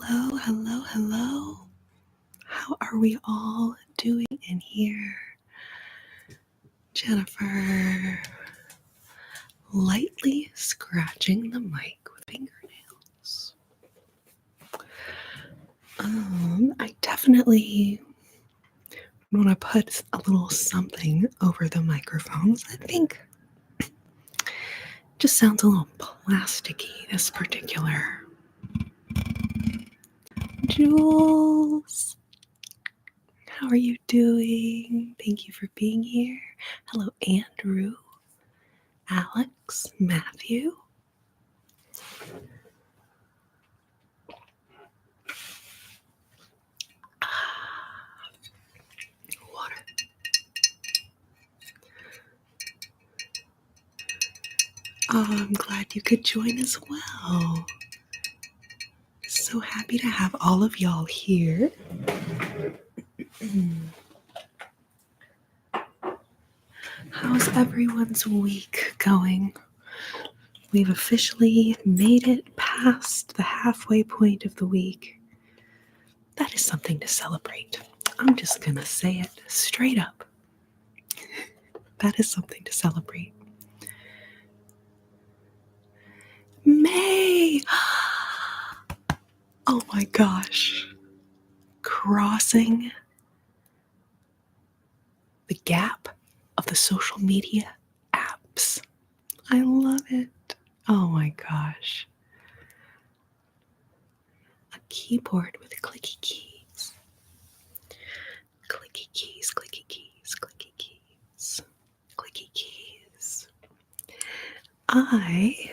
Hello, hello, hello. How are we all doing in here? Jennifer, lightly scratching the mic with fingernails. I definitely want to put a little something over the microphones. I think it just sounds a little plasticky, this particular. Jules, how are you doing? Thank you for being here. Hello, Andrew, Alex, Matthew. Water. Oh, I'm glad you could join as well. So happy to have all of y'all here. How's everyone's week going? We've officially made it past the halfway point of the week. That is something to celebrate. I'm just going to say it straight up. That is something to celebrate. May! Oh my gosh. Crossing the gap of the social media apps. I love it. Oh my gosh. A keyboard with clicky keys. Clicky keys, clicky keys, clicky keys, clicky keys. I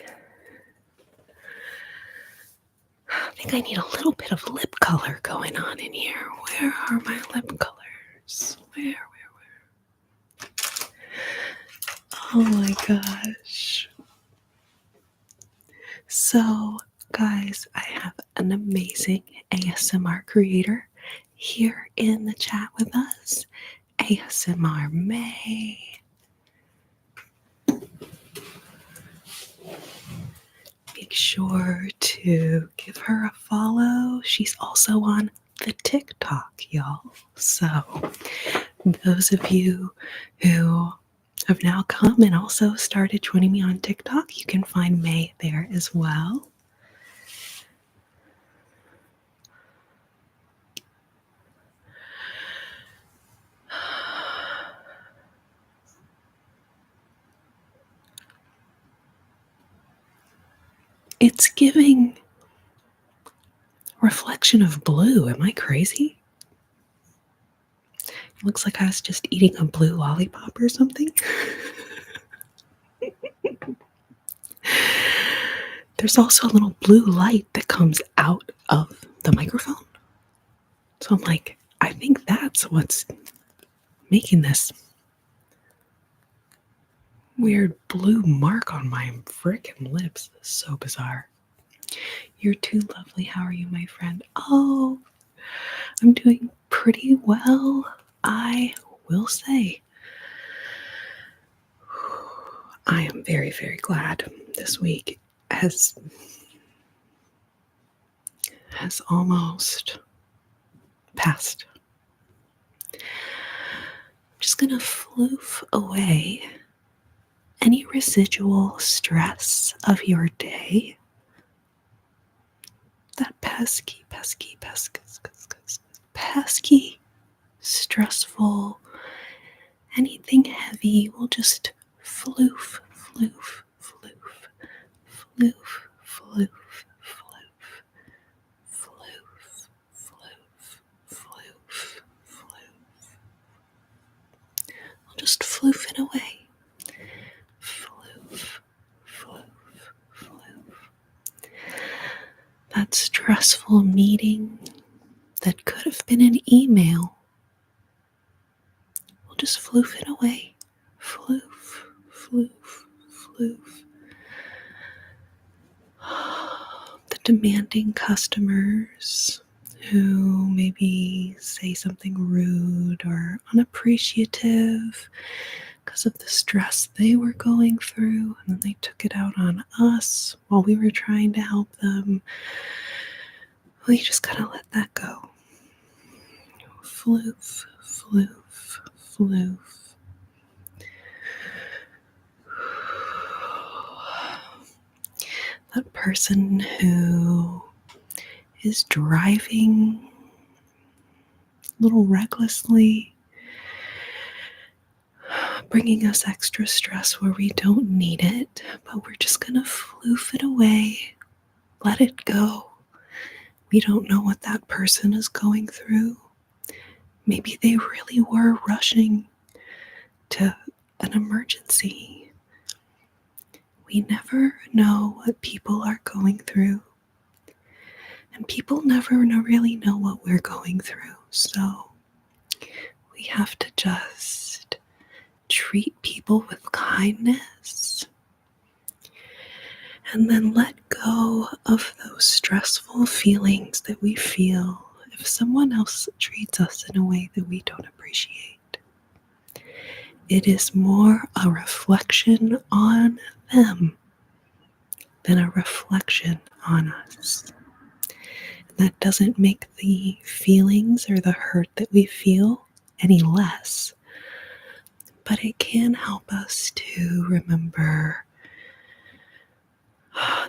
think I need a little bit of lip color going on in here. Where are my lip colors? Where? Oh my gosh. So, guys, I have an amazing ASMR creator here in the chat with us. ASMR May. Make sure to give her a follow. She's also on the TikTok, y'all. So, those of you who have now come and also started joining me on TikTok, you can find May there as well. It's giving reflection of blue. Am I crazy? It looks like I was just eating a blue lollipop or something. There's also a little blue light that comes out of the microphone. So I'm like, I think that's what's making this weird blue mark on my frickin' lips. This is so bizarre. You're too lovely. How are you, my friend? Oh, I'm doing pretty well, I will say. I am very, very glad this week has almost passed. I'm just gonna floof away any residual stress of your day. That pesky, stressful, anything heavy will just floof, floof, floof, floof, floof, floof, floof, floof, floof, floof. I'll just floof it away. Floof, floof, floof. That stressful meeting that could have been an email, we'll just floof it away. Floof, floof, floof. The demanding customers who maybe say something rude or unappreciative because of the stress they were going through, and then they took it out on us while we were trying to help them. We just gotta let that go. Floof, floof, floof. That person who is driving a little recklessly, bringing us extra stress where we don't need it, but we're just gonna floof it away, let it go. We don't know what that person is going through. Maybe they really were rushing to an emergency. We never know what people are going through. And people never really know what we're going through. So we have to just treat people with kindness and then let go of those stressful feelings that we feel if someone else treats us in a way that we don't appreciate. It is more a reflection on them than a reflection on us. That doesn't make the feelings or the hurt that we feel any less, but it can help us to remember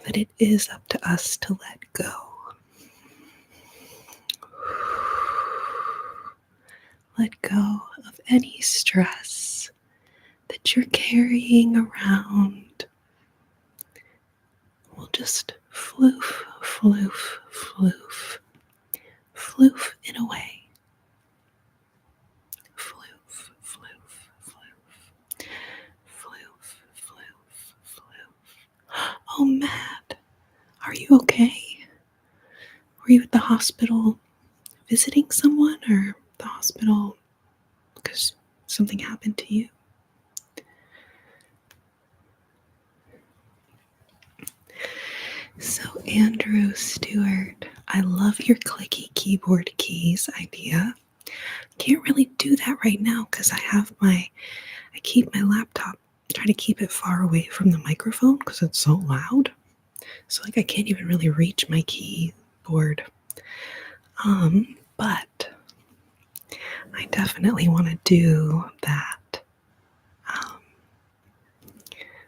that it is up to us to let go. Let go of any stress that you're carrying around. We'll just floof, floof, floof, floof it away. Floof, floof, floof, floof, floof, floof. Oh, Matt, are you okay? Were you at the hospital visiting someone or the hospital because something happened to you? So, Andrew Stewart, I love your clicky keyboard keys idea. Can't really do that right now because I keep my laptop, try to keep it far away from the microphone because it's so loud. So, like, I can't even really reach my keyboard. But I definitely want to do that. I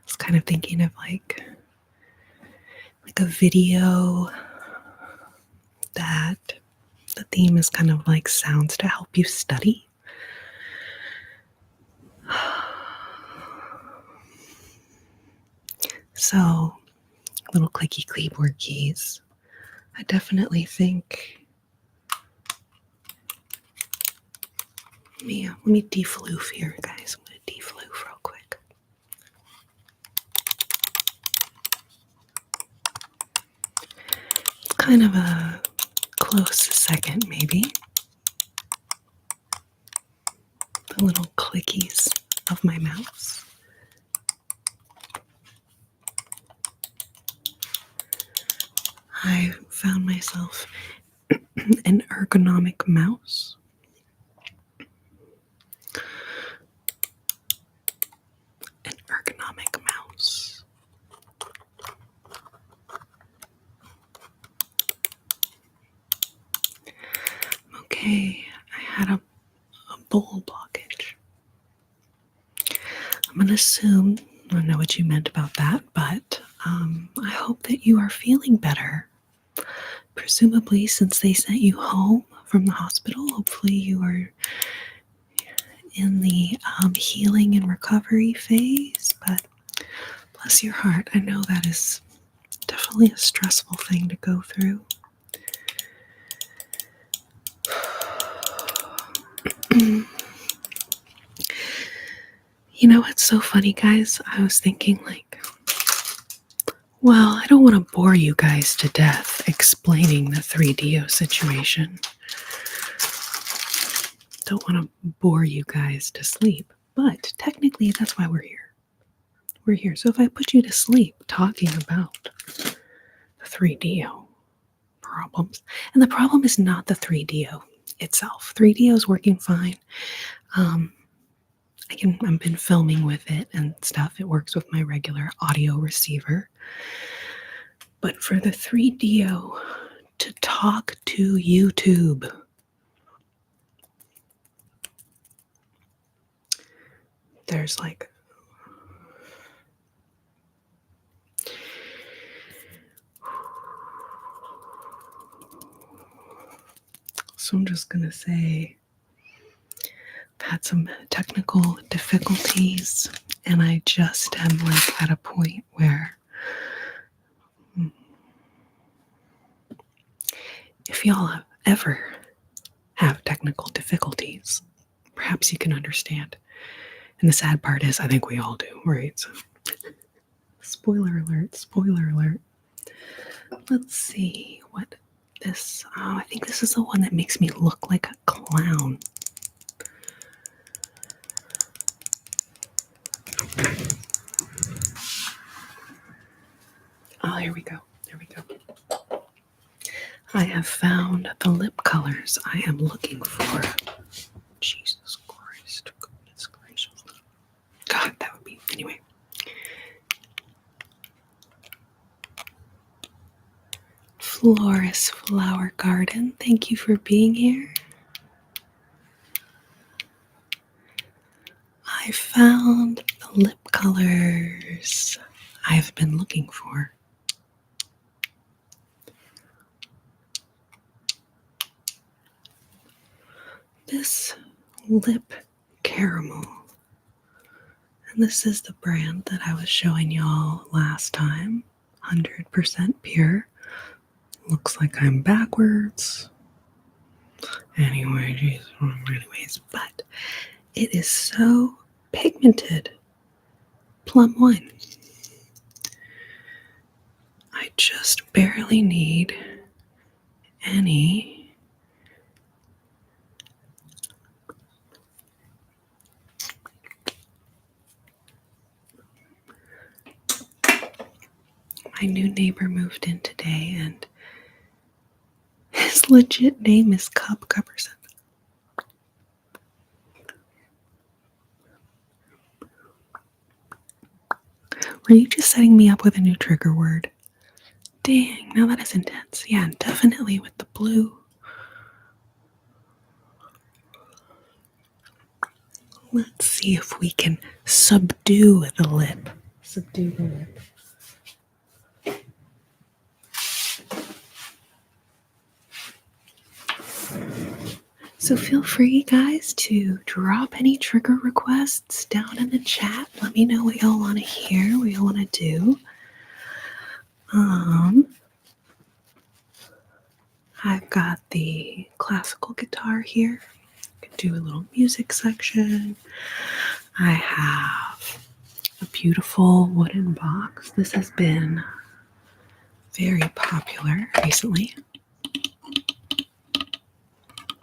was kind of thinking of like a video that the theme is kind of like sounds to help you study. So, little clicky keyboard keys. I definitely think. Let me defloof here, guys. I'm going to defloof real quick. It's kind of a close second, maybe. The little clickies of my mouse. I found myself an ergonomic mouse. An ergonomic mouse. Okay, I had a bowl blockage. I'm going to assume I don't know what you meant about that, but I hope that you are feeling better. Presumably, since they sent you home from the hospital, hopefully you are in the healing and recovery phase, but bless your heart, I know that is definitely a stressful thing to go through. You know what's so funny, guys? I was thinking well, I don't want to bore you guys to death explaining the 3DO situation. Don't want to bore you guys to sleep, but technically that's why we're here. We're here. So if I put you to sleep talking about the 3DO problems, and the problem is not the 3DO itself. 3DO is working fine. I've been filming with it and stuff. It works with my regular audio receiver. But for the 3DO to talk to YouTube. There's like so I'm just gonna say I've had some technical difficulties, and I just am like at a point where if y'all ever have technical difficulties, perhaps you can understand. And the sad part is, I think we all do, right? So, spoiler alert, spoiler alert. Let's see what this, I think this is the one that makes me look like a clown. Oh, here we go. There we go. I have found the lip colors I am looking for. Jesus Christ. Goodness gracious. God, that would be. Anyway. Florist Flower Garden, thank you for being here. I found the lip colors I've been looking for. This lip caramel. And this is the brand that I was showing y'all last time. 100% pure. Looks like I'm backwards. Anyways, but it is so pigmented. Plum wine. I just barely need any my new neighbor moved in today, and his legit name is Cub Cupperson. Were you just setting me up with a new trigger word? Dang, now that is intense. Yeah, definitely with the blue. Let's see if we can subdue the lip. Subdue the lip. So feel free, guys, to drop any trigger requests down in the chat. Let me know what y'all want to hear, what y'all want to do. I've got the classical guitar here. I can do a little music section. I have a beautiful wooden box. This has been very popular recently.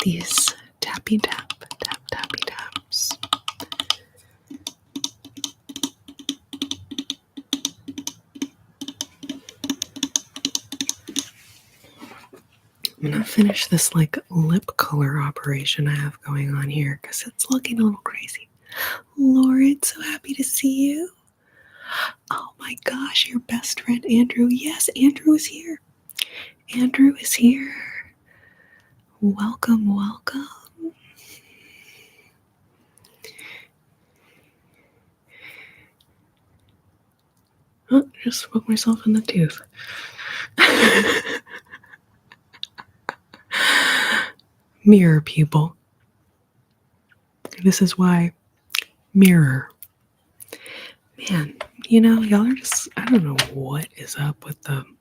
These tappy tappy taps. I'm gonna finish this like lip color operation I have going on here because it's looking a little crazy. Lauren, so happy to see you. Oh my gosh, your best friend Andrew. Yes, Andrew is here. Andrew is here. Welcome, welcome. Oh, just spoke myself in the tooth. Mirror people. This is why mirror. Man, you know, y'all are just, I don't know what is up with them.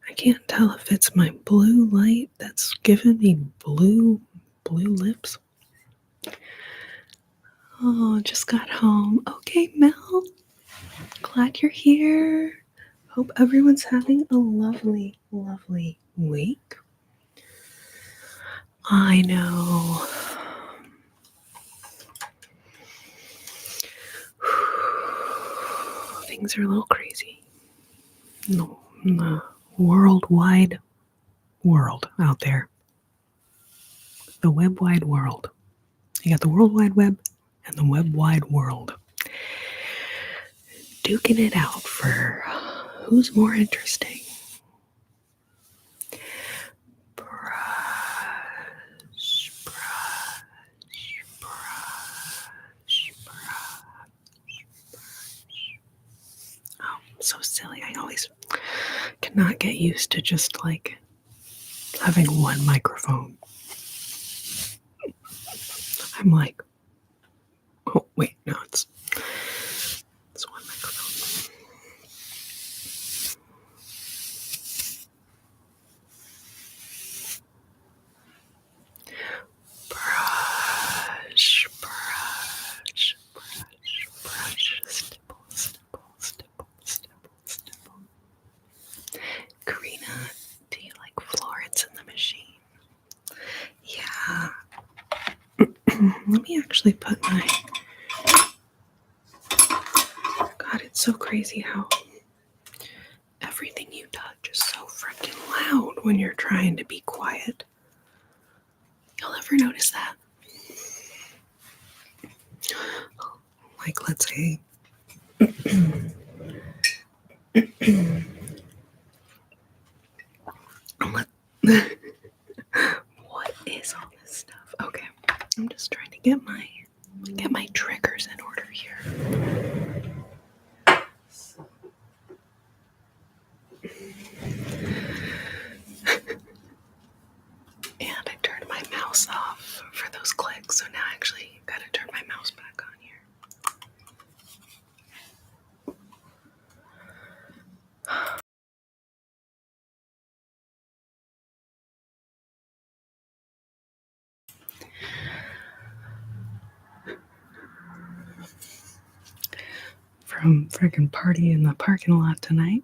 I can't tell if it's my blue light that's giving me blue lips. Oh, just got home. Okay, Mel. Glad you're here. Hope everyone's having a lovely, lovely week. I know. Things are a little crazy. No, the worldwide world out there. The web wide world. You got the World Wide Web and the web wide world. Duking it out for who's more interesting. not get used to just like having one microphone. I'm like, oh wait, no, it's one microphone. Brush, brush, brush, brush, stipple, stipple, stipple, stipple, stipple. Corrina, do you like Florence in the Machine? Yeah. Let me actually put my... God, it's so crazy how everything you touch is so freaking loud when you're trying to be quiet. You'll ever notice that? Like, let's say... What is all this stuff? Okay, I'm just trying to get my triggers in order here. And I turned my mouse off for those clicks, so now I actually gotta turn my mouse back on here. From friggin' party in the parking lot tonight.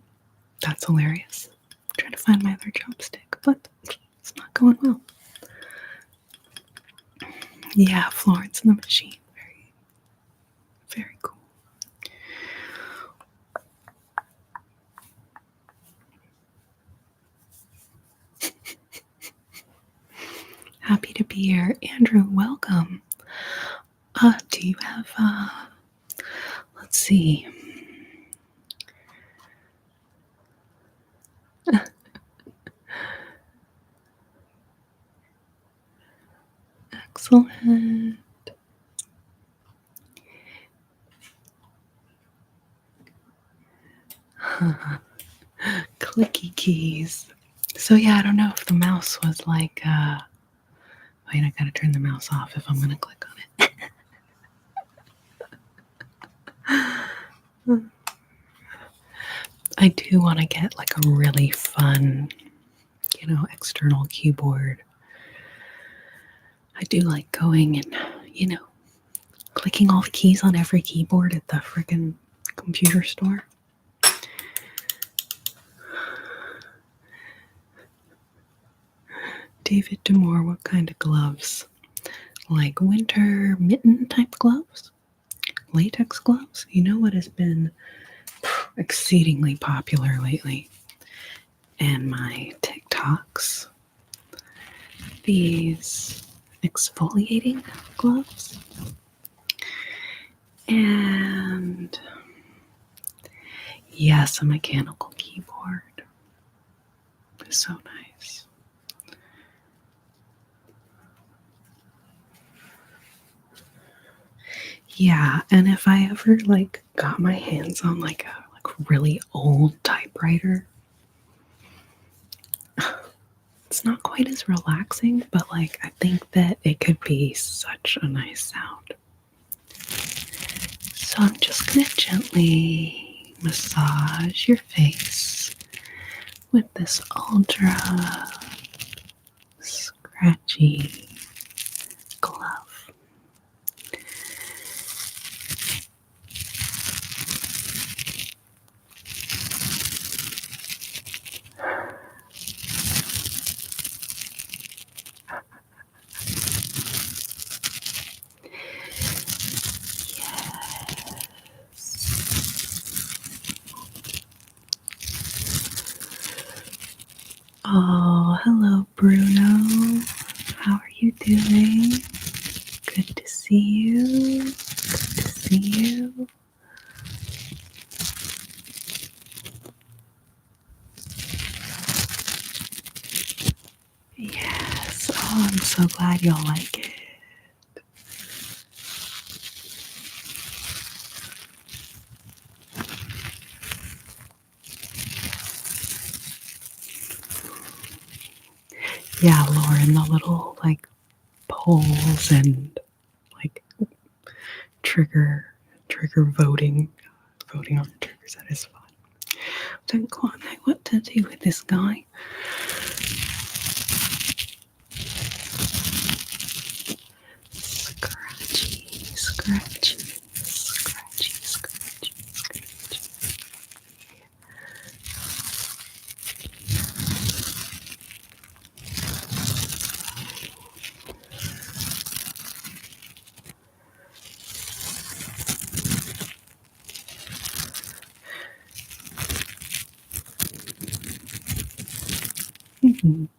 That's hilarious. I'm trying to find my other chopstick, but it's not going well. Yeah, Florence and the Machine. Very, very cool. Happy to be here. Andrew, welcome. Do you have, let's see. Excellent. Clicky keys. So yeah, I don't know if the mouse was like, wait, I gotta turn the mouse off if I'm gonna click on it. I do want to get like a really fun, external keyboard. I do like going and, clicking all the keys on every keyboard at the freaking computer store. David Demore, what kind of gloves? Like winter mitten type gloves? Latex gloves? You know what has been exceedingly popular lately? And my TikToks. These exfoliating gloves. And yes, a mechanical keyboard. It's so nice. Yeah, and if I ever got my hands on a really old typewriter, it's not quite as relaxing, but I think that it could be such a nice sound. So I'm just gonna gently massage your face with this ultra scratchy glove. Oh, hello, Bruno. How are you doing? Good to see you. Good to see you. Yes. Oh, I'm so glad y'all like it. Yeah, Lauren, the little like polls and like trigger voting on triggers. That is fun. Don't quite know what to do with this guy. Scratchy, scratchy, scratchy, scratchy, scratchy.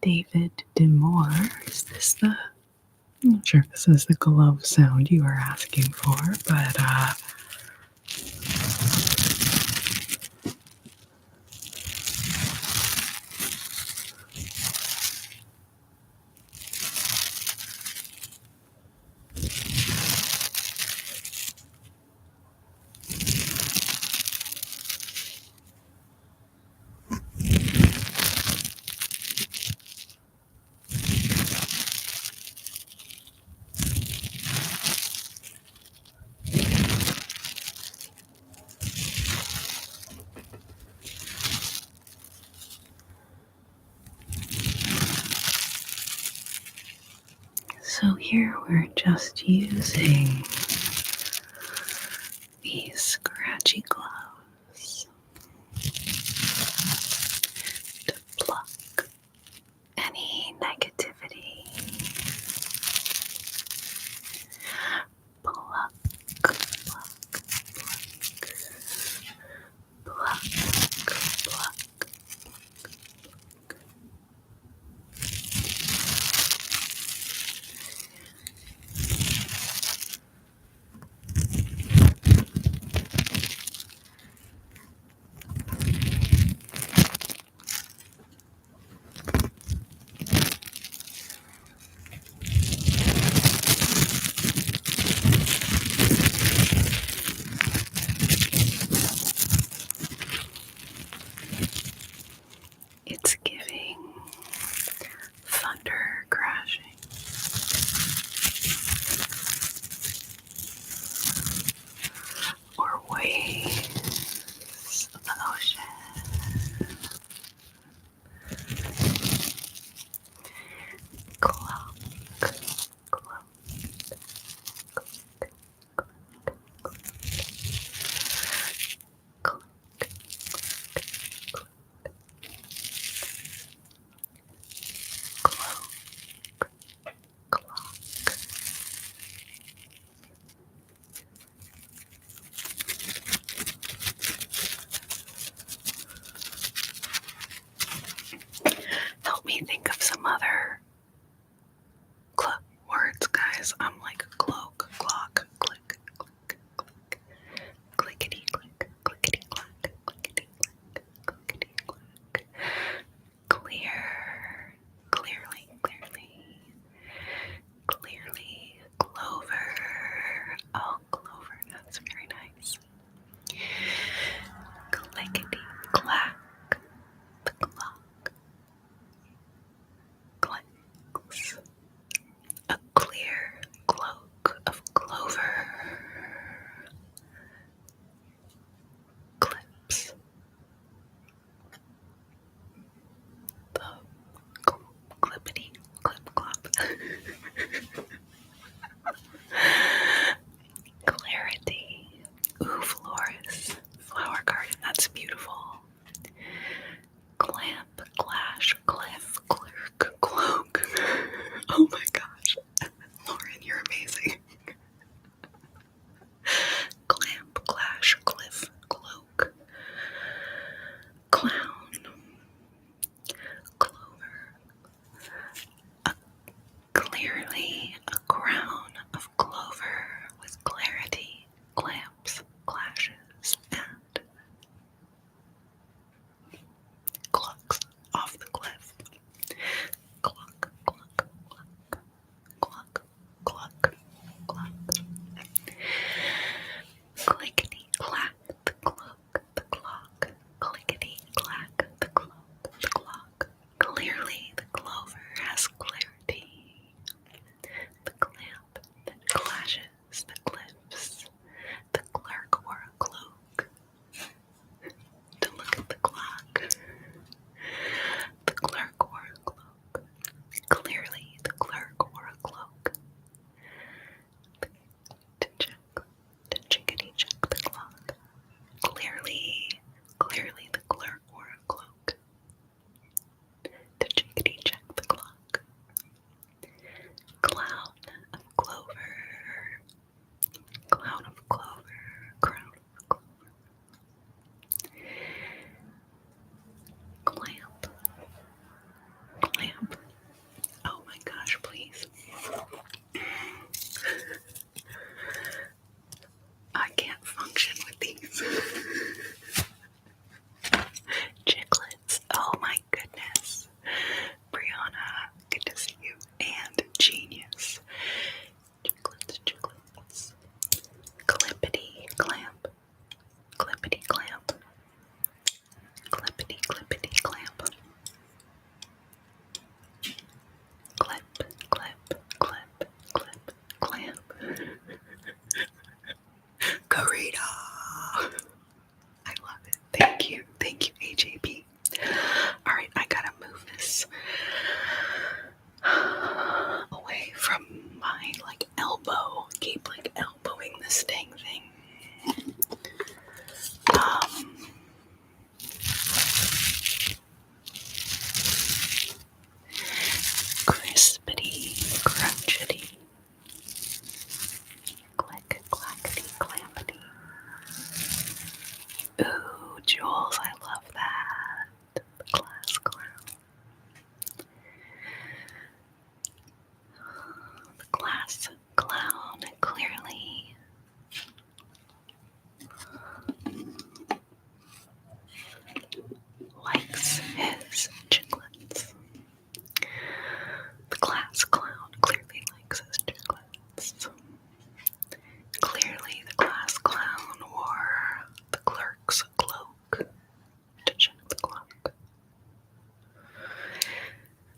David Demore, is this the? I'm not sure if this is the glove sound you were asking for, but so here we're just using these scratchy gloves to pluck any negativity. Pluck, pluck, pluck, pluck.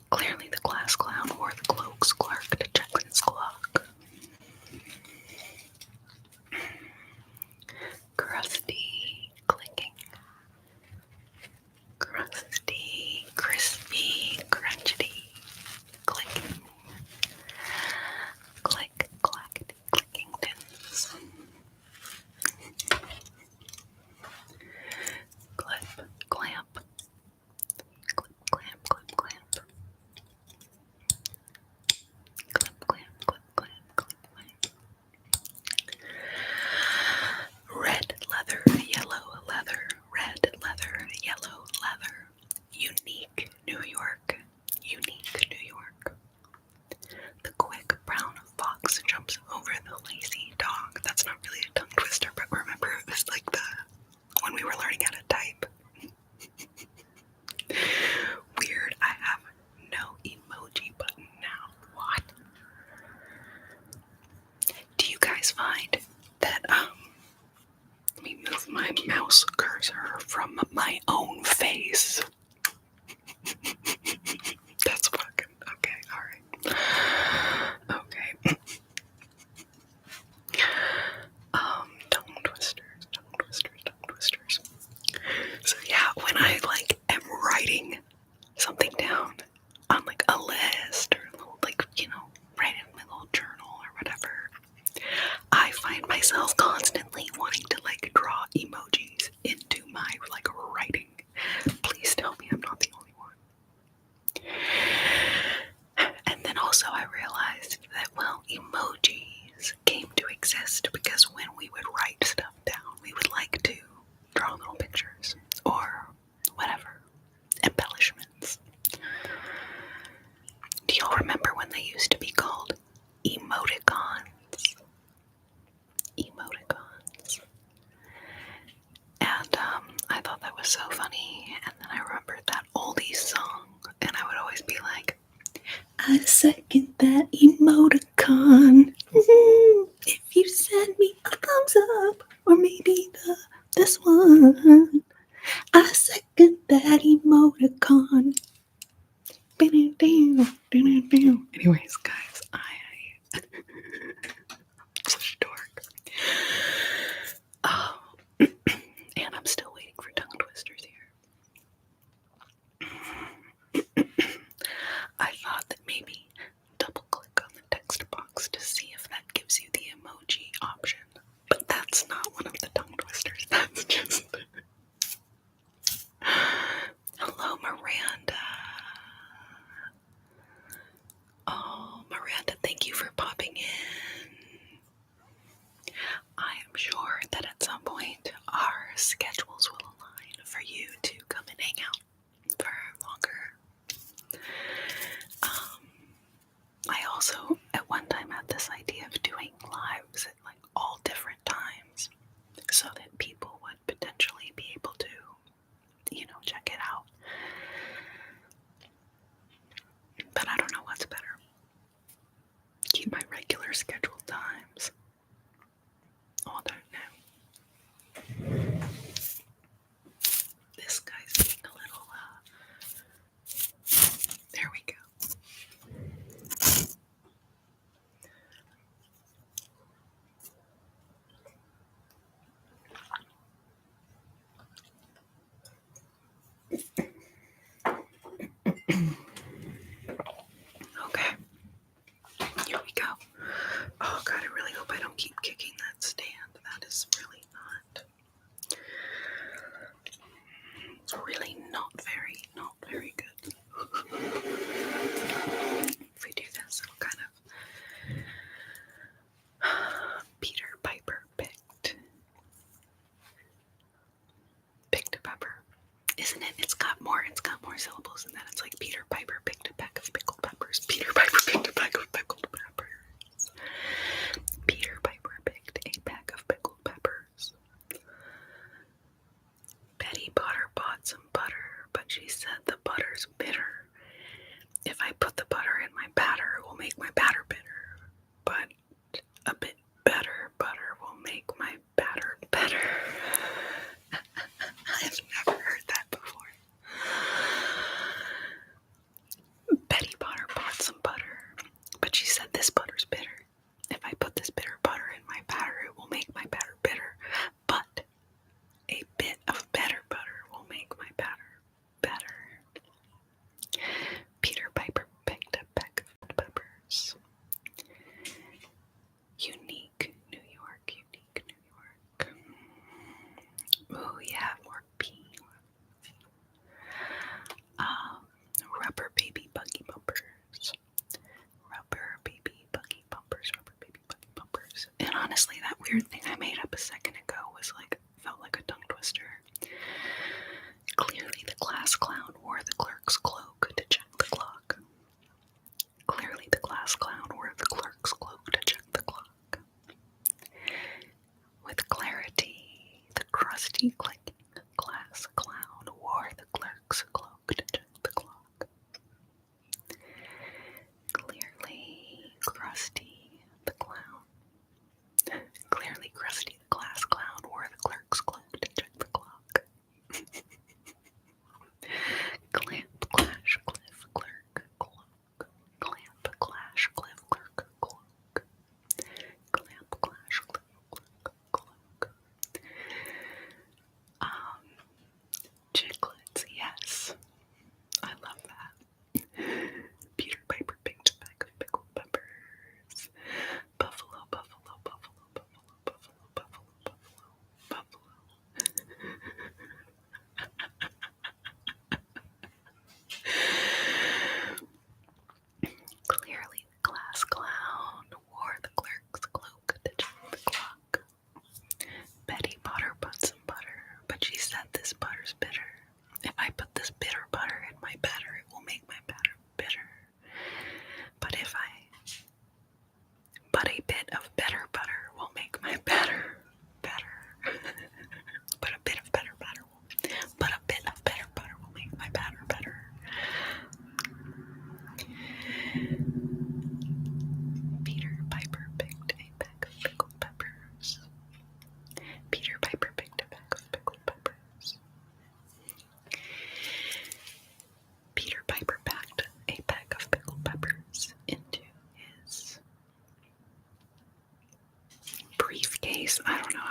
Clearly the glass clown wore the cloak's clerk to Jackson's clock. Crusty, clicking. Crusty, crispy, crunchety, clicking. Click, clackety, clicking tins. Clip, clamp. Clip, clamp, clip, clamp. Clip, clamp, clip, clamp, clip, clamp. Red leather, yellow leather, red leather, yellow leather. Unique New York, unique New York. The quick brown fox jumps over the lazy dog. That's not really a tongue twister, but remember it was like when we were learning how to type. Weird, I have no emoji button now. What? Do you guys find that, let me move my mouse cursor from my own face. That's fucking, okay, alright. Okay. Tongue twisters. So yeah, when I am writing something down on a list or write in my little journal or whatever, I find myself constantly wanting to draw emojis into my writing. Please tell me I'm not the only one. And then also I realized that emojis came to exist because when we would write stuff down, we would like to draw little pictures or whatever, embellishments. Do y'all remember when they used to be called emoticons? Emoticons. And I thought that was so funny. And then I remembered that oldies song, and I would always be like, I second that emoticon. If you send me a thumbs up, or maybe this one, I second that emoticon. Anyways, guys, I'm such a dork. And I'm still waiting for tongue twisters here. I thought that maybe double click on the text box to see if that gives you the emoji option. But that's not one of the tongue twisters. That's just... Hello, Miranda. Oh, Miranda, thank you for popping in. I am sure that at some point our schedules will align for you to come and hang out for longer. I also at one time had this idea of doing lives at all different times so that people would potentially be able to, check it out. But I don't know what's better. Keep my regular scheduled times. Oh, I don't know. This guy's being a little, there we go. Okay. Here we go. Oh God, I really hope I don't keep kicking that stand. That is really not. It's really not very good. If we do this, it'll kind of Peter Piper picked a pepper. Isn't it? It's got more syllables than that. It's like Peter Piper picked a peck of pickled peppers. Peter Piper picked a peck of pickled peppers. Peter Piper picked a peck of pickled peppers. Betty Potter bought some butter, but she said the butter's bitter. If I put the butter in my batter, it will make my batter bitter. But a bit better butter will make my batter better. I've never heard that before.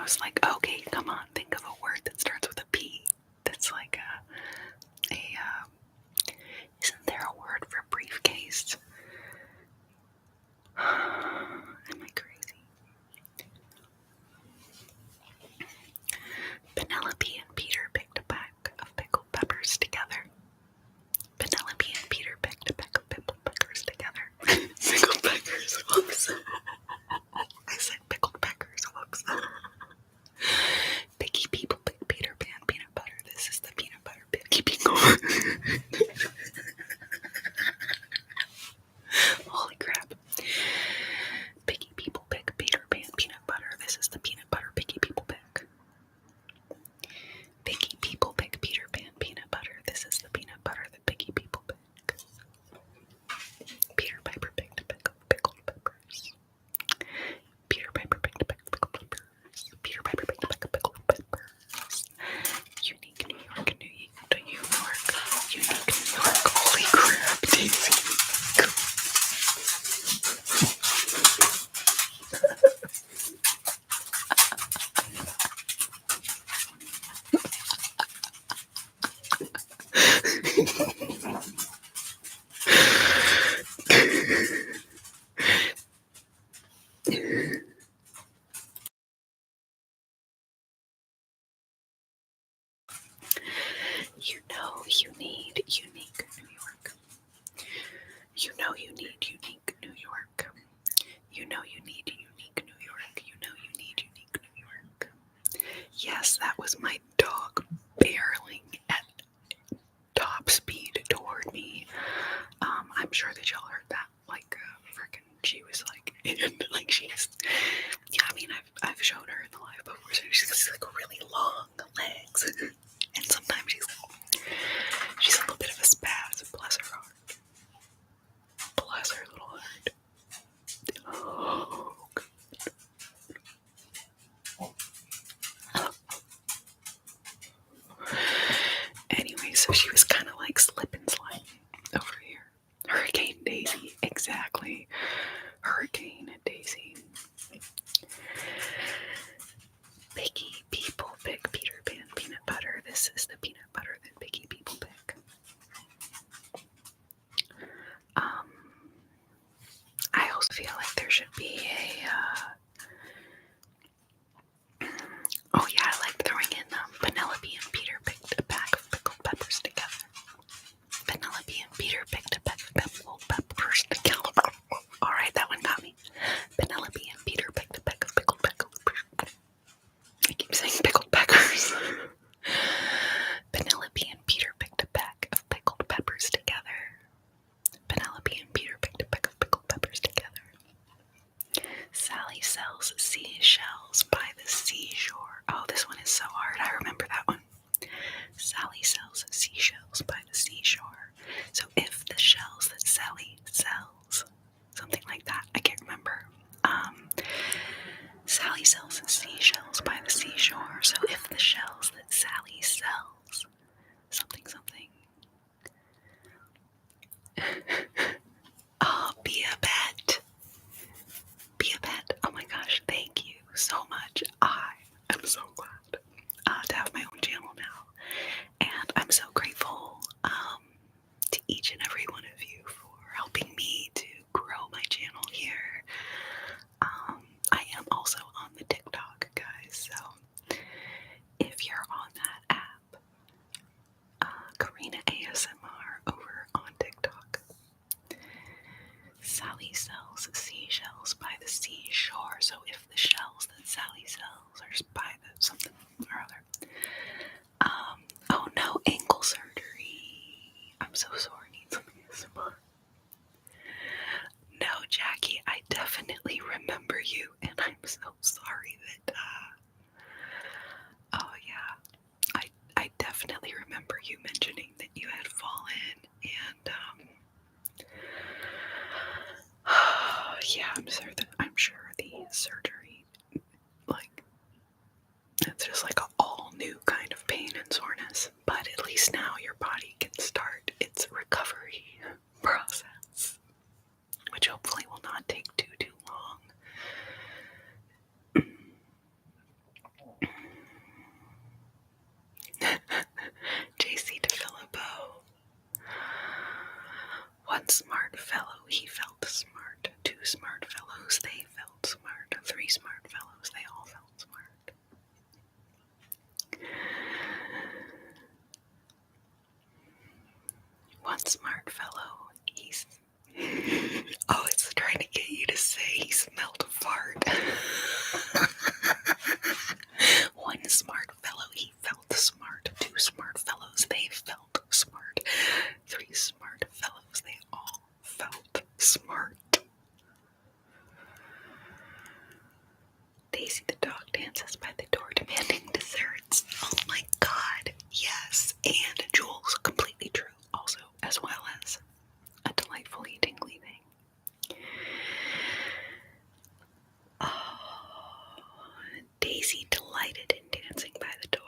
was like, okay, come on, think of a word that starts with a P. That's like isn't there a word for briefcase? Am I crazy? Penelope and Peter picked a pack of pickled peppers together. Penelope and Peter picked a pack of pickled peppers together. Pickled peppers, whoops. I said pickled peppers, whoops. Picky people pick Peter Pan peanut butter. This is the peanut butter picky people. Holy crap. Picky people pick Peter Pan peanut butter. This is the peanut butter picky people pick. Picky people pick Peter Pan peanut butter. This is the peanut butter that picky people pick. Peter Piper picked a peck of pickled peppers. Peter Piper picked a peck of pickled peppers. Peter Piper picked a peck of pickled peppers. Unique New York, New York, New York. Unique New York. Holy crap, Daisy. You know you need unique New York. You know you need unique New York. You know you need unique New York. You know you need unique New York. Yes, that was my dog barreling at top speed toward me. I'm sure that y'all heard that. Like, freaking, she was like, and like she's, yeah, I mean, I've shown her in the live before, so she's like really long legs, and sometimes she's a little bit of a spaz. Bless her heart. Bless her little heart. Oh, anyway, so she was kind of like slip and sliding over here. Hurricane Daisy, exactly. Hurricane Daisy. Picky people pick Peter Pan peanut butter. This is the peanut butter that picky people pick. I also feel like there should be a oh yeah, I like throwing in Penelope and Peter picked a pack of pickled peppers together. Penelope and Peter picked a pack of pickled peppers together. Alright, that one got me. Penelope and Peter picked a pack of pickled peppers. I keep saying pickled peppers. Penelope and Peter picked a pack of pickled peppers together. Penelope and Peter picked a pack of pickled peppers together. Sally sells seashells by the seashore. Oh, this one is so hard. I remember that one. Sally sells seashells by the seashore. So if the shells that Sally sells, something like that, I can't remember. Sally sells seashells by the seashore. So if the shells that Sally sells, something. Oh, be a bet. Be a bet. Oh my gosh, thank you so much. I am so glad to have my own channel now. And I'm so grateful to each and every one of you for helping me to grow my channel here. I am also on the TikTok, guys, so if you're on that app, Corrina ASMR over on TikTok. Sally sells seashells by the seashore, so if the shells that Sally sells are by the something or other. Oh no, ankle surgery. I'm so sorry, need some ASMR. No, Jackie, I definitely remember you, and I'm so sorry that, oh yeah, I definitely remember you mentioning that you had fallen, and, yeah, I'm sure the surgery, like, it's just like an all new kind of pain and soreness, but at least now your body can start its recovery process, which hopefully will not take too long. One smart fellow, he felt smart. Two smart fellows, they felt smart. Three smart fellows, they all felt smart. One smart fellow, he's... Oh, it's trying to get you to say he smelled a fart. One smart fellow, he felt smart. Two smart fellows, they felt smart. Three smart fellows, they all felt smart. Daisy the dog dances by the door demanding desserts. Oh my god, yes. And Jules, completely true, also, as well as a delightfully tingly thing. Oh, Daisy delighted in dancing by the door.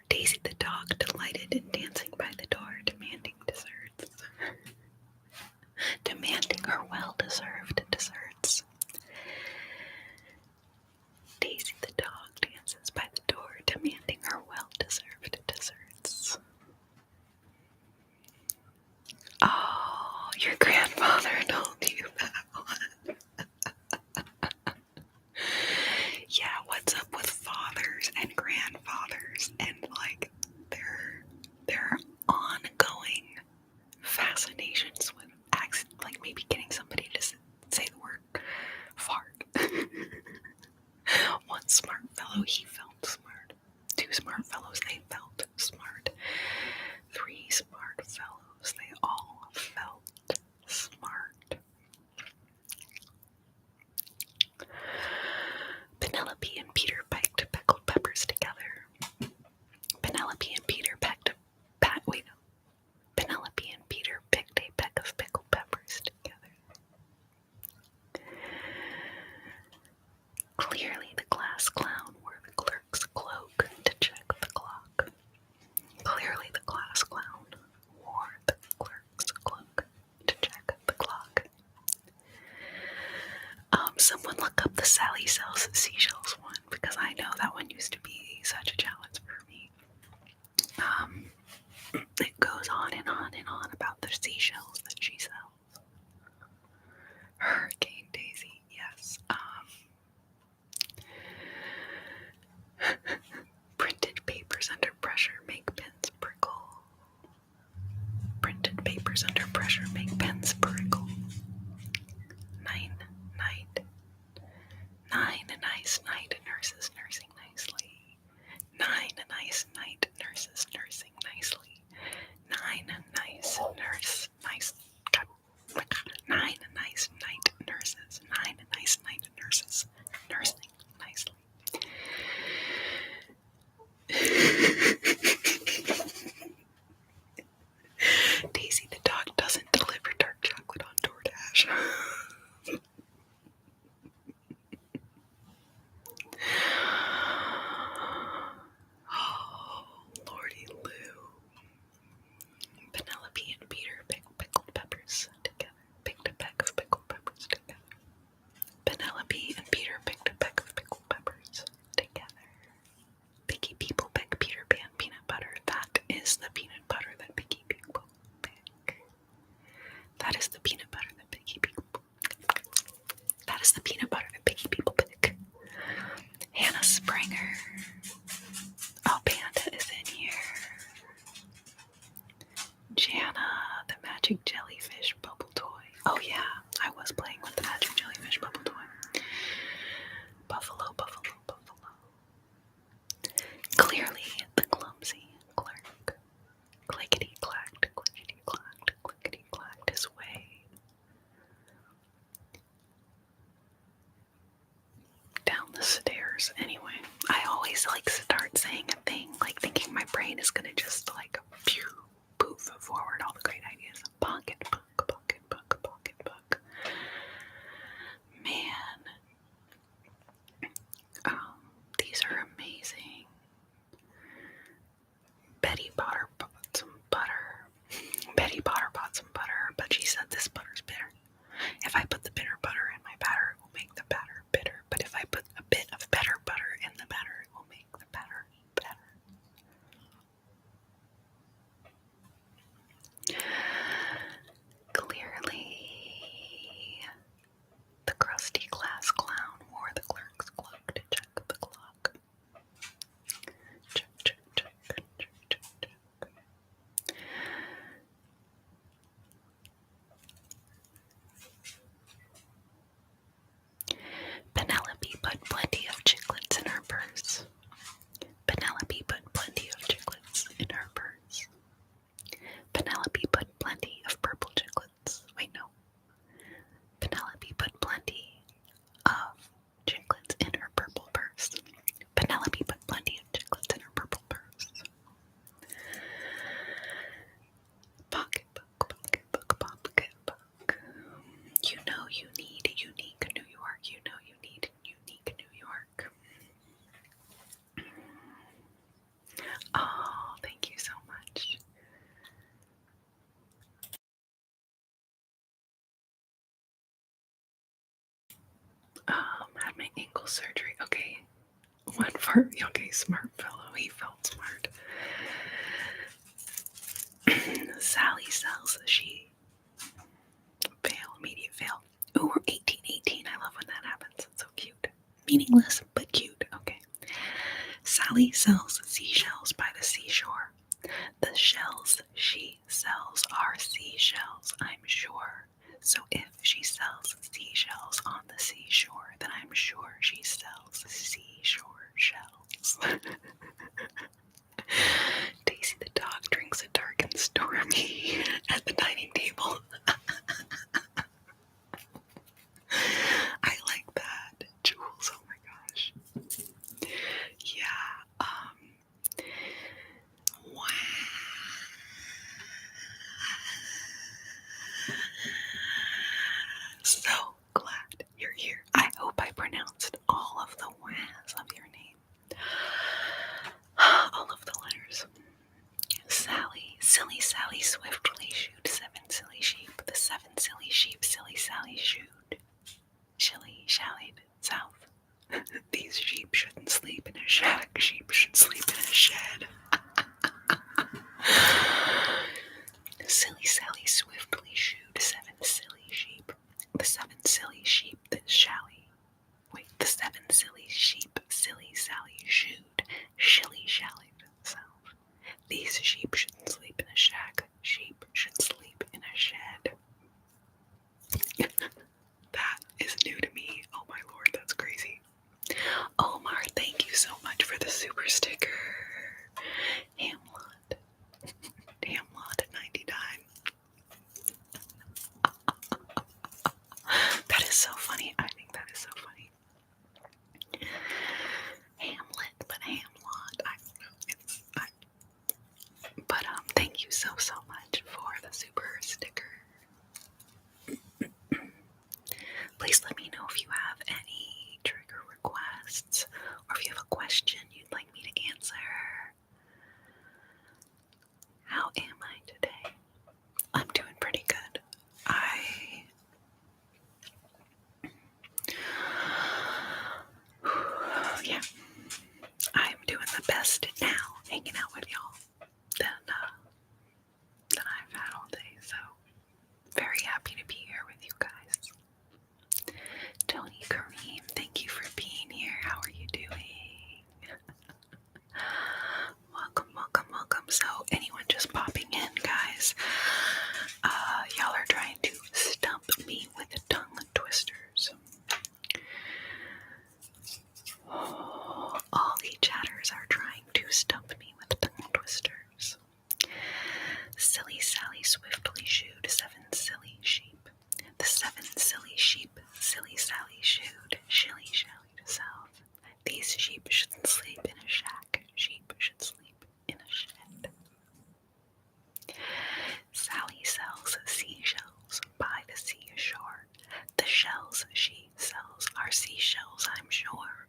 Daisy the dog delighted in dancing by the door, demanding desserts. Demanding her well-deserved desserts. Daisy the dog dances by the door, demanding her well-deserved desserts. Oh, your grandfather told you that one. Yeah, what's up with fathers and grandfathers and like their ongoing fascinations with like maybe getting somebody to say the word fart. One smart fellow, he felt smart. Two smart fellows, they felt smart. Three smart fellows, they all felt smart. Penelope and Peter picked pickled peppers together. Penelope and Peter Penelope and Peter picked a peck of pickled peppers together. Clearly the glass clown wore the clerk's cloak to check the clock. Clearly the glass clown wore the clerk's cloak to check the clock. Someone look up the Sally Sells Seashells one, because I know that one used to be such a challenge for me. It goes on and on and on about the seashells that she sells. Hurricane Daisy, yes. Printed papers under pressure make pens prickle. Printed papers under pressure make pens prickle. Nine a nice night, nurses nursing nicely. Nine a nice night, nurses nursing nicely. Nine a nice nurse, nice. God, oh my God. Nine a nice night, nurses. Nine a nice night, nurses nursing nicely. Daisy the dog doesn't deliver dark chocolate on DoorDash. Oh, Lordy Lou. Penelope and Peter picked pickled peppers together. Picked a peck of pickled peppers together. Penelope and Peter picked a peck of pickled peppers together. Picky people pick Peter Pan peanut butter. That is the peanut butter that picky people pick. That is the peanut butter that picky people pick. That is the peanut butter that picky people pick. Hannah Springer. Oh, Panda is in here. Jana, the magic jellyfish bubble toy. Oh yeah, I was playing with the magic jellyfish bubble toy. Buffalo, buffalo, buffalo. Clearly the clumsy clerk. Clickety-clacked, clickety-clacked, clickety-clacked his way down the stairs. Anyway, I always like start saying a thing, like thinking my brain is gonna just like phew, poof forward all the great ideas. Pocketbook, pocketbook, pocketbook. Man, these are amazing. Betty Potter bought some butter. Betty Potter bought some butter, but she said this butter's bitter. If I put the bitter butter in my batter, it will make the batter bitter. But if I put a bit of better butter in the batter, it will make the batter better. you need unique New York. You know you need unique New York. Oh, thank you so much. Had my ankle surgery. Okay. Okay, smart fellow. He felt smart. Sally sells. She immediate fail. Ooh, we're 1818. I love when that happens. It's so cute. Meaningless, but cute. Okay. Sally sells seashells by the seashore. The shells she sells are seashells, I'm sure. So if she sells seashells on the seashore, then I'm sure she sells seashore shells. Daisy the dog drinks a dark and stormy at the dining table. I like that. Jules, oh my gosh. Yeah, wow. So glad you're here. I hope I pronounced all of the whas of your name. All of the letters. Sally, silly Sally swiftly shooed 7 silly sheep. The 7 silly sheep, silly Sally shooed. Shilly shallied south. These sheep shouldn't sleep in a shack. Sheep should sleep in a shed. Silly Sally swiftly shooed 7 silly sheep. The 7 silly sheep that Shally. Wait, the 7 silly sheep silly Sally shooed. Shilly shallied south. These sheep shouldn't sleep in a shack. Sheep should sleep in a shed. That is new to me. Oh my lord, that's crazy. Omar, thank you so much for the super sticker. Hamlot. Hamlot at 99. That is so funny. I think that is so funny. Hamlet, but Hamlot. I don't know. But thank you so much for the super sticker. Please let me know if you have any trigger requests or if you have a question you'd like me to answer. How am I today? I'm doing pretty good. Yeah, I'm doing the best now, hanging out with y'all than I've had all day. So very happy to be here with you guys. Tony Kareem, thank you for being here. How are you doing? Welcome, welcome, welcome. So anyone just popping in, guys, y'all are trying to stump me with tongue twisters. All the chatters are trying to stump me with tongue twisters. Silly Sally swiftly shooed 7 silly sheep. The 7 silly sheep, silly Sally shooed, shilly shally to south. These sheep shouldn't sleep in a shack. Sheep should sleep in a shed. Sally sells seashells by the seashore. The shells she sells are seashells, I'm sure.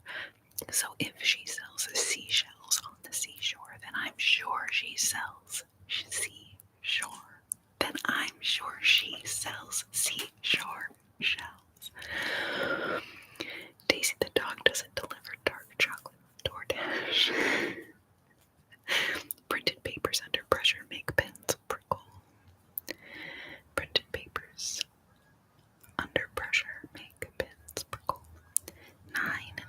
So if she sells seashells on the seashore, then I'm sure she sells seashore. Then I'm sure she sells seashore shells. Daisy the dog doesn't deliver dark chocolate DoorDash. Printed papers under pressure make pens prickle. Printed papers under pressure make pens prickle. 9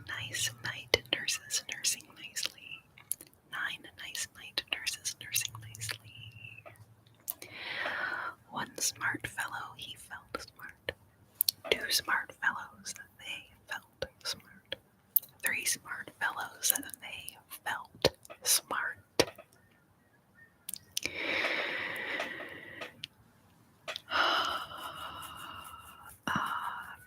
nice night nurses nursing nicely. 9 nice night nurses nursing nicely. 1 smart fellow, he felt smart. 2 smart fellows, they felt smart. 3 smart fellows, they felt smart.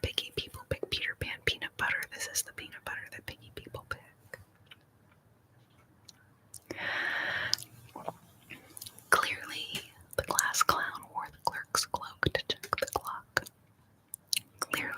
Picky people pick Peter Pan peanut butter. This is the peanut butter that picky people pick. Clearly, the glass clown wore the clerk's cloak to check the clock. Clearly,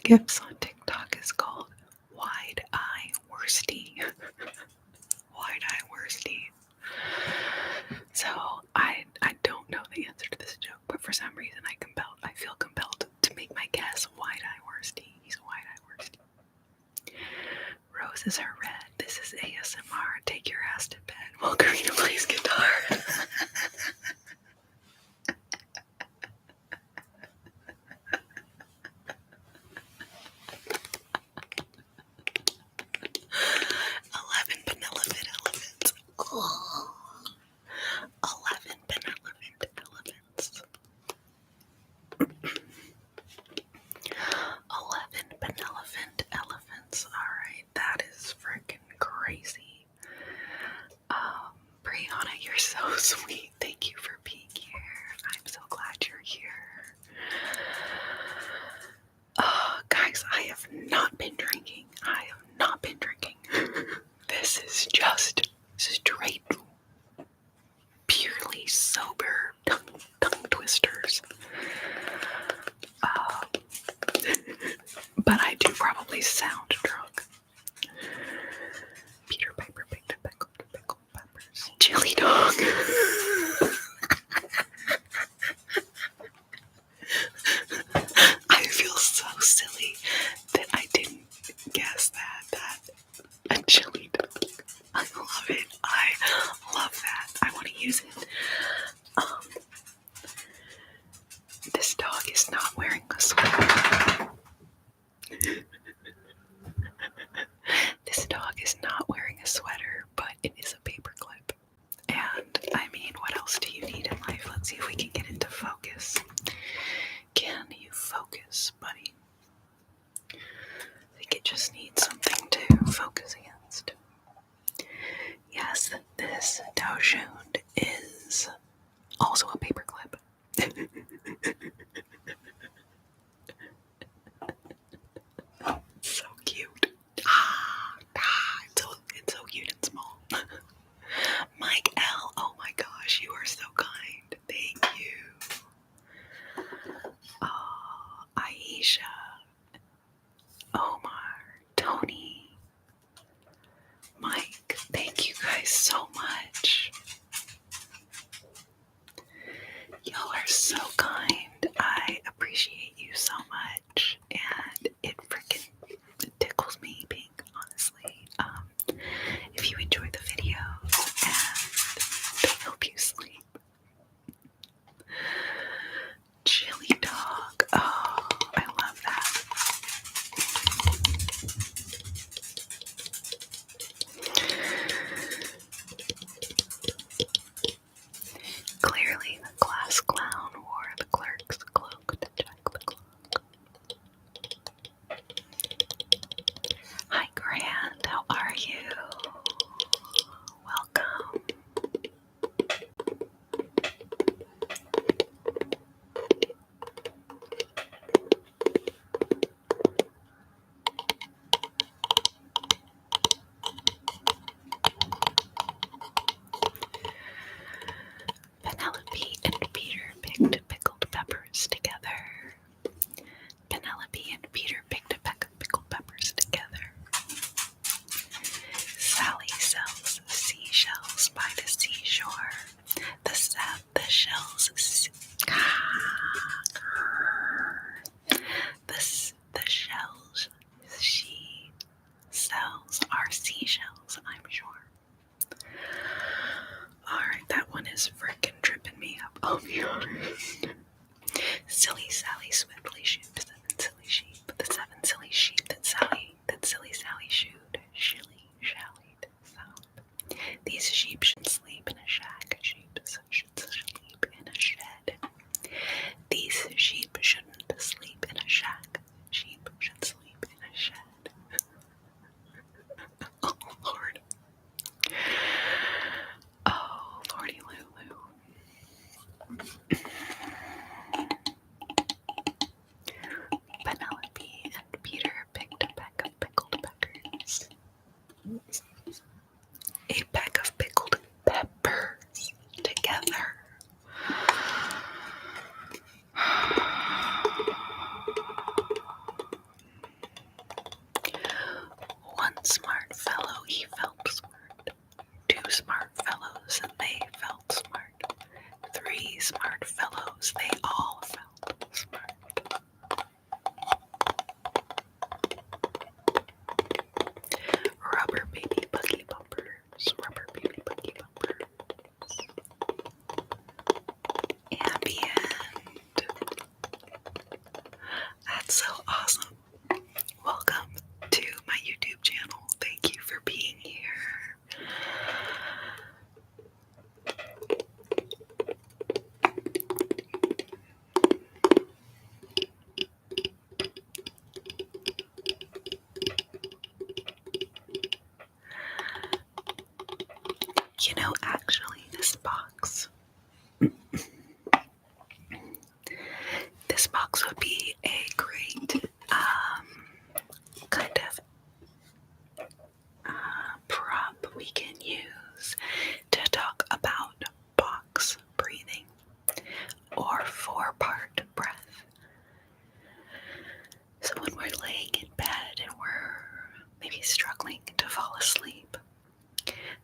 gifs on TikTok is called Wide Eye Worsty. Wide Eye Worsty. So I don't know the answer to this joke, but for some reason I feel compelled to make my guess. Wide Eye Worsty. He's a Wide Eye Worsty. Roses are red. This is ASMR. Take your ass to bed while Corrina plays guitar. 11 benevolent elephants. Oh. 11 benevolent elephants. 11 benevolent elephants. Alright, that is freaking crazy. Brianna, you're so sweet. Thank you for being here. I'm so glad you're here. Guys, I have not been drinking. This is just straight, purely sober tongue twisters. But I do probably sound drunk. Peter Piper picked a pickled peppers. Chili dog. I feel so silly that I didn't guess that a chili dog. I love it. I love that. I want to use it. This dog is not wearing a sweater. This dog is not wearing a sweater, but it is a paperclip. And I mean, what else do you need in life? Let's see if we can get into focus. Can you focus, buddy? I think it just needs something to focus against. Yes, this Doujund is also a paperclip. So cute. It's so cute and small. Mike L. Oh my gosh, you are so kind. Thank you. Aisha. Omar. Tony. Mike. Thank you guys so much. Y'all are so kind. I appreciate you so much. And it freaking tickles me pink, honestly. If you enjoy the videos and they help you sleep. Chili dog. Oh, I love that. Clearly, the glass clown wore the clerk's cloak to check the clock. Hi, Grant. How are you? Welcome. Penelope and Peter picked pickled peppers together. Penelope and Peter picked a peck of pickled peppers together. Sally sells seashells by the seashore. The shells. The shells she sells are seashells, I'm sure. Alright, that one is frickin' tripping me up, I'll be honest. Silly Sally swiftly shooed 7 silly sheep. The 7 silly sheep that silly Sally shooed. Shilly shallied sound. These sheep should sleep in a shack. Sheep should sleep in a shed. These sheep shouldn't sleep in a shack. Sheep should sleep in a shed. Oh, Lord. Oh, Lordy Lulu. Penelope and Peter picked a peck of pickled peppers. A peck of pickled peppers together. Actually, this box would be a great kind of prop we can use to talk about box breathing or 4-part breath. So when we're laying in bed and we're maybe struggling to fall asleep,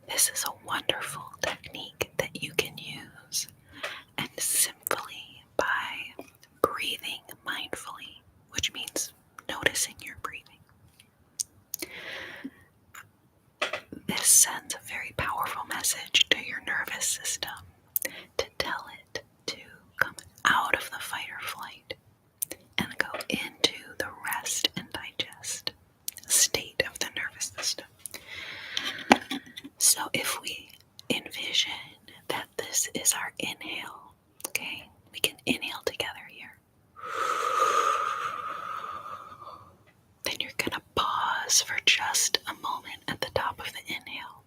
this is a wonderful technique that you can use, and simply by breathing mindfully, which means noticing your breathing. This sends a very powerful message to your nervous system to tell it to come out of the fight or flight and go into the rest and digest state of the nervous system. So if we envision that this is our inhale, okay, we can inhale together here. Then you're going to pause for just a moment at the top of the inhale.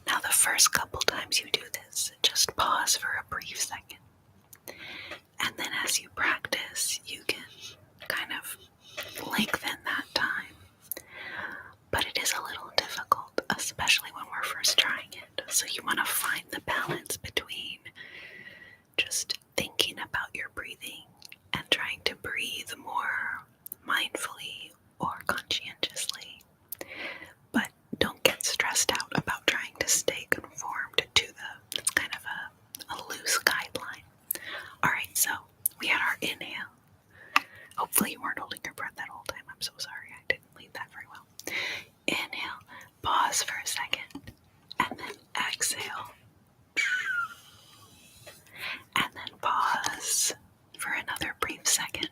Now the first couple times you do this, just pause for a brief second. And then as you practice, you can kind of lengthen that time. But it is a little difficult, especially when we're first trying it. So you want to find the balance between just thinking about your breathing and trying to breathe more mindfully or conscientiously. But don't get stressed out about trying to stay conformed to it's kind of a loose guideline. Alright, so we had our inhale. Hopefully you weren't holding your breath that whole time. I'm so sorry, I didn't lead that very well. Inhale, pause for a second, and then exhale. And then pause for another brief second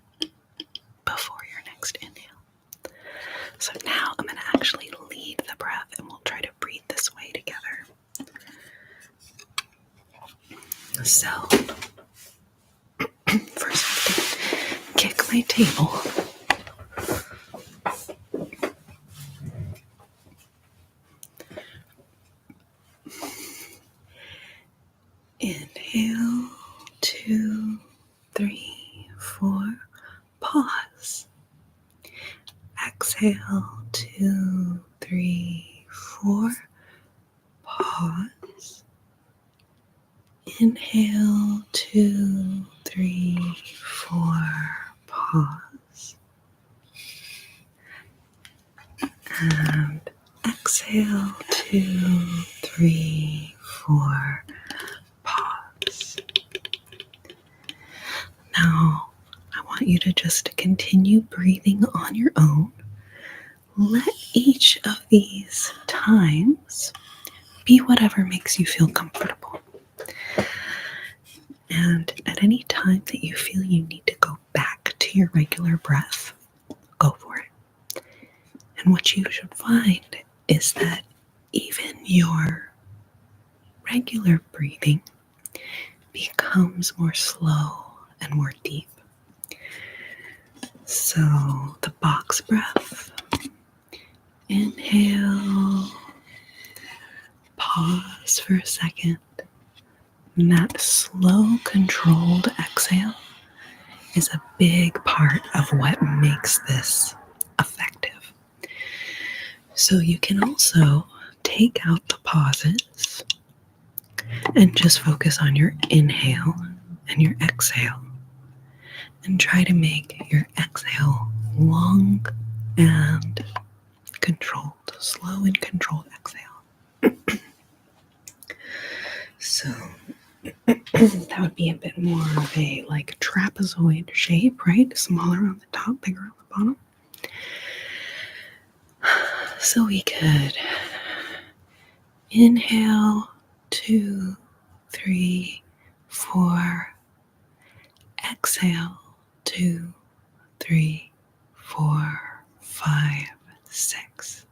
before your next inhale. So now I'm going to actually lead the breath and we'll try to breathe this way together. So, first I have to kick my table. Inhale, 2, 3, 4, pause. Exhale, 2, 3, 4, pause. Inhale, 2, 3, 4, pause. And exhale, 2, 3, 4, pause. Now, I want you to just continue breathing on your own. Let each of these times be whatever makes you feel comfortable. And at any time that you feel you need to go back to your regular breath, go for it. And what you should find is that even your regular breathing becomes more slow and more deep. So the box breath, inhale, pause for a second, and that slow, controlled exhale is a big part of what makes this effective. So you can also take out the pauses and just focus on your inhale and your exhale and try to make your exhale long and controlled, slow and controlled exhale. So that would be a bit more of a like trapezoid shape, right? Smaller on the top, bigger on the bottom. So we could inhale, 2, 3, 4. Exhale, 2, 3, 4, 5, 6.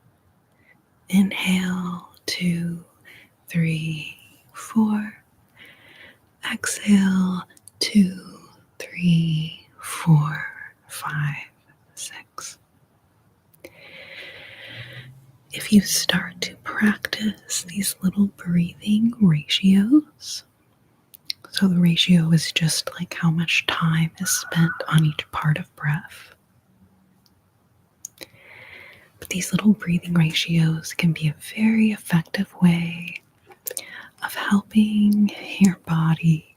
Inhale, 2, 3, 4. Exhale, 2, 3, 4, 5, 6. if you start to practice these little breathing ratios, so the ratio is just like how much time is spent on each part of breath. But these little breathing ratios can be a very effective way of helping your body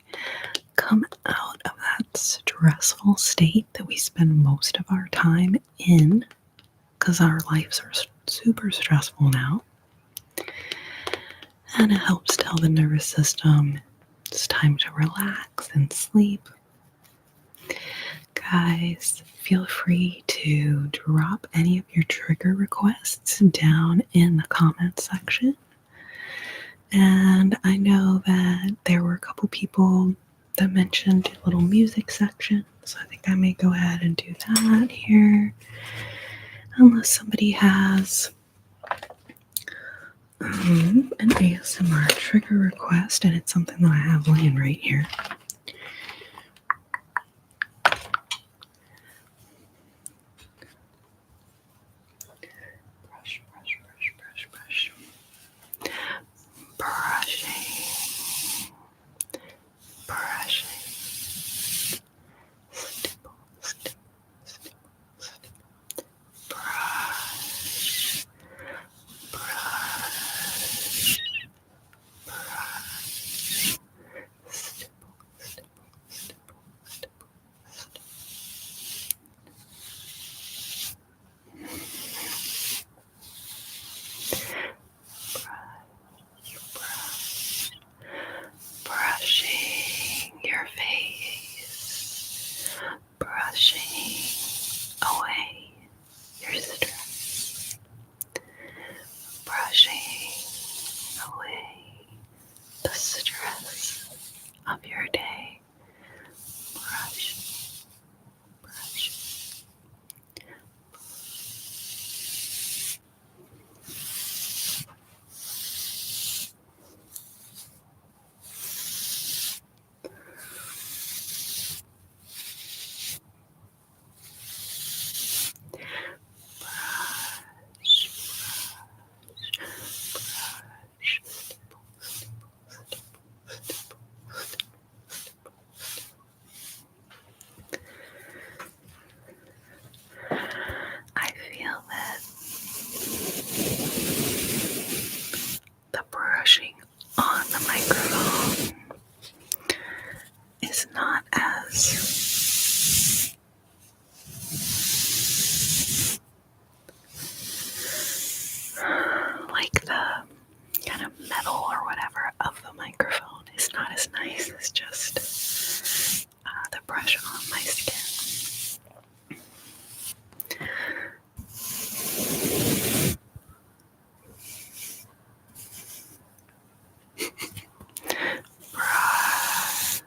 come out of that stressful state that we spend most of our time in, because our lives are super stressful now. And it helps tell the nervous system it's time to relax and sleep. Guys, feel free to drop any of your trigger requests down in the comment section. And I know that there were a couple people that mentioned a little music section, so I think I may go ahead and do that here. Unless somebody has an ASMR trigger request, and it's something that I have laying right here. Brush, brush, brush, brush, brush. Brushing. Brushing. Stipple, stipple, stipple, stipple. Brush. Brush. Brush. Stipple, stipple, stipple, stipple, stipple. Brushing your face, brushing away your stress, brushing away the stress of your day. Brush, brush. I feel that the brushing on the microphone is not as like the kind of metal or whatever of the microphone is not as nice as just the brush on my skin. Brush,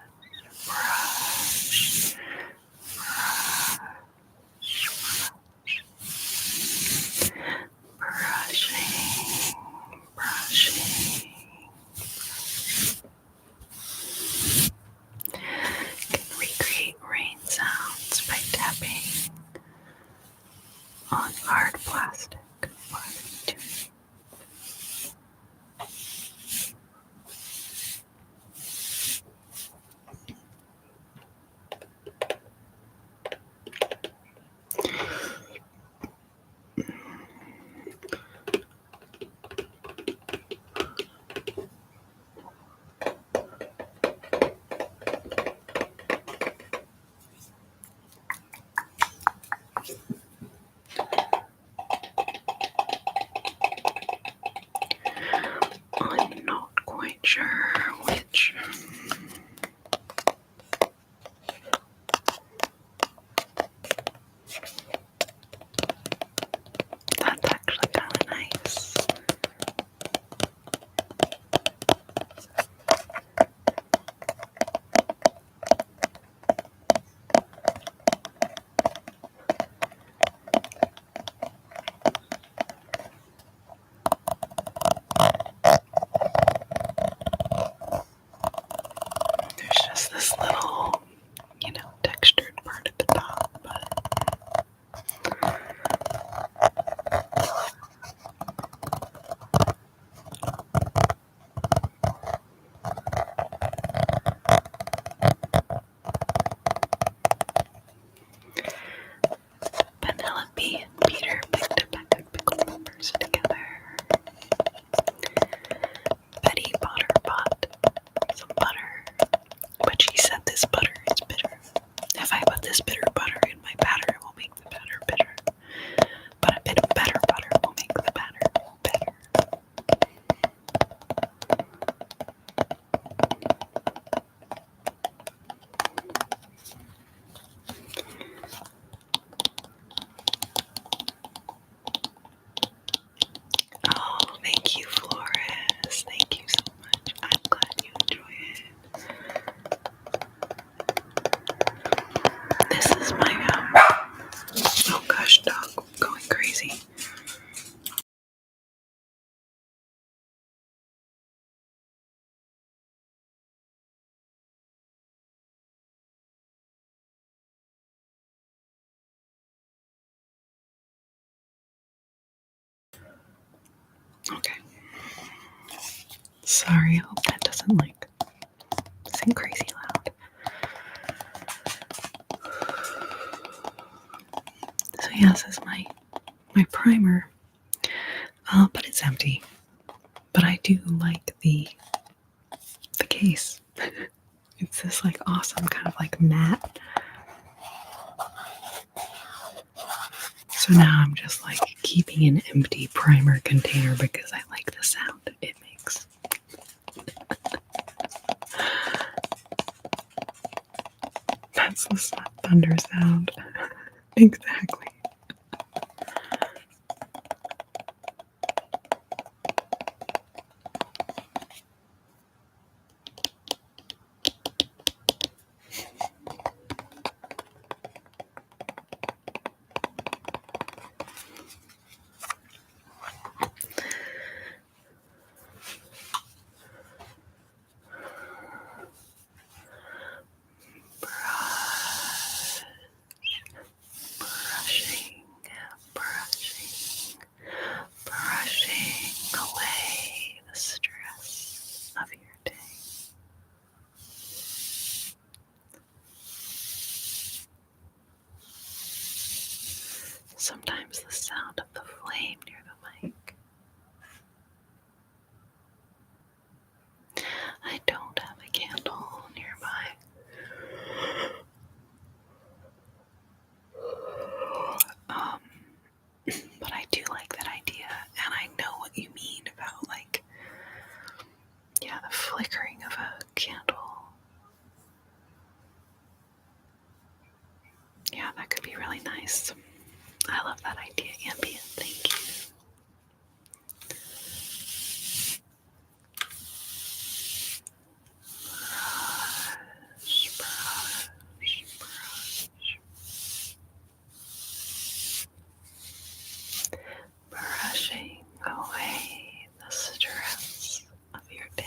brush, brushing, brushing. Can recreate rain sounds by tapping on hard plastic. I'm not quite sure which. That's actually kind of nice. Sorry, I hope that doesn't sing crazy loud. So yeah, this is my primer, but it's empty. But I do like the case. It's this awesome kind of matte. So now I'm just keeping an empty primer container because I like the sound it makes. That's the thunder sound. Exactly. Brushing away the stress of your day. Sometimes the sound of the flame near the mic. I don't have a candle nearby. But I do like that idea, and I know what you mean about the flickering of a candle. Yeah, that could be really nice. I love that idea, ambient. Thank you. Brush, brush, brush. Brushing away the stress of your day.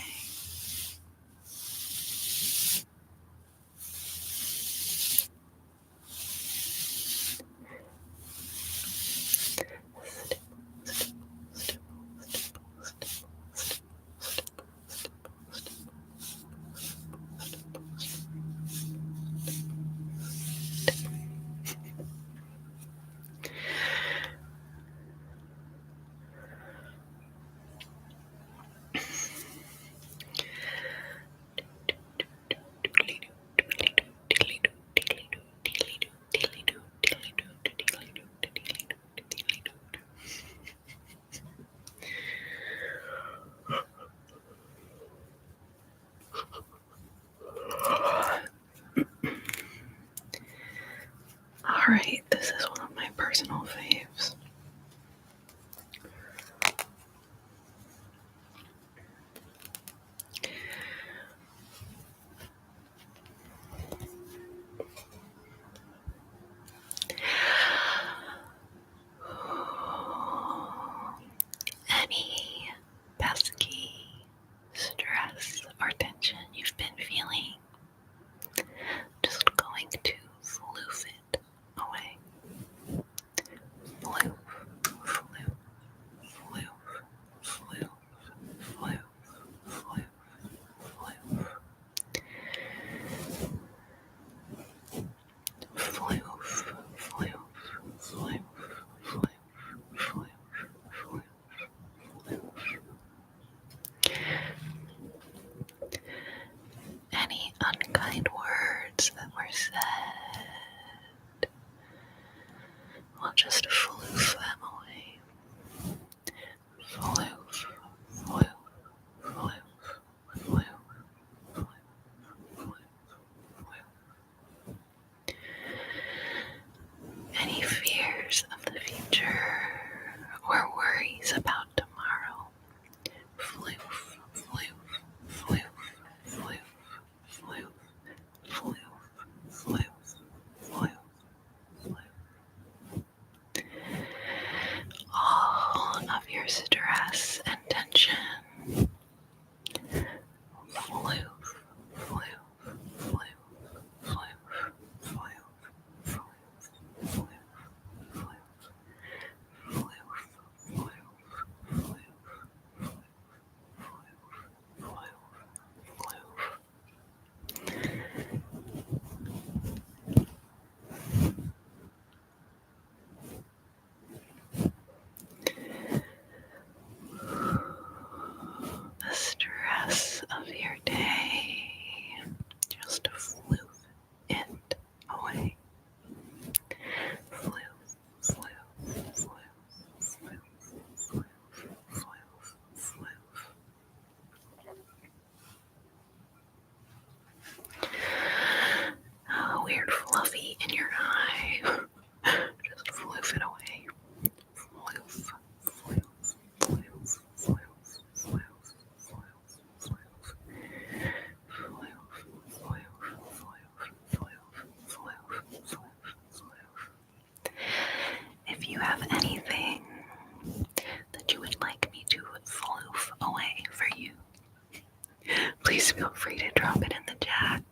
please feel free to drop it in the chat.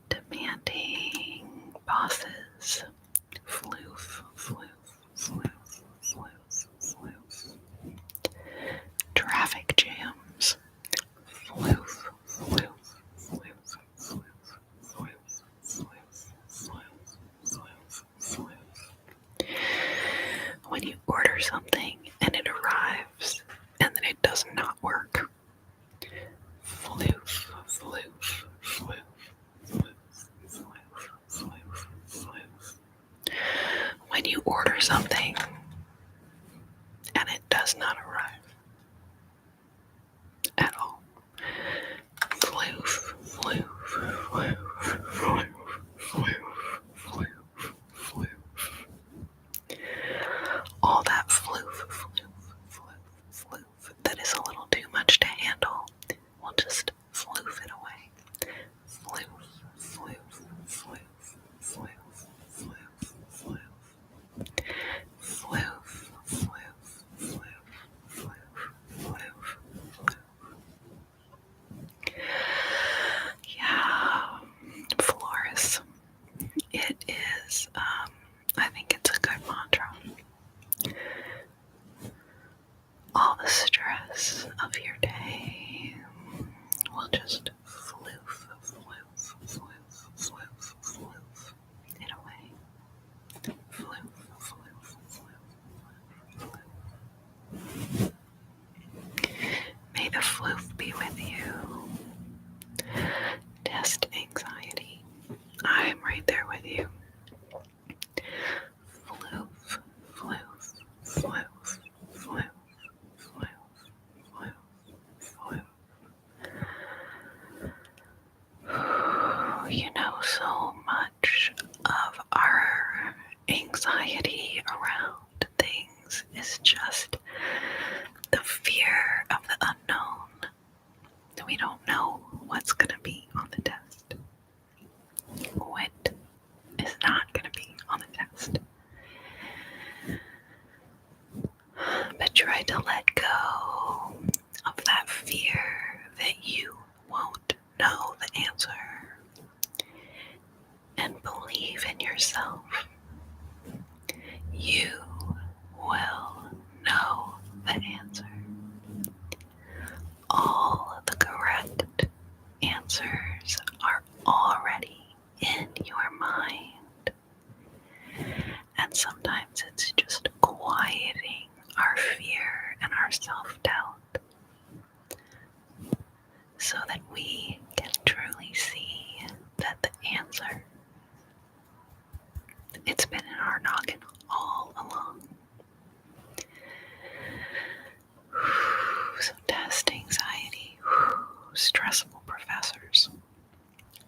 Demanding bosses. Floof, floof, floof, floof, floof. Traffic jams. Floof, floof, floof, floof, floof, floof, floof, floof. When you order something and it arrives and then it does not work. Floof, floof, floof, floof, floof, floof, floof. When you order something and it does not arrive at all. Floof, floof, floof, floof, floof, floof, floof. All that floof, floof, floof, floof that is a little too much to handle. We'll just floof it away. Floof, floof, floof, floof, floof, floof. Floof, floof, floof, floof, floof, floof. Yeah, Flores. It is, I think it's a good mantra. All the stress of your day will just floof, floof, floof, floof, floof it away. Floof, floof, floof, floof. May the floof be with you. Test anxiety. I am right there with you. Floof, floof, floof, floof, floof, floof, floof. You know, so much of our anxiety around things is just the fear of the unknown. We don't know what's going to be on the test. What is not going to be on the test. But try to let go of that fear that you won't know the answer. And believe in yourself. You will know the answer. All the correct answers are already in your mind. And sometimes it's just quieting our fear and our self-doubt so that we can truly see that the answer, it's been in our noggin all along. So test anxiety. Stressful professors.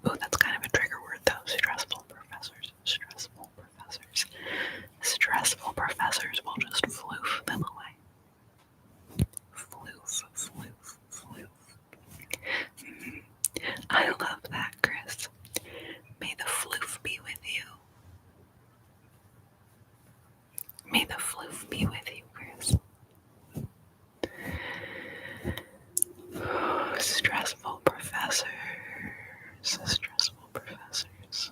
Oh, that's kind of a trigger word though. Stressful professors. Stressful professors. Stressful professors will just floof them away. Floof, floof, floof. I love that, Chris. May the floof be with you. May the floof be with you, Chris. Stressful professors. Stressful professors.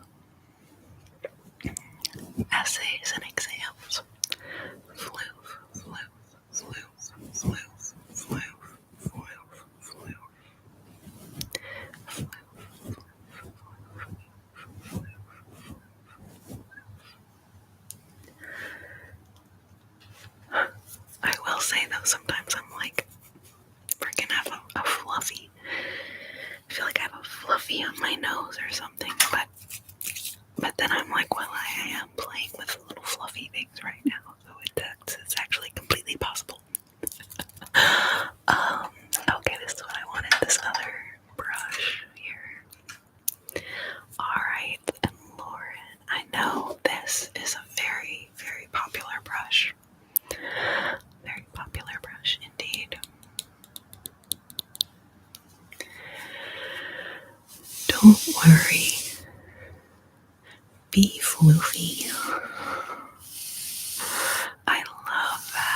Essays and exams. Floof, floof, floof, floof, floof, floof, floof. I will say though, sometimes I'm like, freaking have a fluffy. I feel like I have a fluffy on my nose or something, but then I'm like, well, I am playing with little fluffy things right now, so it's actually completely possible. Okay, this is what I wanted, this other brush here. Alright, and Lauren, I know this is a very, very popular brush. Very popular brush indeed. Don't worry. Be floofy. I love that.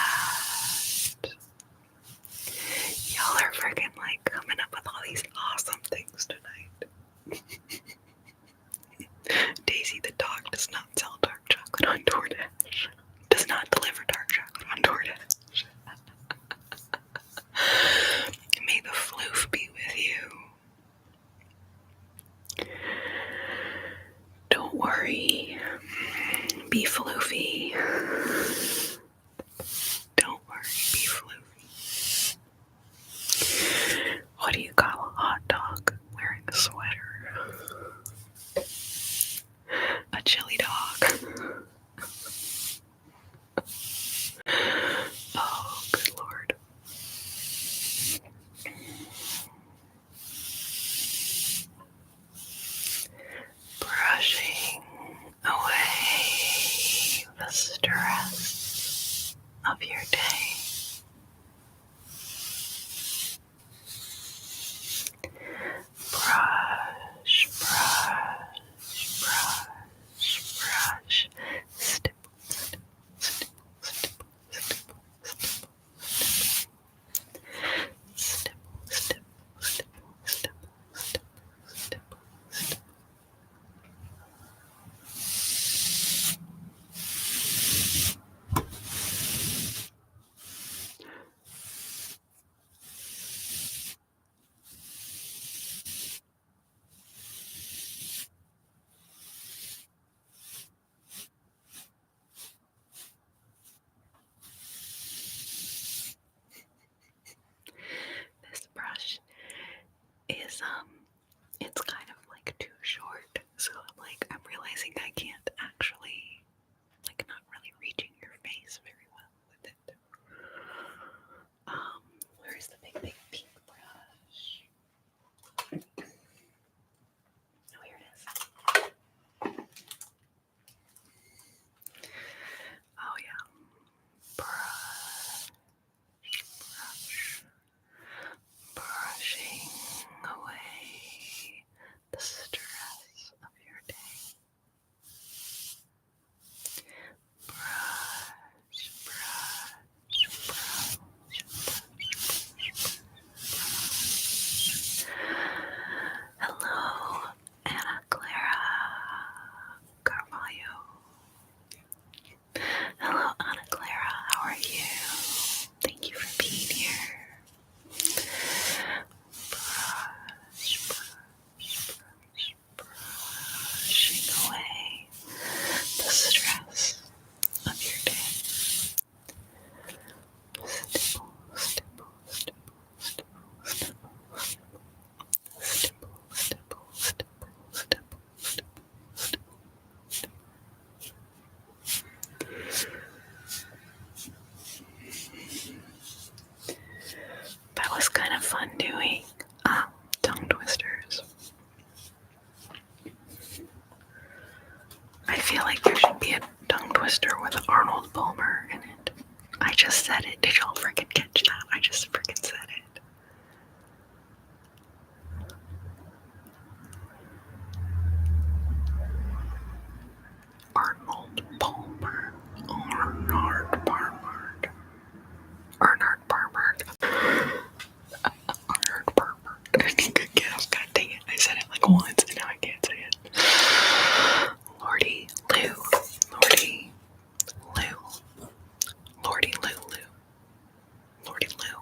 DoorDash. Does not deliver dark chocolate on DoorDash. May the floof be with you. Don't worry. Be floofy. Don't worry. Be floofy. What do you call a hot dog wearing a sweater? A chili dog. Oh, good Lord. Brushing away the stress of your day. Brush, brush, brush, brush. Stipple, stipple, stipple, stipple, stipple, stipple, stipple, stipple, stipple, stipple, stipple, stipple, stipple. This brush is it's kind of like too short, so I'm realizing I can't actually not really reaching your face very well with it. Where's the big pink brush? Oh, here it is. Oh yeah. Brush, brushing away the stress of your day. Brush, brush, brush, brush, brush. Hello, Anna Clara Carvalho. Hello, Anna Clara. How are you? Thank you for being here. Brush, brush, brush, brushing away the stress of your day. Stipple, stipple, stipple, stipple, stipple, stipple, stipple, stipple, stipple, stipple, stipple. That was kind of fun doing tongue twisters. I feel like there should be a tongue twister with Arnold Palmer in it. I just said it. Did y'all freaking catch that? I just freaking said it. Arnold Palmer. Arnold Palmer. Arnold Palmer. Arnold Palmer. God dang it. I said it like once and now I can't say it. Lordy Lou. Lordy Lou. Lordy Lou Lou. Lordy Lou.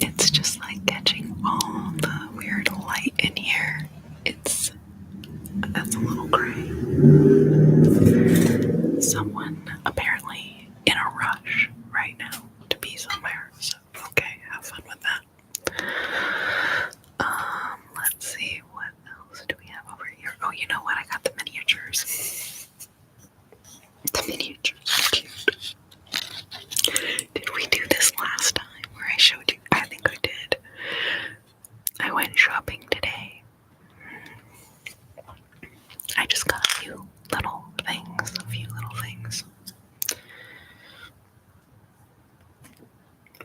It's just like catching all the weird light in here. That's a little gray. Someone apparently in a rush right now to be somewhere. So, okay, have fun with that. Let's see, what else do we have over here? Oh, you know what? I got the miniatures. The miniatures are cute. Did we do this last time where I showed you? I think I did. I went shopping today. I just got a few little things.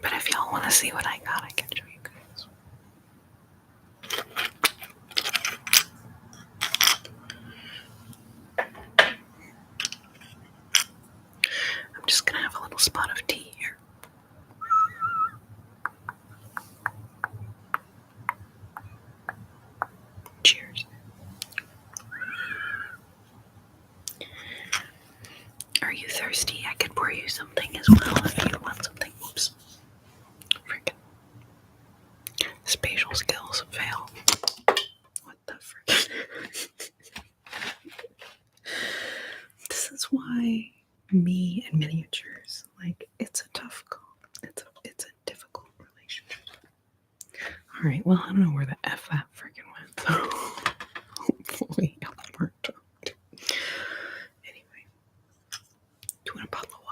But if y'all want to see what I got, I can show you guys. I'm just gonna have a little spot of tea here. Cheers. Are you thirsty? I could pour you something as well if you want something. Oops. Freaking spatial skills fail. What the frick? This is why me and miniatures, like, it's a tough call. It's a difficult relationship. Alright, well, I don't know where the F that freaking went, so hopefully it worked out. Anyway, do you want a bottle of water?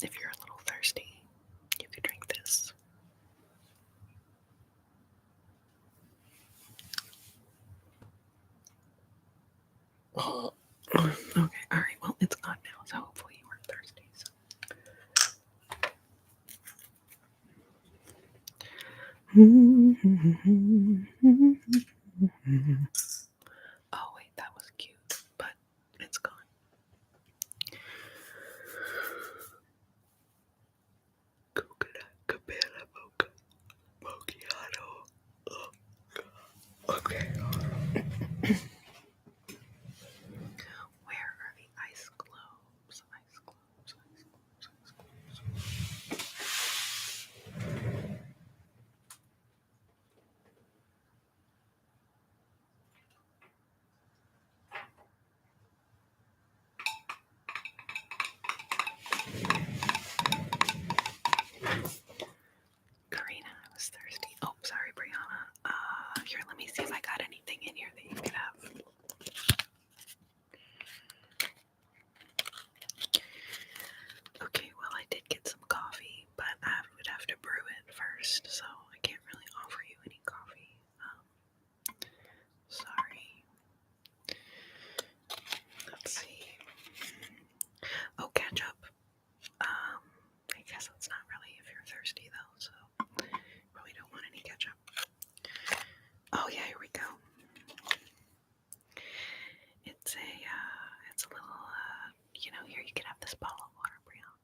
If you're a little thirsty, you could drink this. Okay, alright, well, it's gone now, so hopefully you weren't thirsty. So. Oh, wait, that was cute, but it's gone. Coconut cabana mocha macchiato. Oh, okay. Where are the ice globes? Ice globes. Corrina, I was thirsty. Oh, sorry, Brianna. Here, let me see if I got anything in here that you could have. Okay, well, I did get some coffee, but I would have to brew it first, so I can't really offer you any coffee. Sorry. Let's see. Oh, ketchup. I guess that's not really if you're thirsty, though, so probably don't want any ketchup. Oh, yeah, here we go. It's a little, here you can have this bottle of water, Brianna.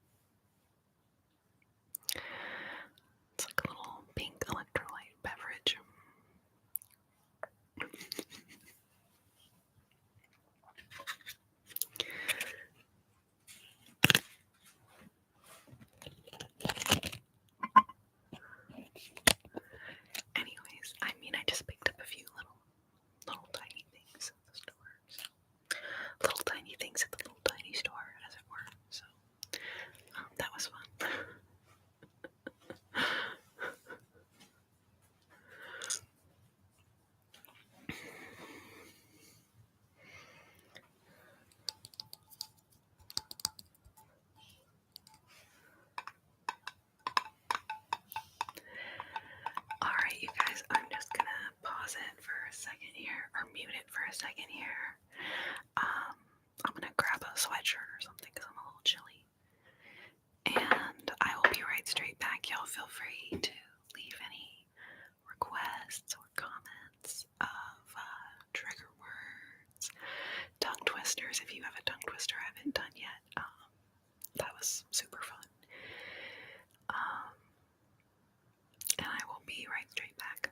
It's like a little pink electrolyte beverage. Anyways, I just picked up a few little tiny things at the store. So, little tiny things at the little tiny store, as it were. So, that was fun. Alright, you guys, I'm just gonna pause it for a second here, or mute it for a second here. I'm gonna grab a sweatshirt or something because I'm a little chilly. And I will be right straight back. Y'all feel free to leave any requests or comments of trigger words, tongue twisters. If you have a tongue twister I haven't done yet, that was super fun. And I will be right straight back.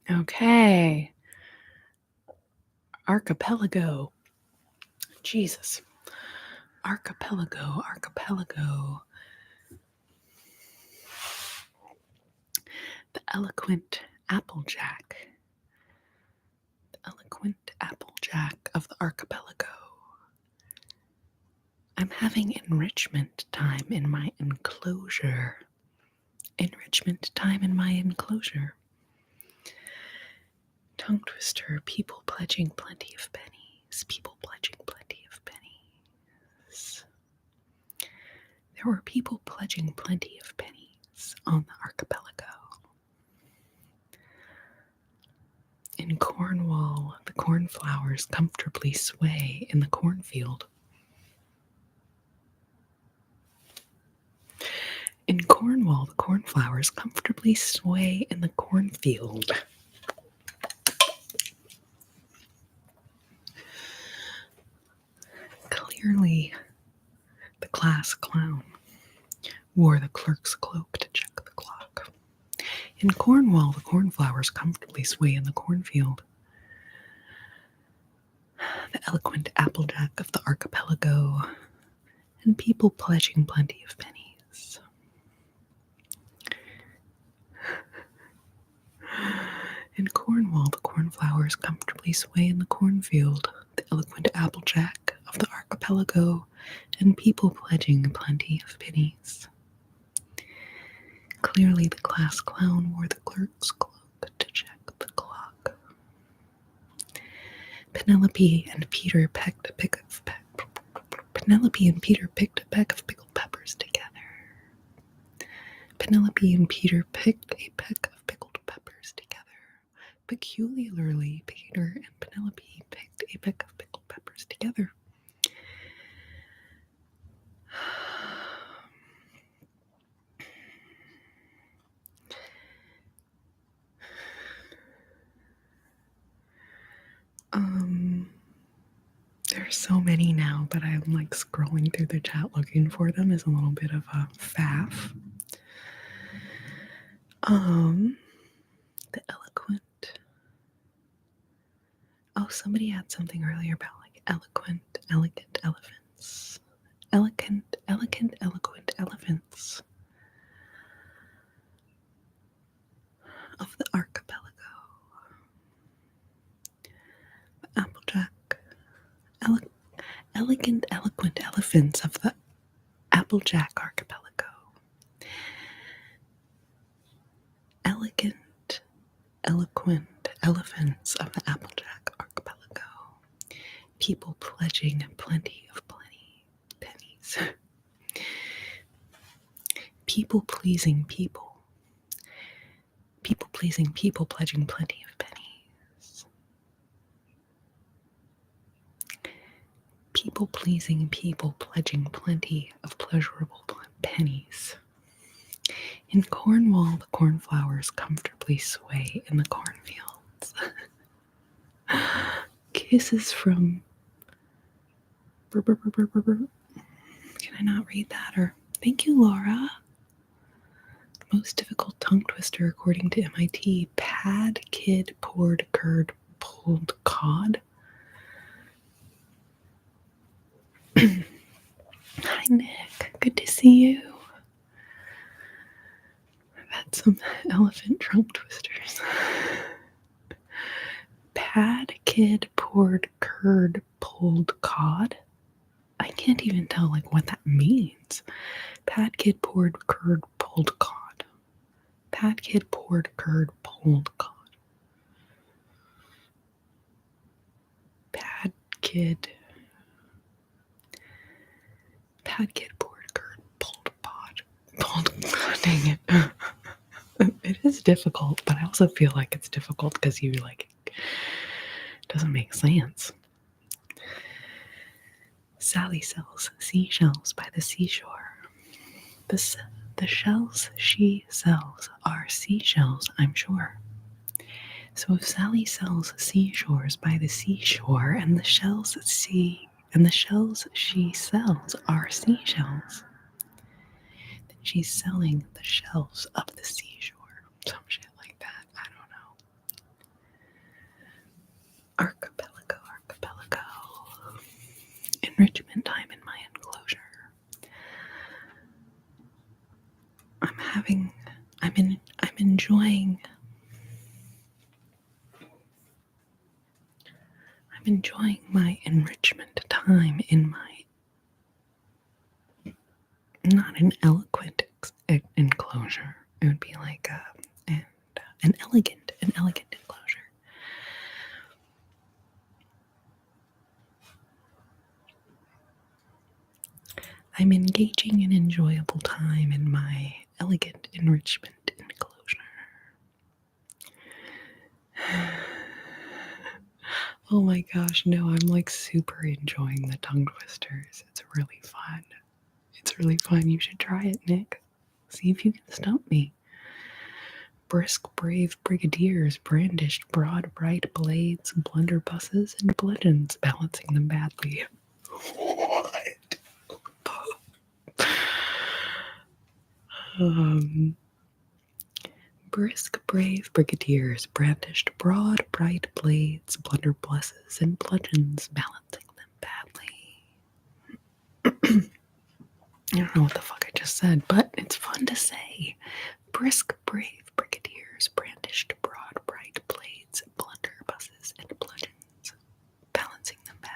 Okay. Archipelago. Jesus. Archipelago. The eloquent Applejack. The eloquent Applejack of the archipelago. I'm having enrichment time in my enclosure. Enrichment time in my enclosure. Tongue twister, people pledging plenty of pennies. People pledging plenty of pennies. There were people pledging plenty of pennies on the archipelago. In Cornwall, the cornflowers comfortably sway in the cornfield. In Cornwall, the cornflowers comfortably sway in the cornfield. Clearly, the class clown wore the clerk's cloak to check the clock. In Cornwall, the cornflowers comfortably sway in the cornfield. The eloquent Applejack of the archipelago, and people pledging plenty of pennies. In Cornwall, the cornflowers comfortably sway in the cornfield. The eloquent Applejack of the archipelago, and people pledging plenty of pennies. Clearly, the class clown wore the clerk's cloak to check the clock. Penelope and Peter picked a peck of pickled peppers together. Penelope and Peter picked a peck of pickled peppers together. Peculiarly, Peter and Penelope picked a peck of pickled peppers together. There's so many now, but I'm like scrolling through the chat looking for them is a little bit of a faff. The eloquent. Oh, somebody had something earlier about like eloquent, elegant elephants. Elegant, eloquent elephants of the archipelago. Applejack. Elegant, eloquent elephants of the Applejack archipelago. Elegant, eloquent elephants of the Applejack archipelago. People pledging plenty pennies. People pleasing people. People pleasing people pledging plenty of pennies. People pleasing people pledging plenty of pleasurable pennies. In Cornwall, the cornflowers comfortably sway in the cornfields. Kisses from. Can I not read that? Or thank you, Laura. Most difficult tongue twister according to MIT. Pad, kid, poured, curd, pulled, cod. Hi, Nick. Good to see you. I've had some elephant trunk twisters. Pad, kid, poured, curd, pulled, cod. I can't even tell like what that means. Pad, kid, poured, curd, pulled, cod. Pad, kid, poured, curd, pulled, cod. Pad, kid, poured, curd, pulled, pod. Dang it. It is difficult, but I also feel like it's difficult because you like it doesn't make sense. Sally sells seashells by the seashore. The shells she sells are seashells, I'm sure. So if Sally sells seashores by the seashore, and the shells she sells are seashells, then she's selling the shells of the seashore. Some shit like that. I don't know. Archipelago. Enrichment time in my enclosure. I'm enjoying my enrichment time in my, not an eloquent enclosure. It would be like an elegant enclosure. I'm engaging in enjoyable time in my elegant enrichment enclosure. Oh my gosh, no, I'm like super enjoying the tongue twisters. It's really fun. It's really fun. You should try it, Nick. See if you can stump me. Brisk, brave brigadiers brandished broad, bright blades, blunderbusses, and bludgeons, balancing them badly. What? Brisk, brave brigadiers brandished broad, bright blades, blunderbusses, and bludgeons, balancing them badly. I don't know what the fuck I just said, but it's fun to say. Brisk, brave brigadiers brandished broad, bright blades, blunderbusses, and bludgeons, balancing them badly.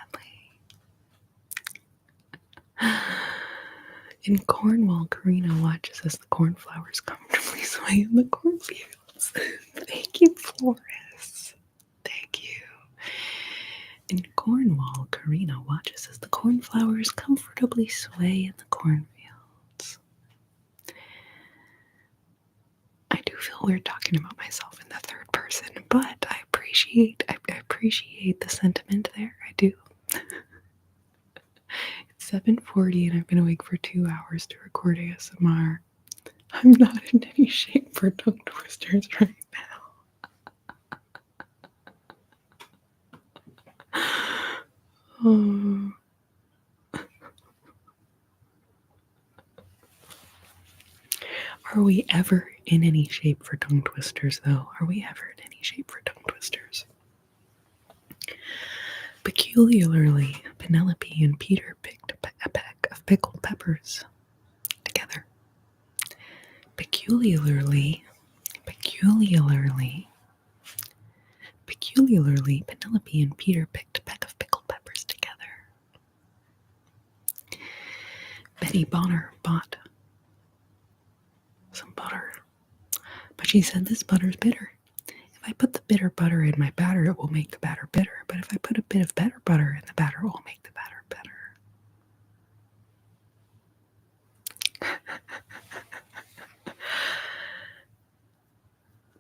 In Cornwall, Corrina watches as the cornflowers comfortably sway in the cornfields. Thank you, Flores. Thank you. In Cornwall, Corrina watches as the cornflowers comfortably sway in the cornfields. I do feel weird talking about myself in the third person, but I appreciate the sentiment there. I do. It's 7:40 and I've been awake for 2 hours to record ASMR. I'm not in any shape for tongue twisters right now. Oh. Are we ever in any shape for tongue twisters, though? Are we ever in any shape for tongue twisters? Peculiarly, Penelope and Peter picked a peck of pickled peppers together. Peculiarly, Penelope and Peter picked a peck of pickled peppers together. Betty Bonner bought some butter, but she said this butter's bitter. If I put the bitter butter in my batter, it will make the batter bitter. But if I put a bit of better butter in the batter, it will make the batter better.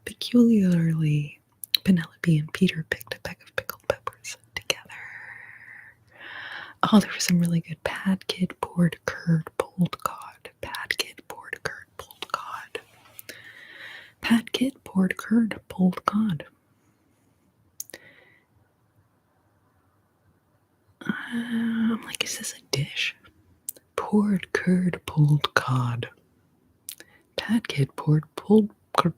Peculiarly, Penelope and Peter picked a peck of pickled peppers together. Oh, there was some really good pad kid, poured curd, pulled cod. Pad kid, poured curd, pulled cod. Pad kid, poured curd, pulled cod. I'm like, is this a dish? Poured curd, pulled cod. Pad kid, poured, pulled curd.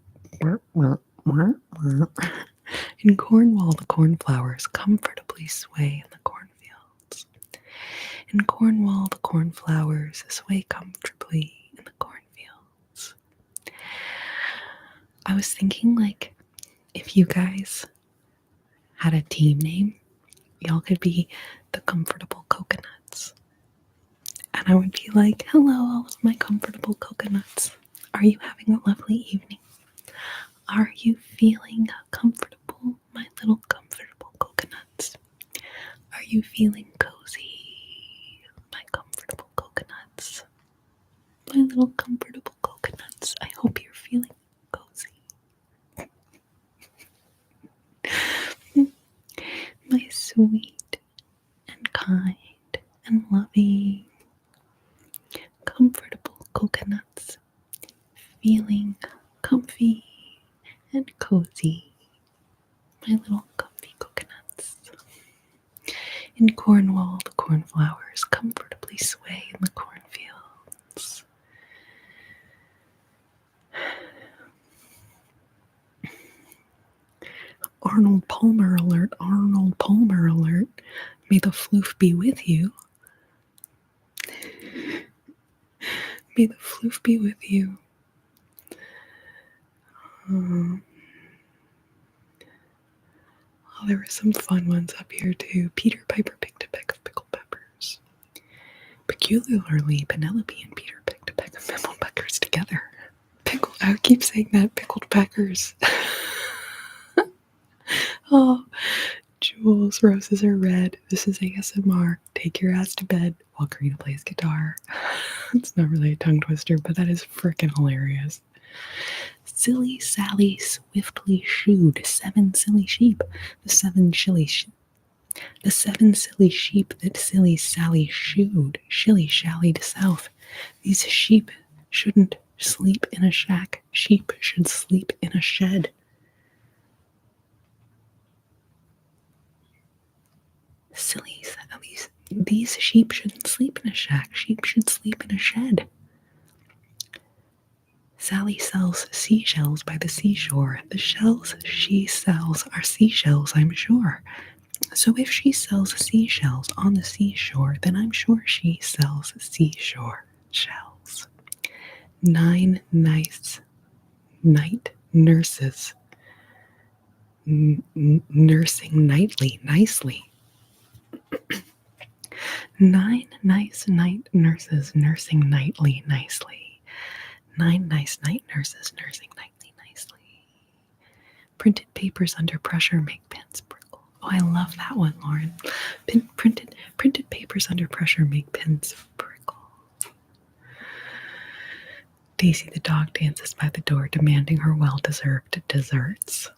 In Cornwall, the cornflowers comfortably sway in the cornfields. In Cornwall, the cornflowers sway comfortably in the cornfields. I was thinking, like, if you guys had a team name, y'all could be the Comfortable Coconuts. And I would be like, hello, all of my comfortable coconuts. Are you having a lovely evening? Are you feeling comfortable, my little comfortable coconuts? Are you feeling cozy, my comfortable coconuts? My little comfortable coconuts. I hope you're feeling cozy. My sweet and kind and loving, comfortable coconuts, feeling comfy and cozy. My little comfy coconuts. In Cornwall, the cornflowers comfortably sway in the cornfields. Arnold Palmer alert, Arnold Palmer alert. May the floof be with you. May the floof be with you. Oh, there were some fun ones up here too. Peter Piper picked a peck of pickled peppers. Peculiarly, Penelope and Peter picked a peck of pickled peppers together. I keep saying that, pickled peckers. Oh, Jules, roses are red. This is ASMR. Take your ass to bed while Corrina plays guitar. It's not really a tongue twister, but that is freaking hilarious. Silly Sally swiftly shooed 7 silly sheep. The 7 silly sheep that silly Sally shooed, shilly shallied south. These sheep shouldn't sleep in a shack. Sheep should sleep in a shed. Silly Sally's. These sheep shouldn't sleep in a shack. Sheep should sleep in a shed. Sally sells seashells by the seashore. The shells she sells are seashells, I'm sure. So if she sells seashells on the seashore, then I'm sure she sells seashore shells. 9 nice night nurses nursing nightly nicely. 9 nice night nurses nursing nightly nicely. 9 nice night nurses nursing nightly nicely. Printed papers under pressure make pens prickle. Oh, I love that one, Lauren. Printed papers under pressure make pens prickle. Daisy the dog dances by the door, demanding her well-deserved desserts.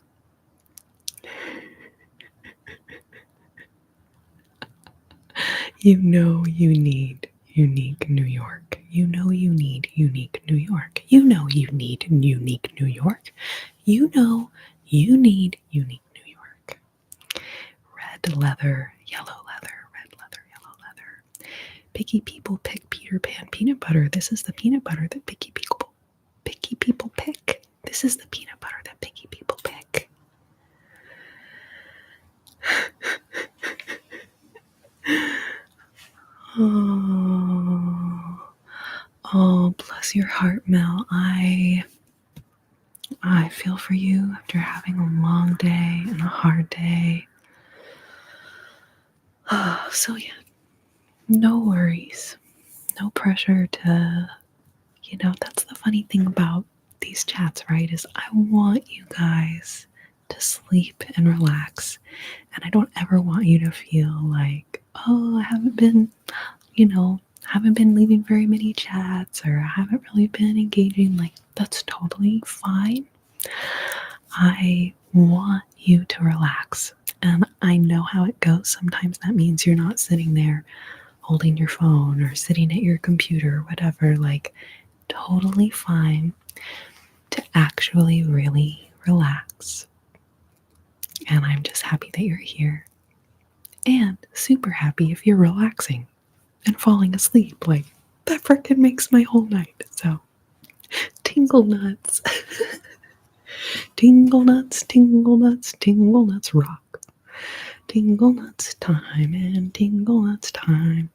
You know you need unique New York. You know you need unique New York. You know you need unique New York. You know you need unique New York. Red leather, yellow leather, red leather, yellow leather. Picky people pick Peter Pan peanut butter. This is the peanut butter that picky people pick. This is the peanut butter that picky people pick. Oh, bless your heart, Mel. I feel for you after having a long day and a hard day. So yeah, no worries. No pressure to, that's the funny thing about these chats, right? Is I want you guys to sleep and relax. And I don't ever want you to feel like, oh, I haven't been leaving very many chats, or I haven't really been engaging. Like, that's totally fine. I want you to relax. And I know how it goes. Sometimes that means you're not sitting there holding your phone or sitting at your computer or whatever. Like, totally fine to actually really relax. And I'm just happy that you're here. And super happy if you're relaxing and falling asleep. Like, that frickin' makes my whole night. So, tingle nuts. Tingle nuts, tingle nuts, tingle nuts rock. Tingle nuts time and tingle nuts time.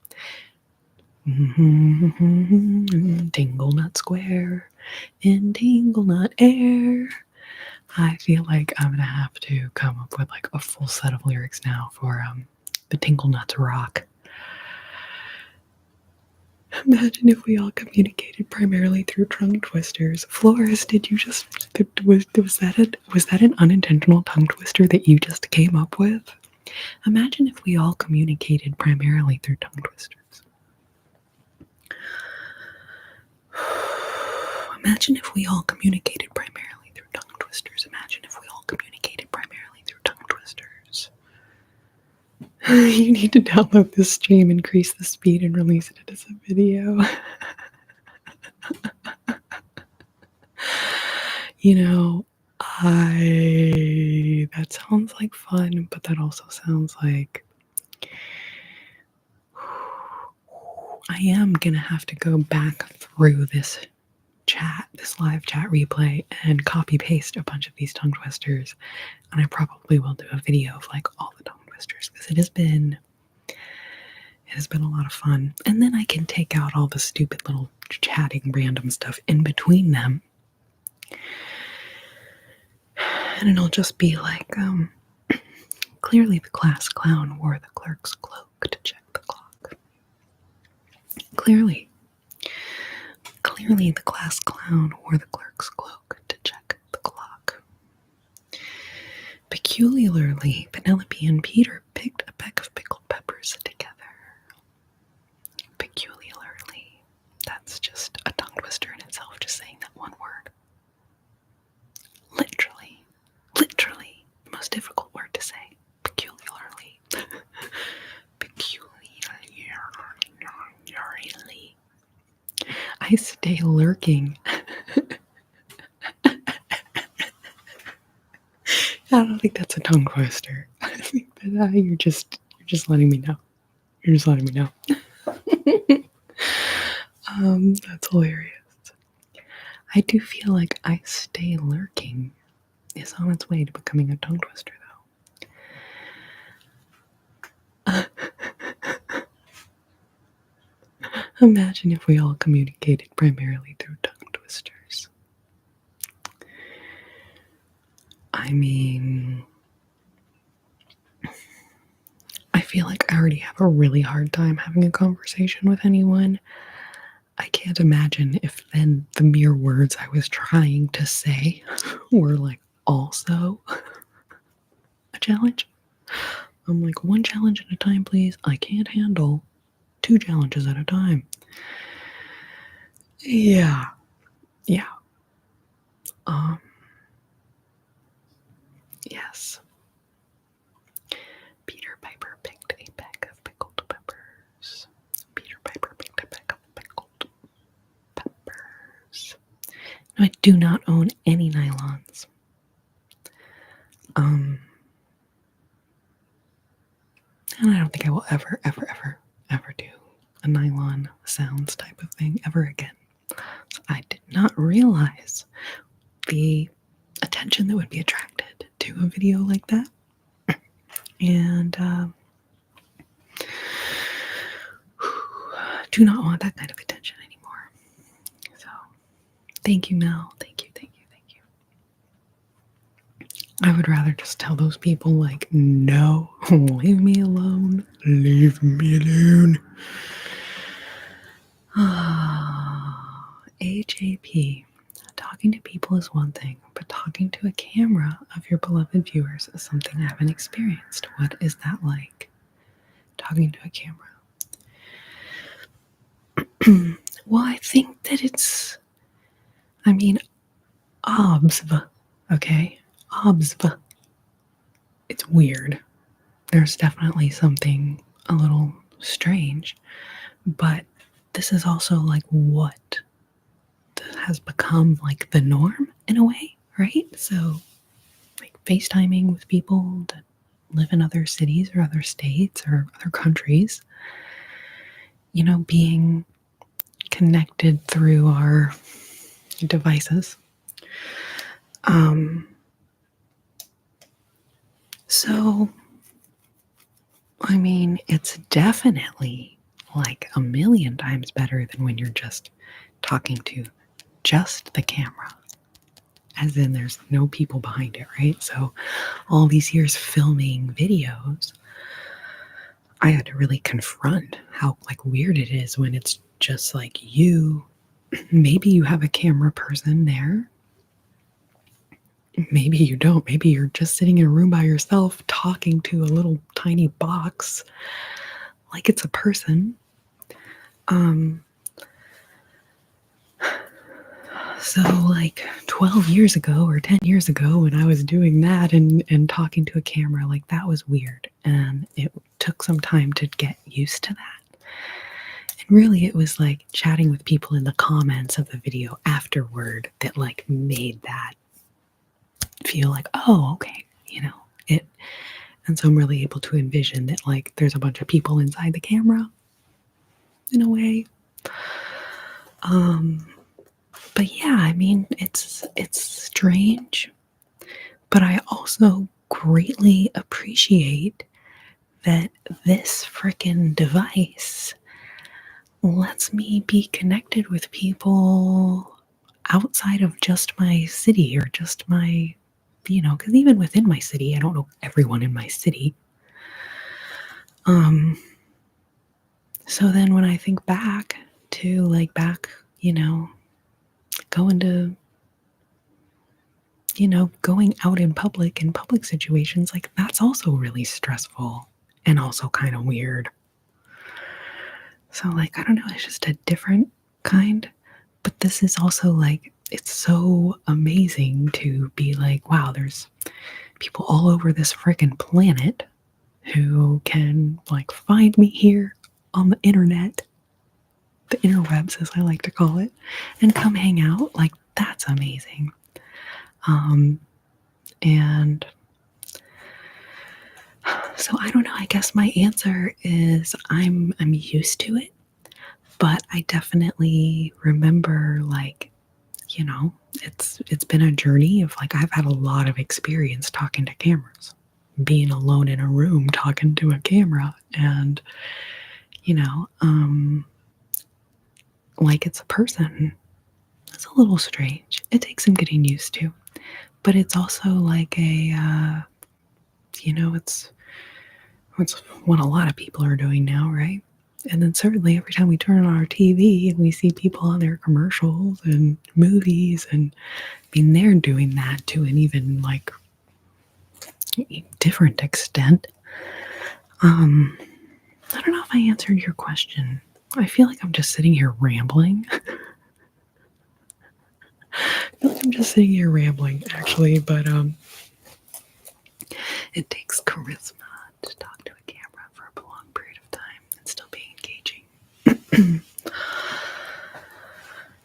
Tingle nut square in tingle nut air. I feel like I'm gonna have to come up with like a full set of lyrics now for the Tingle Nuts rock. Imagine if we all communicated primarily through tongue twisters. Flores, did you just was that an unintentional tongue twister that you just came up with? Imagine if we all communicated primarily through tongue twisters. Imagine if we all communicated primarily through tongue twisters. Imagine if we all communicated primarily through tongue twisters. You need to download this stream, increase the speed, and release it as a video. That sounds like fun, but that also sounds like I am gonna have to go back through this live chat replay, and copy paste a bunch of these tongue twisters. And I probably will do a video of like all the tongue twisters because it has been a lot of fun. And then I can take out all the stupid little chatting random stuff in between them. And it'll just be like, clearly the class clown wore the clerk's cloak to check the clock. Clearly the class clown wore the clerk's cloak to check the clock. Peculiarly, Penelope and Peter picked a peck of pickled peppers together. Peculiarly. That's just a tongue twister in itself, just saying that one word. Literally, the most difficult word to say. Peculiarly. Peculiarly. I stay lurking. I don't think that's a tongue twister. I think that you're just letting me know. You're just letting me know. That's hilarious. I do feel like I stay lurking is on its way to becoming a tongue twister, though. Imagine if we all communicated primarily through tongue twisters. I mean, I feel like I already have a really hard time having a conversation with anyone. I can't imagine if then the mere words I was trying to say were like also a challenge. I'm like, one challenge at a time, please. I can't handle 2 challenges at a time. Yeah. Yes. Peter Piper picked a peck of pickled peppers. Peter Piper picked a peck of pickled peppers. No, I do not own any nylons. And I don't think I will ever do a nylon sounds type of thing ever again. So I did not realize the attention that would be attracted to a video like that. And do not want that kind of attention anymore. So thank you, Mel. Thank you. I would rather just tell those people, like, no, leave me alone. Leave me alone. AJP. Talking to people is one thing, but talking to a camera of your beloved viewers is something I haven't experienced. What is that like? Talking to a camera. Well, I think that it's, obv, okay? Obv. It's weird. There's definitely something a little strange, but this is also like what has become like the norm in a way, right? So like FaceTiming with people that live in other cities or other states or other countries, being connected through our devices. So, it's definitely like a million times better than when you're just talking to just the camera. As in there's no people behind it, right? So all these years filming videos, I had to really confront how like weird it is when it's just like you. Maybe you have a camera person there. Maybe you don't. Maybe you're just sitting in a room by yourself talking to a little tiny box like it's a person. So like 12 years ago or 10 years ago when I was doing that and talking to a camera, like that was weird. And it took some time to get used to that. And really it was like chatting with people in the comments of the video afterward that like made that feel like, oh, okay, it. And so I'm really able to envision that like there's a bunch of people inside the camera in a way. But yeah, I mean, it's strange, but I also greatly appreciate that this frickin' device lets me be connected with people outside of just my city or just my, because even within my city, I don't know everyone in my city. So then when I think back to going to, going out in public situations, like that's also really stressful and also kind of weird. So, like, I don't know, it's just a different kind. But this is also like, it's so amazing to be like, wow, there's people all over this freaking planet who can like find me here on the internet, the interwebs as I like to call it, and come hang out. Like, that's amazing. And so I don't know, I guess my answer is I'm used to it, but I definitely remember like, it's been a journey of like I've had a lot of experience talking to cameras, being alone in a room talking to a camera, and like it's a person. It's a little strange. It takes some getting used to, but it's also like it's what a lot of people are doing now, right? And then certainly every time we turn on our TV and we see people on their commercials and movies, and I mean they're doing that to an even like different extent. I don't know if I answered your question. I feel like I'm just sitting here rambling. Actually, but it takes charisma to talk to a camera for a prolonged period of time and still be engaging.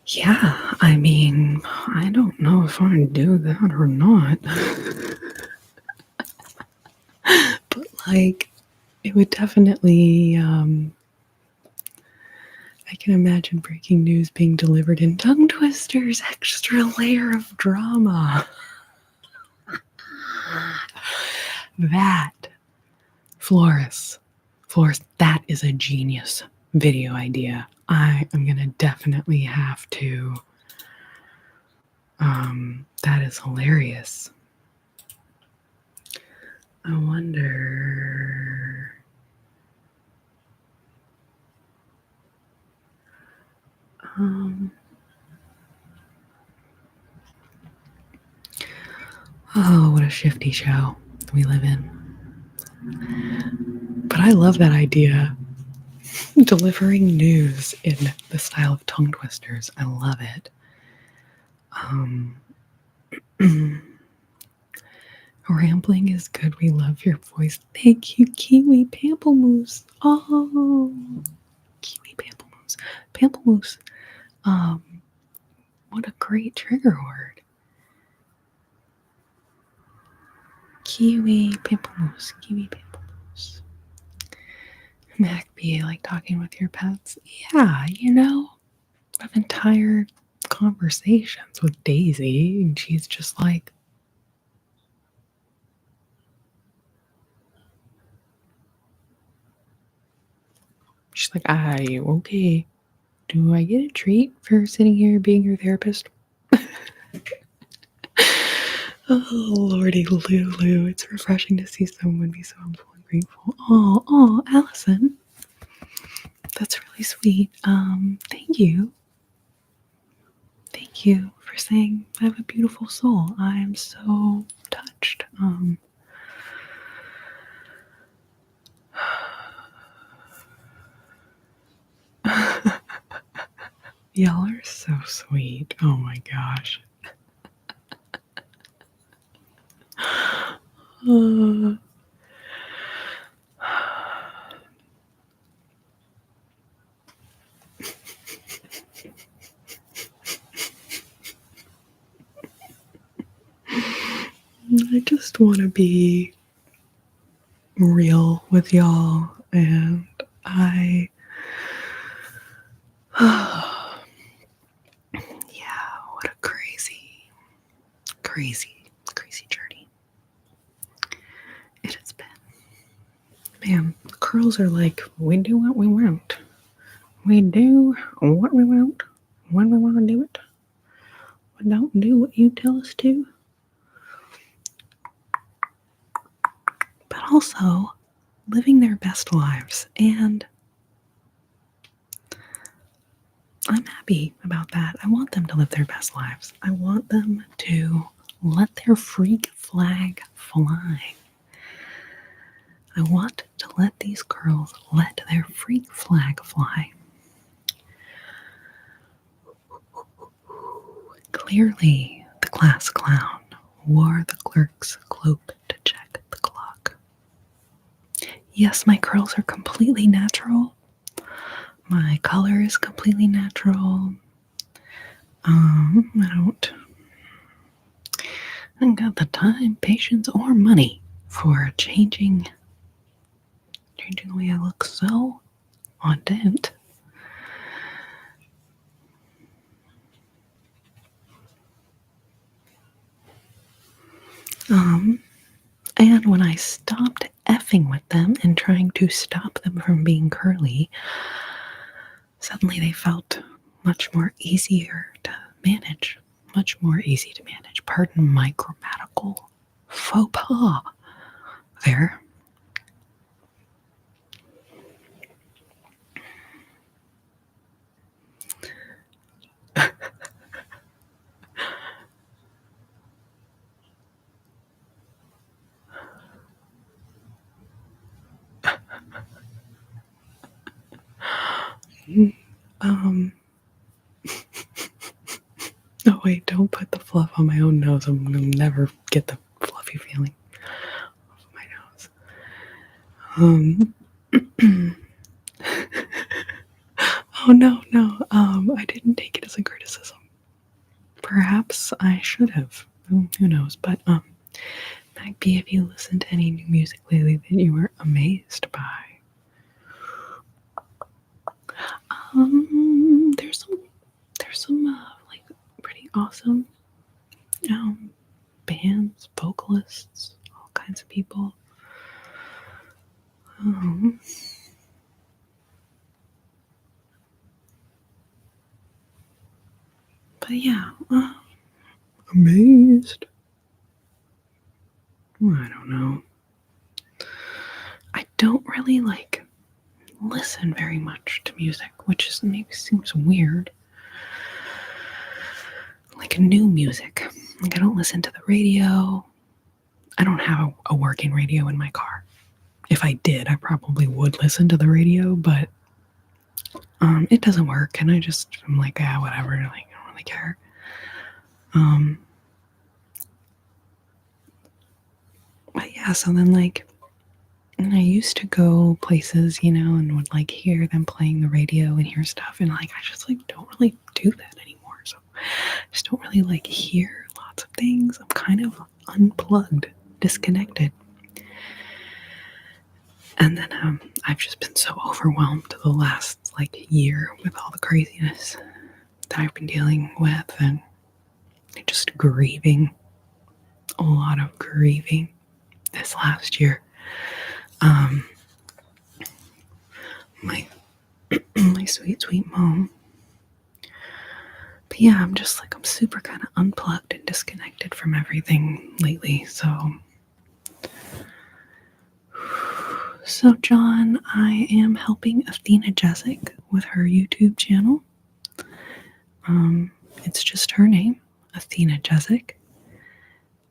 Yeah, I mean, I don't know if I do that or not. But like, it would definitely, I can imagine breaking news being delivered in tongue twisters, extra layer of drama. That, Flores, that is a genius video idea. I am gonna definitely have to. That is hilarious. I wonder. Oh, what a shifty show we live in. But I love that idea. Delivering news in the style of tongue twisters. I love it. Rambling is good. We love your voice. Thank you, Kiwi Pamplemousse. Oh, Kiwi Pamplemousse. Pamplemousse. What a great trigger word. Kiwi Pamplemousse. Kiwi Pamplemousse. Mac be like talking with your pets. Yeah, of entire conversations with Daisy, and she's just like, "Are you okay? Do I get a treat for sitting here being your therapist?" Oh, Lordy Lulu, it's refreshing to see someone be so humble and grateful. Oh, Allison, that's really sweet. Thank you. Thank you for saying I have a beautiful soul. I'm so touched. Y'all are so sweet. Oh my gosh. I just want to be real with y'all, and yeah, girls are like, we do what we want. We do what we want when we want to do it. We don't do what you tell us to. But also living their best lives. And I'm happy about that. I want them to live their best lives. I want them to let their freak flag fly. I want to let these girls let their freak flag fly. Clearly, the class clown wore the clerk's cloak to check the clock. Yes, my curls are completely natural. My color is completely natural. I don't got the time, patience, or money for changing the way I look, so I didn't. And when I stopped effing with them and trying to stop them from being curly, suddenly they felt much more easier to manage. Much more easy to manage. Pardon my grammatical faux pas there. Oh wait, don't put the fluff on my own nose. I'm gonna never get the fluffy feeling of my nose. Oh no, I didn't take it as a criticism. Perhaps I should have. Who knows? But might be if you listen to any new music lately that you were amazed by. There's some like pretty awesome bands, vocalists, all kinds of people. But yeah, amazed. I don't know. I don't really like listen very much to music, which is maybe seems weird. Like new music. Like I don't listen to the radio. I don't have a working radio in my car. If I did, I probably would listen to the radio, but it doesn't work, and I'm like, whatever. Like I don't really care. But yeah, so then like, and I used to go places, and would like hear them playing the radio and hear stuff, and like I just like don't really do that anymore. So I just don't really like hear lots of things. I'm kind of unplugged, disconnected. And then I've just been so overwhelmed the last like year with all the craziness that I've been dealing with, and just grieving, a lot of grieving this last year. My sweet mom. But yeah, I'm super kind of unplugged and disconnected from everything lately. So John, I am helping Athena Jessic with her YouTube channel. It's just her name, Athena Jessic.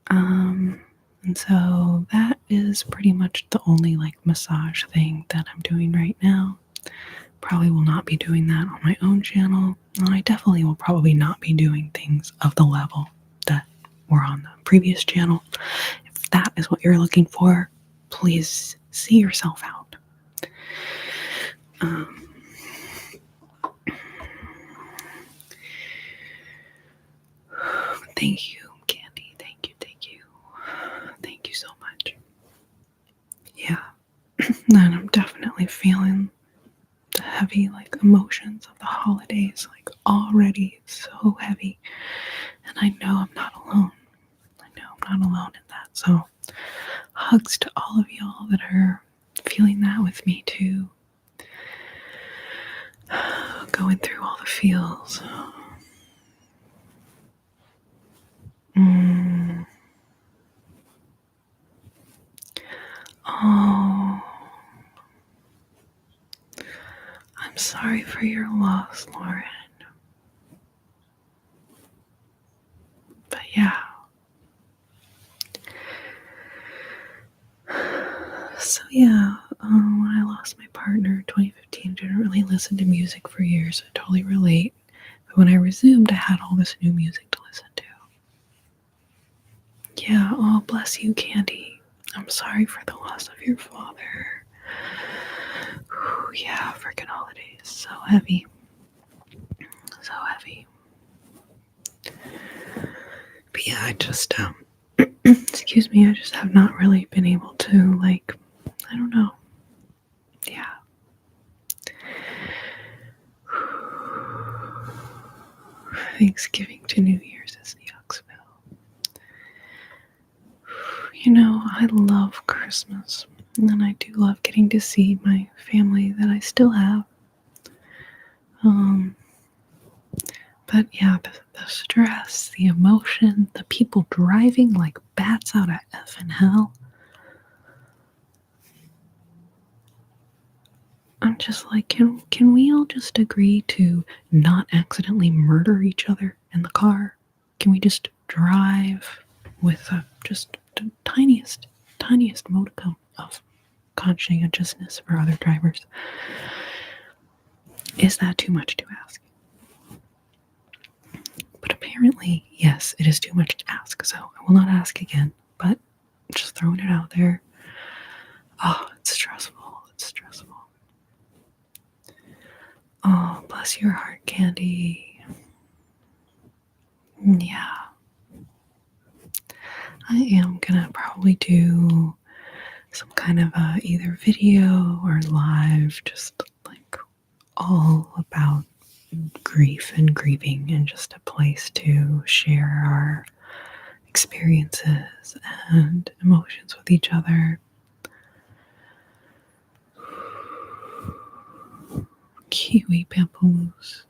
And so that is pretty much the only like massage thing that I'm doing right now. Probably will not be doing that on my own channel. And I definitely will probably not be doing things of the level that were on the previous channel. If that is what you're looking for, please see yourself out. Thank you, Candy. Thank you. Thank you so much. Yeah. And I'm definitely feeling the heavy like emotions of the holidays, like already so heavy. And I know I'm not alone. I know I'm not alone in that. So hugs to all of y'all that are feeling that with me too. Going through all the feels. Oh, I'm sorry for your loss, Lauren. But yeah. So yeah, when I lost my partner in 2015, didn't really listen to music for years. I totally relate. But when I resumed, I had all this new music to listen to. Yeah, oh, bless you, Candy. I'm sorry for the loss of your father. Whew, yeah, freaking holidays. So heavy. So heavy. But yeah, I just, excuse me, I just have not really been able to, like, I don't know. Yeah. Thanksgiving to New Year's is the Yucksville. You know, I love Christmas. And I do love getting to see my family that I still have. But yeah, the stress, the emotion, the people driving like bats out of effing hell. I'm just like, can we all just agree to not accidentally murder each other in the car? Can we just drive with just the tiniest modicum of conscientiousness for other drivers? Is that too much to ask? But apparently, yes, it is too much to ask, so I will not ask again, but just throwing it out there. Oh, it's stressful. It's stressful. Oh, bless your heart, Candy. Yeah. I am gonna probably do some kind of either video or live, just like all about grief and grieving, and just a place to share our experiences and emotions with each other. Kiwi pamplemousse.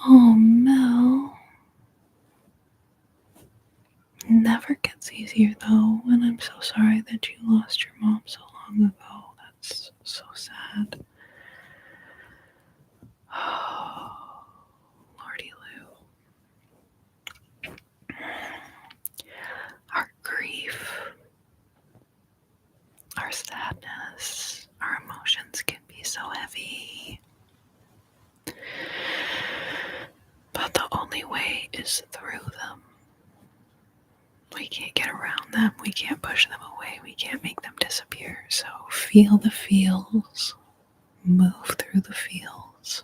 Oh, Mel. Never gets easier though, and I'm so sorry that you lost your mom so long ago. That's so sad. Oh, Lordy Lou. Our grief, our sadness, our emotions can be so heavy. But the only way is through them. We can't get around them. We can't push them away. We can't make them disappear. So feel the feels. Move through the feels.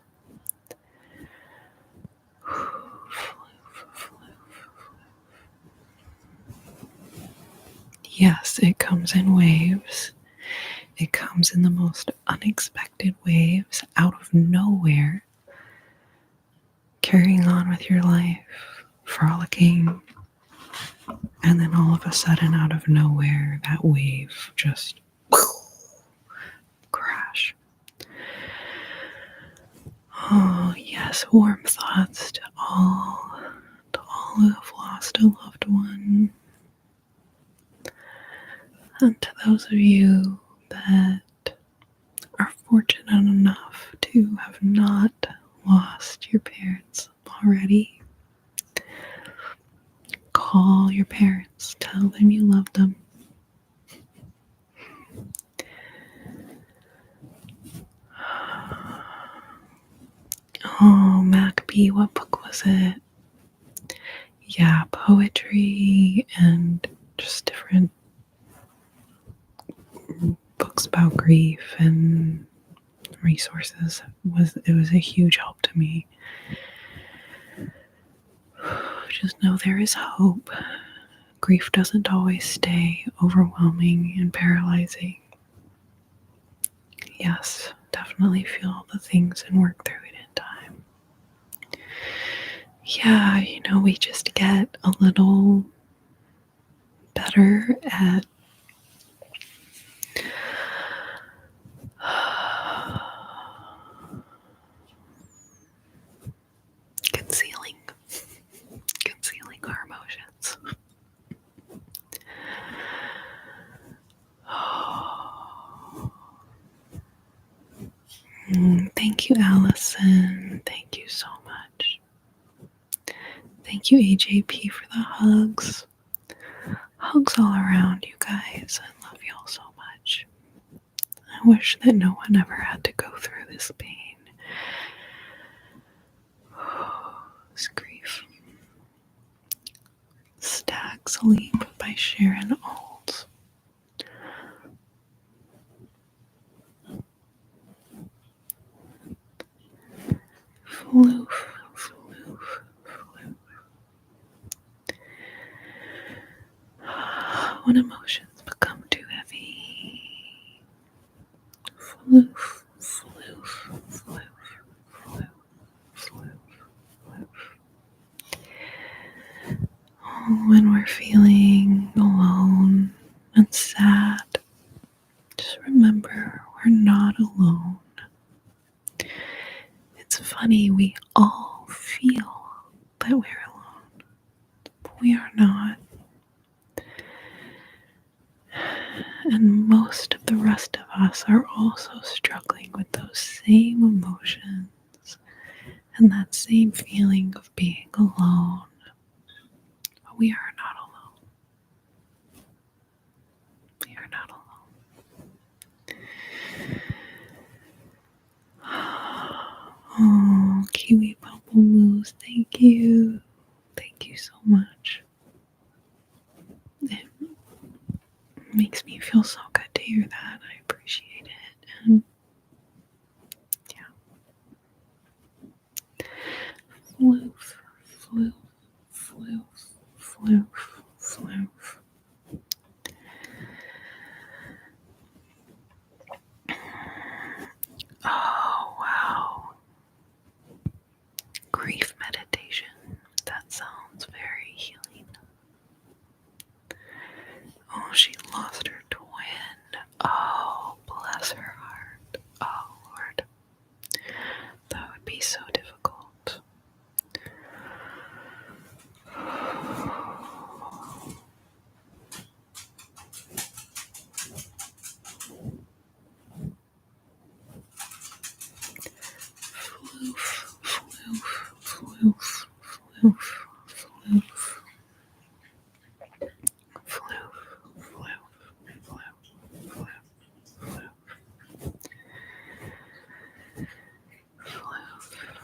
Yes, it comes in waves. It comes in the most unexpected waves, out of nowhere. Carrying on with your life, frolicking, and then all of a sudden, out of nowhere, that wave just crash. Oh, yes, warm thoughts to all who have lost a loved one. And to those of you that are fortunate enough to have not lost your parents already, call your parents, tell them you love them. Oh, Macbee, what book was it? Yeah, poetry and just different books about grief and resources. It was a huge help to me. Just know there is hope. Grief doesn't always stay overwhelming and paralyzing. Yes, definitely feel the things and work through it in time. Yeah, we just get a little better at Thank you, Allison. Thank you so much. Thank you, AJP, for the hugs. Hugs all around, you guys. I love y'all so much. I wish that no one ever had to go through this pain. This grief. Stag Sleep by Sharon Olds. Floof, floof, floof. When emotions become too heavy. Floof, floof, floof, floof, floof, floof. When we're feeling alone and sad, just remember we're not alone. It's funny, we all feel that we're alone, but we are not. And most of the rest of us are also struggling with those same emotions and that same feeling of being alone. But we are not alone. We are not alone. Oh, Kiwi Bubble Moose, thank you. Thank you so much. It makes me feel so good to hear that. I appreciate it. And yeah. Floof, floof, floof, floof, floof. Oh, wow. Grief meditation. That sounds very healing. Oh, she lost her twin. Oh, bless her heart. Oh, Lord. That would be so difficult. Floof, floof, floof, floof, floof. Floof,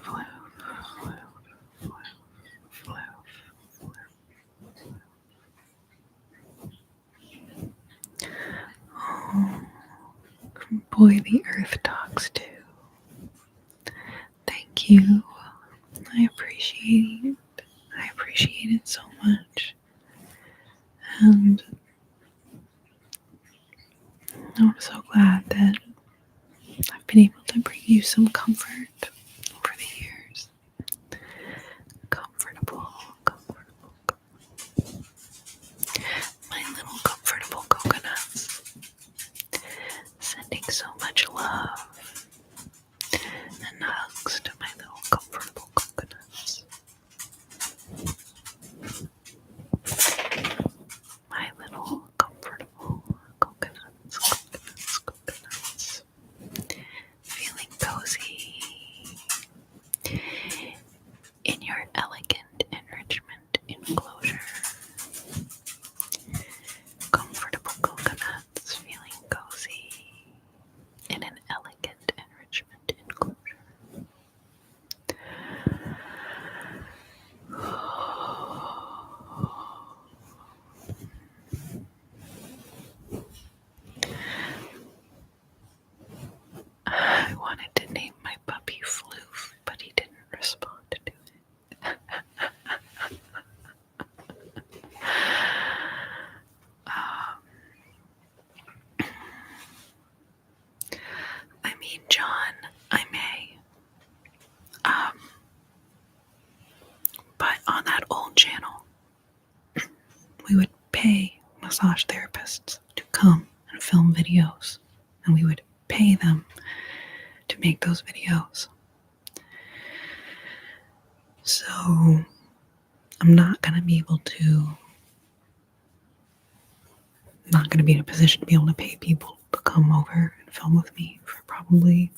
floof, floof, floof, floof. Oh, boy, the earth talks too. Thank you. I appreciate it. I appreciate it so much. And I'm so glad that I've been able to bring you some comfort over the years. Comfortable. My little comfortable coconuts. Sending so much love and hugs to my little comfortable coconuts. My little comfortable coconuts. Feeling cozy in your elegant enrichment enclosure. Comfortable coconuts feeling cozy in an elegant enrichment enclosure. I wanted to name my puppy Floof, but he didn't respond to it. I mean, John, I may. But on that old channel, we would pay massage therapists to come and film videos, and we would pay them to make those videos. So I'm not going to be in a position to be able to pay people to come over and film with me for probably,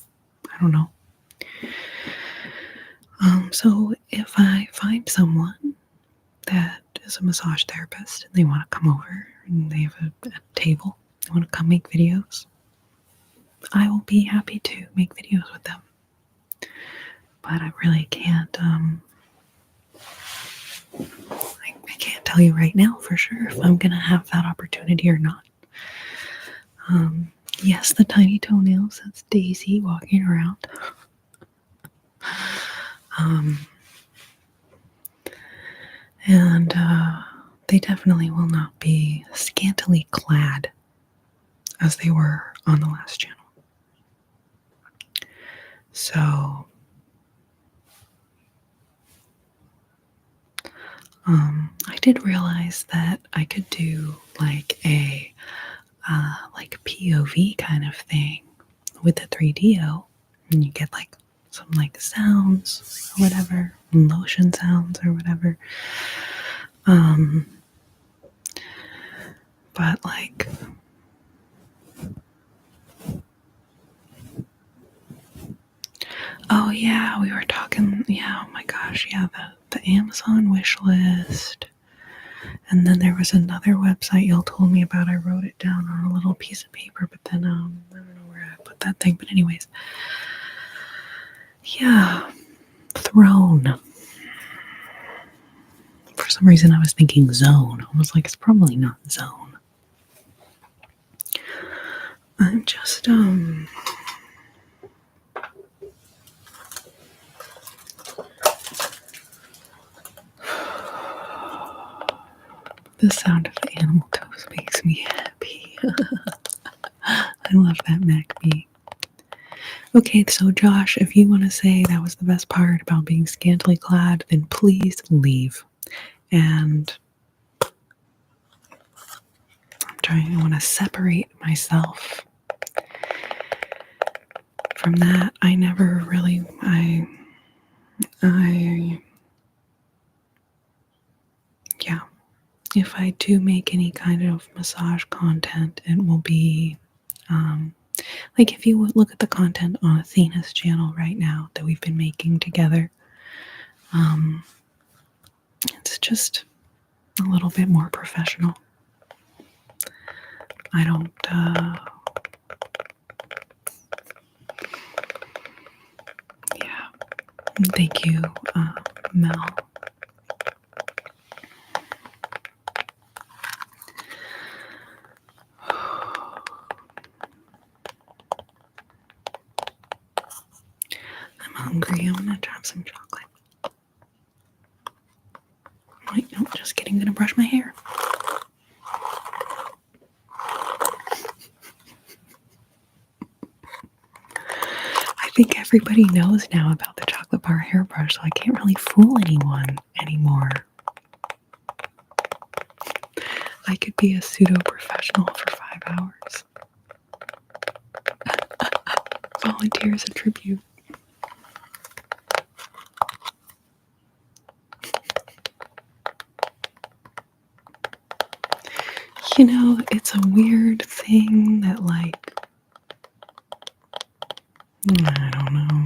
I don't know, So if I find someone that is a massage therapist and they want to come over and they have a table, they want to come make videos, I will be happy to make videos with them. But I really can't, I can't tell you right now for sure if I'm going to have that opportunity or not. Yes, the tiny toenails, that's Daisy walking around. And they definitely will not be scantily clad as they were on the last channel. So, I did realize that I could do like a like POV kind of thing with the 3DO, and you get like some like sounds or whatever, motion sounds or whatever. But like, oh yeah, we were talking. Yeah, oh my gosh, yeah, the Amazon wish list. And then there was another website y'all told me about. I wrote it down on a little piece of paper, but then I don't know where I put that thing. But anyways, yeah, Throne. For some reason, I was thinking Zone. I was like, it's probably not Zone. I'm just the sound of the animal toes makes me happy. I love that MacB. Okay, so Josh, if you want to say that was the best part about being scantily clad, then please leave. And I want to separate myself from that. I never really, yeah. If I do make any kind of massage content, it will be, like if you would look at the content on Athena's channel right now that we've been making together, it's just a little bit more professional. I don't, yeah. Thank you, Mel. I'm hungry. I'm gonna have some chocolate. Wait, no, just kidding. Gonna brush my hair. I think everybody knows now about the chocolate bar hairbrush, so I can't really fool anyone anymore. I could be a pseudo-professional for 5 hours. Volunteer as a tribute. You know, it's a weird thing that, like, I don't know.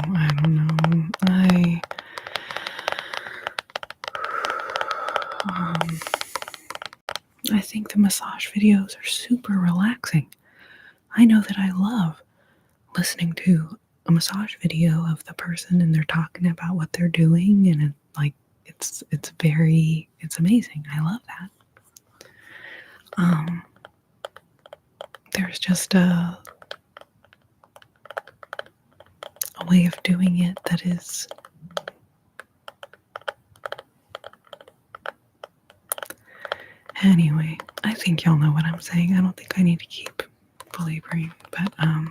I think the massage videos are super relaxing. I know that I love listening to a massage video of the person and they're talking about what they're doing, and it's amazing. I love that. There's just a way of doing it that is anyway. I think y'all know what I'm saying. I don't think I need to keep belaboring, but I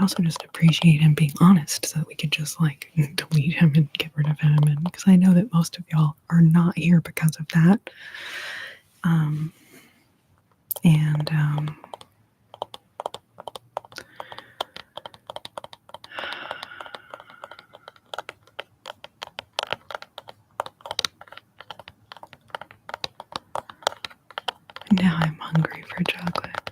also just appreciate him being honest, so that we could just like delete him and get rid of him. And because I know that most of y'all are not here because of that. Now I'm hungry. hungry for chocolate.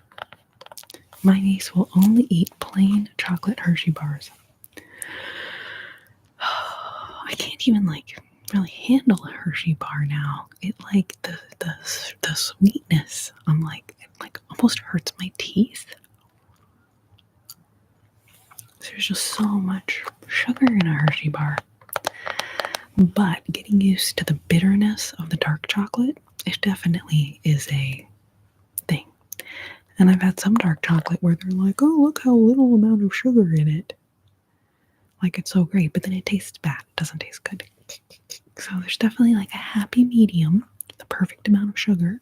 My niece will only eat plain chocolate Hershey bars. I can't even really handle a Hershey bar now. It the sweetness. It almost hurts my teeth. There's just so much sugar in a Hershey bar. But getting used to the bitterness of the dark chocolate, it definitely is a thing. And I've had some dark chocolate where they're like, oh, look how little amount of sugar in it. Like, it's so great, but then it tastes bad. It doesn't taste good. So there's definitely like a happy medium, the perfect amount of sugar.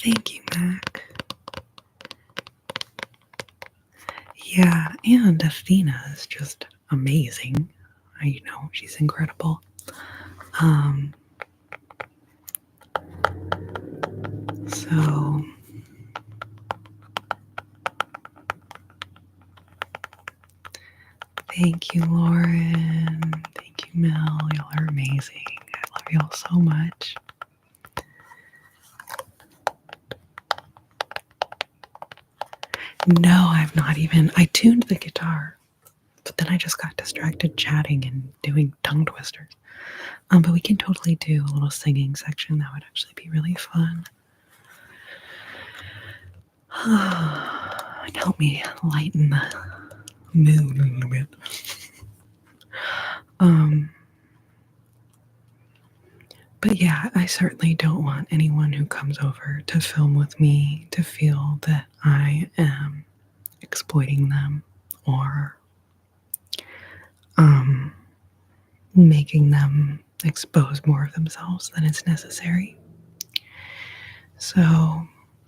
Thank you, Mac. Yeah, and Athena is just amazing. She's incredible. So thank you, Lauren. Thank you, Mel. Y'all are amazing. I love y'all so much. No, I've not even. I tuned the guitar, but then I just got distracted chatting and doing tongue twisters. But we can totally do a little singing section. That would actually be really fun. And help me lighten the mood a little bit. But yeah, I certainly don't want anyone who comes over to film with me to feel that I am exploiting them or making them expose more of themselves than is necessary. So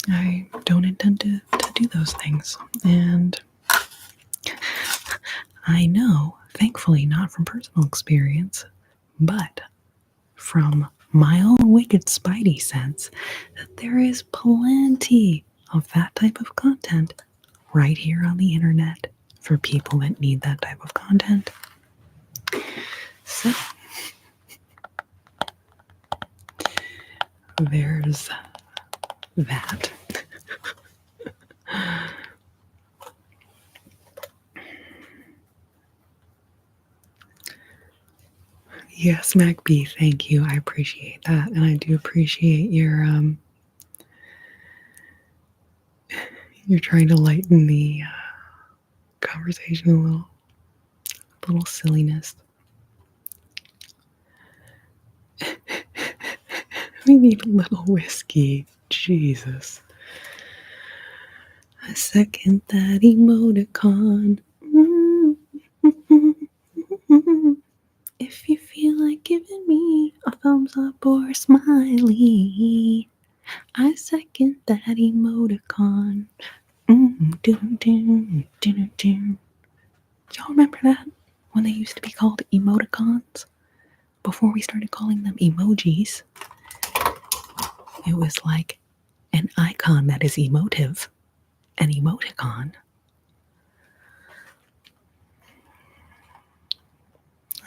I don't intend to do those things. And I know, thankfully not from personal experience, but from my own wicked spidey sense, that there is plenty of that type of content right here on the internet for people that need that type of content. So there's that. Yes, MacB, thank you. I appreciate that. And I do appreciate your you're trying to lighten the conversation a little silliness. We need a little whiskey. Jesus. I second that emoticon. If you feel like giving me a thumbs up or a smiley, I second that emoticon. Y'all remember that? When they used to be called emoticons? Before we started calling them emojis. It was like an icon that is emotive. An emoticon.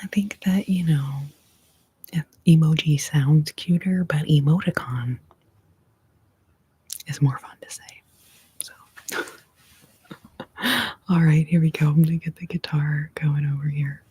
I think that, emoji sounds cuter, but emoticon is more fun to say. So, all right, here we go. I'm going to get the guitar going over here.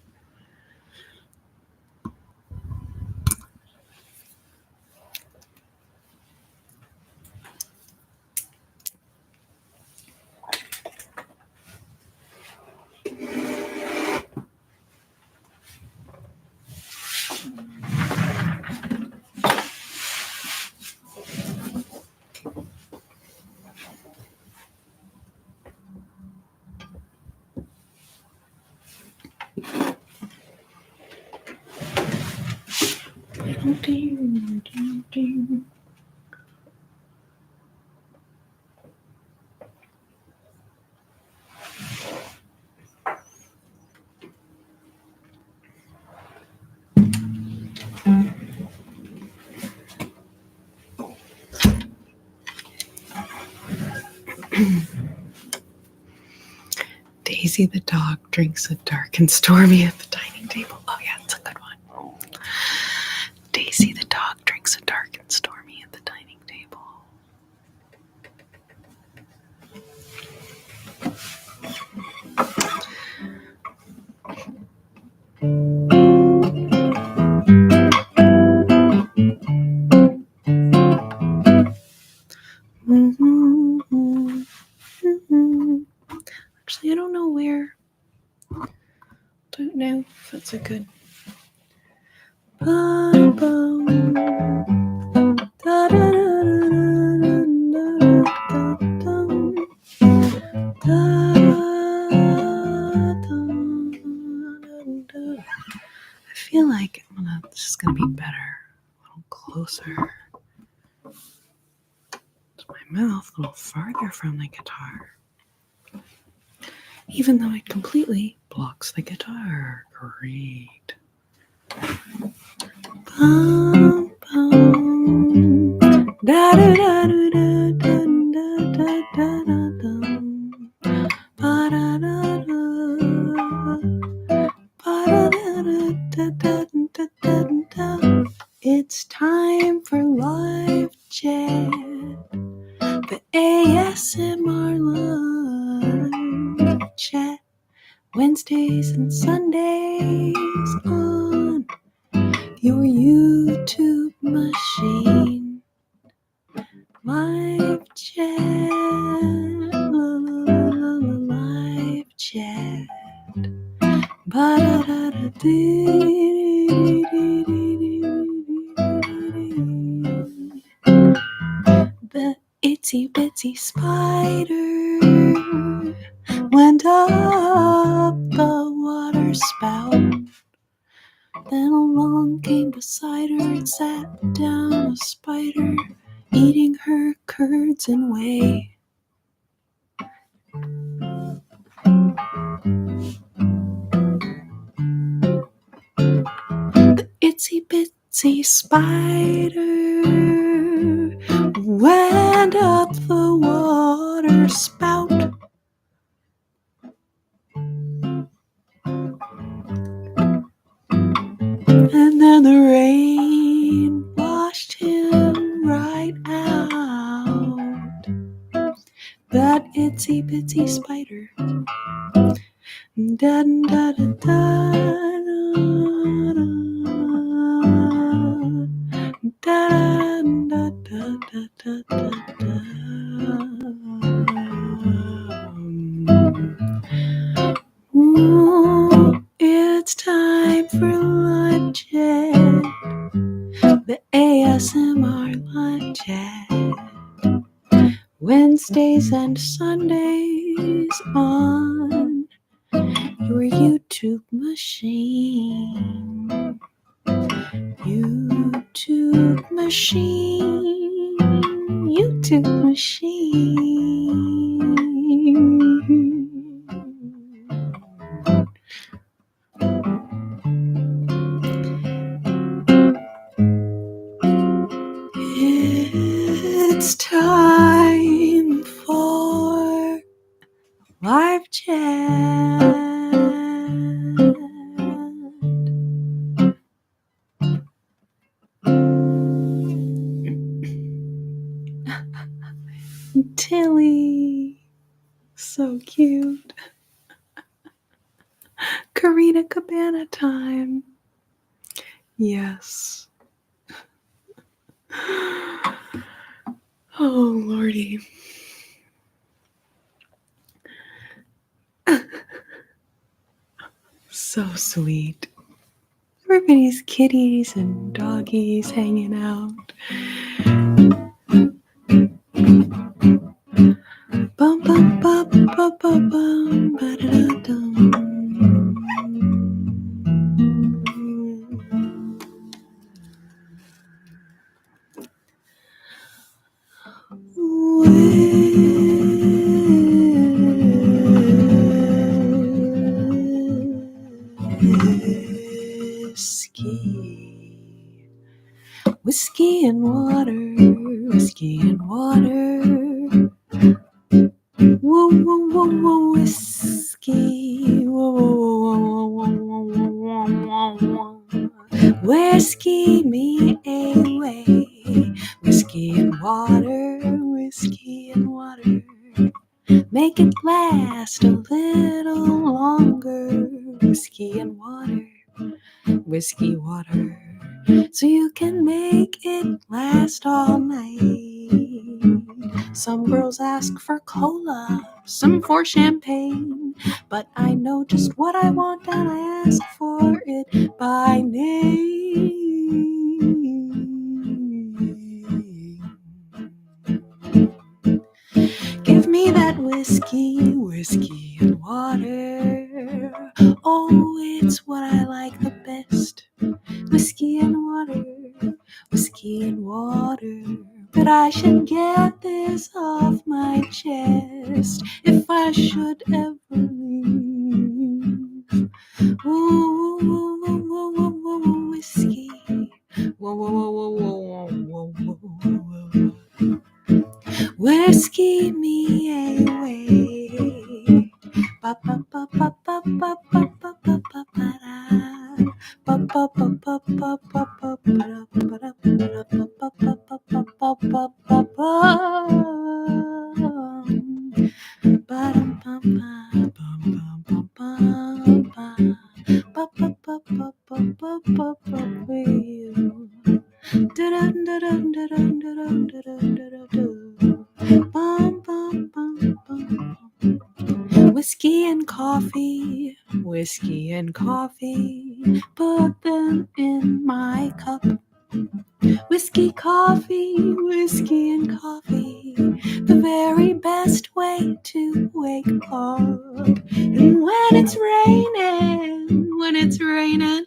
Daisy the dog drinks a dark and stormy at the dining table. Oh yeah, it's a good one. Daisy the dog drinks a dark and stormy at the dining table. Actually, I don't know where. Don't know if that's a good. I feel like this is gonna be better. A little closer to my mouth, a little farther from the guitar. Even though it completely blocks the guitar. Great. Bum, bum. Da da da da da da da da da da. Ba da da da. Ba da da da da da da. It's time for live chat. The ASMR live chat. Wednesdays and Sundays on your YouTube machine. Live chat, live chat. The itsy bitsy spider went up the water spout. Then along came beside her and sat down a spider, eating her curds and whey. The itsy bitsy spider went up the water spout. And then the rain washed him right out. That itsy bitsy spider. Da da da da da da da da da. It's time for live chat. The ASMR live chat. Wednesdays and Sundays on your YouTube machine. YouTube machine. YouTube machine. It's time for live chat. Tilly, so cute. Corrina Cabana time. Yes. Oh, Lordy. So sweet. Everybody's kitties and doggies hanging out. Bum bum bum bum bum bum ba da da dum. Whiskey and water, whiskey and water. Whoa, whoa, whoa, whoa, whiskey whiskey, whiskey me away, whiskey and water, whiskey and water. Make it last a little longer, whiskey and water, whiskey water, so you can make it last all night. Some girls ask for cola, some for champagne, but I know just what I want and I ask for it by name. Give me that whiskey, whiskey and water. Oh, it's what I like the best. Whiskey and water, whiskey and water. But I should get this off my chest if I should ever leave. Whoa, whoa, whoa, whoa, whoa, whoa, whoa, whiskey. Whoa, whoa, whoa, whoa, whoa, whoa, whoa, whoa, whoa. Whiskey me away. Ba ba ba ba ba ba ba ba ba ba ba da. Ba ba ba ba ba ba ba ba da ba da ba da ba ba ba ba ba ba ba ba ba. Ba dum bum bum bum bum bum bum. Ba ba ba ba ba ba ba ba ba. Da da da da da da da da da da da. Bum, bum, bum, bum. Whiskey and coffee, whiskey and coffee, put them in my cup. Whiskey, coffee, whiskey and coffee, the very best way to wake up. And when it's raining,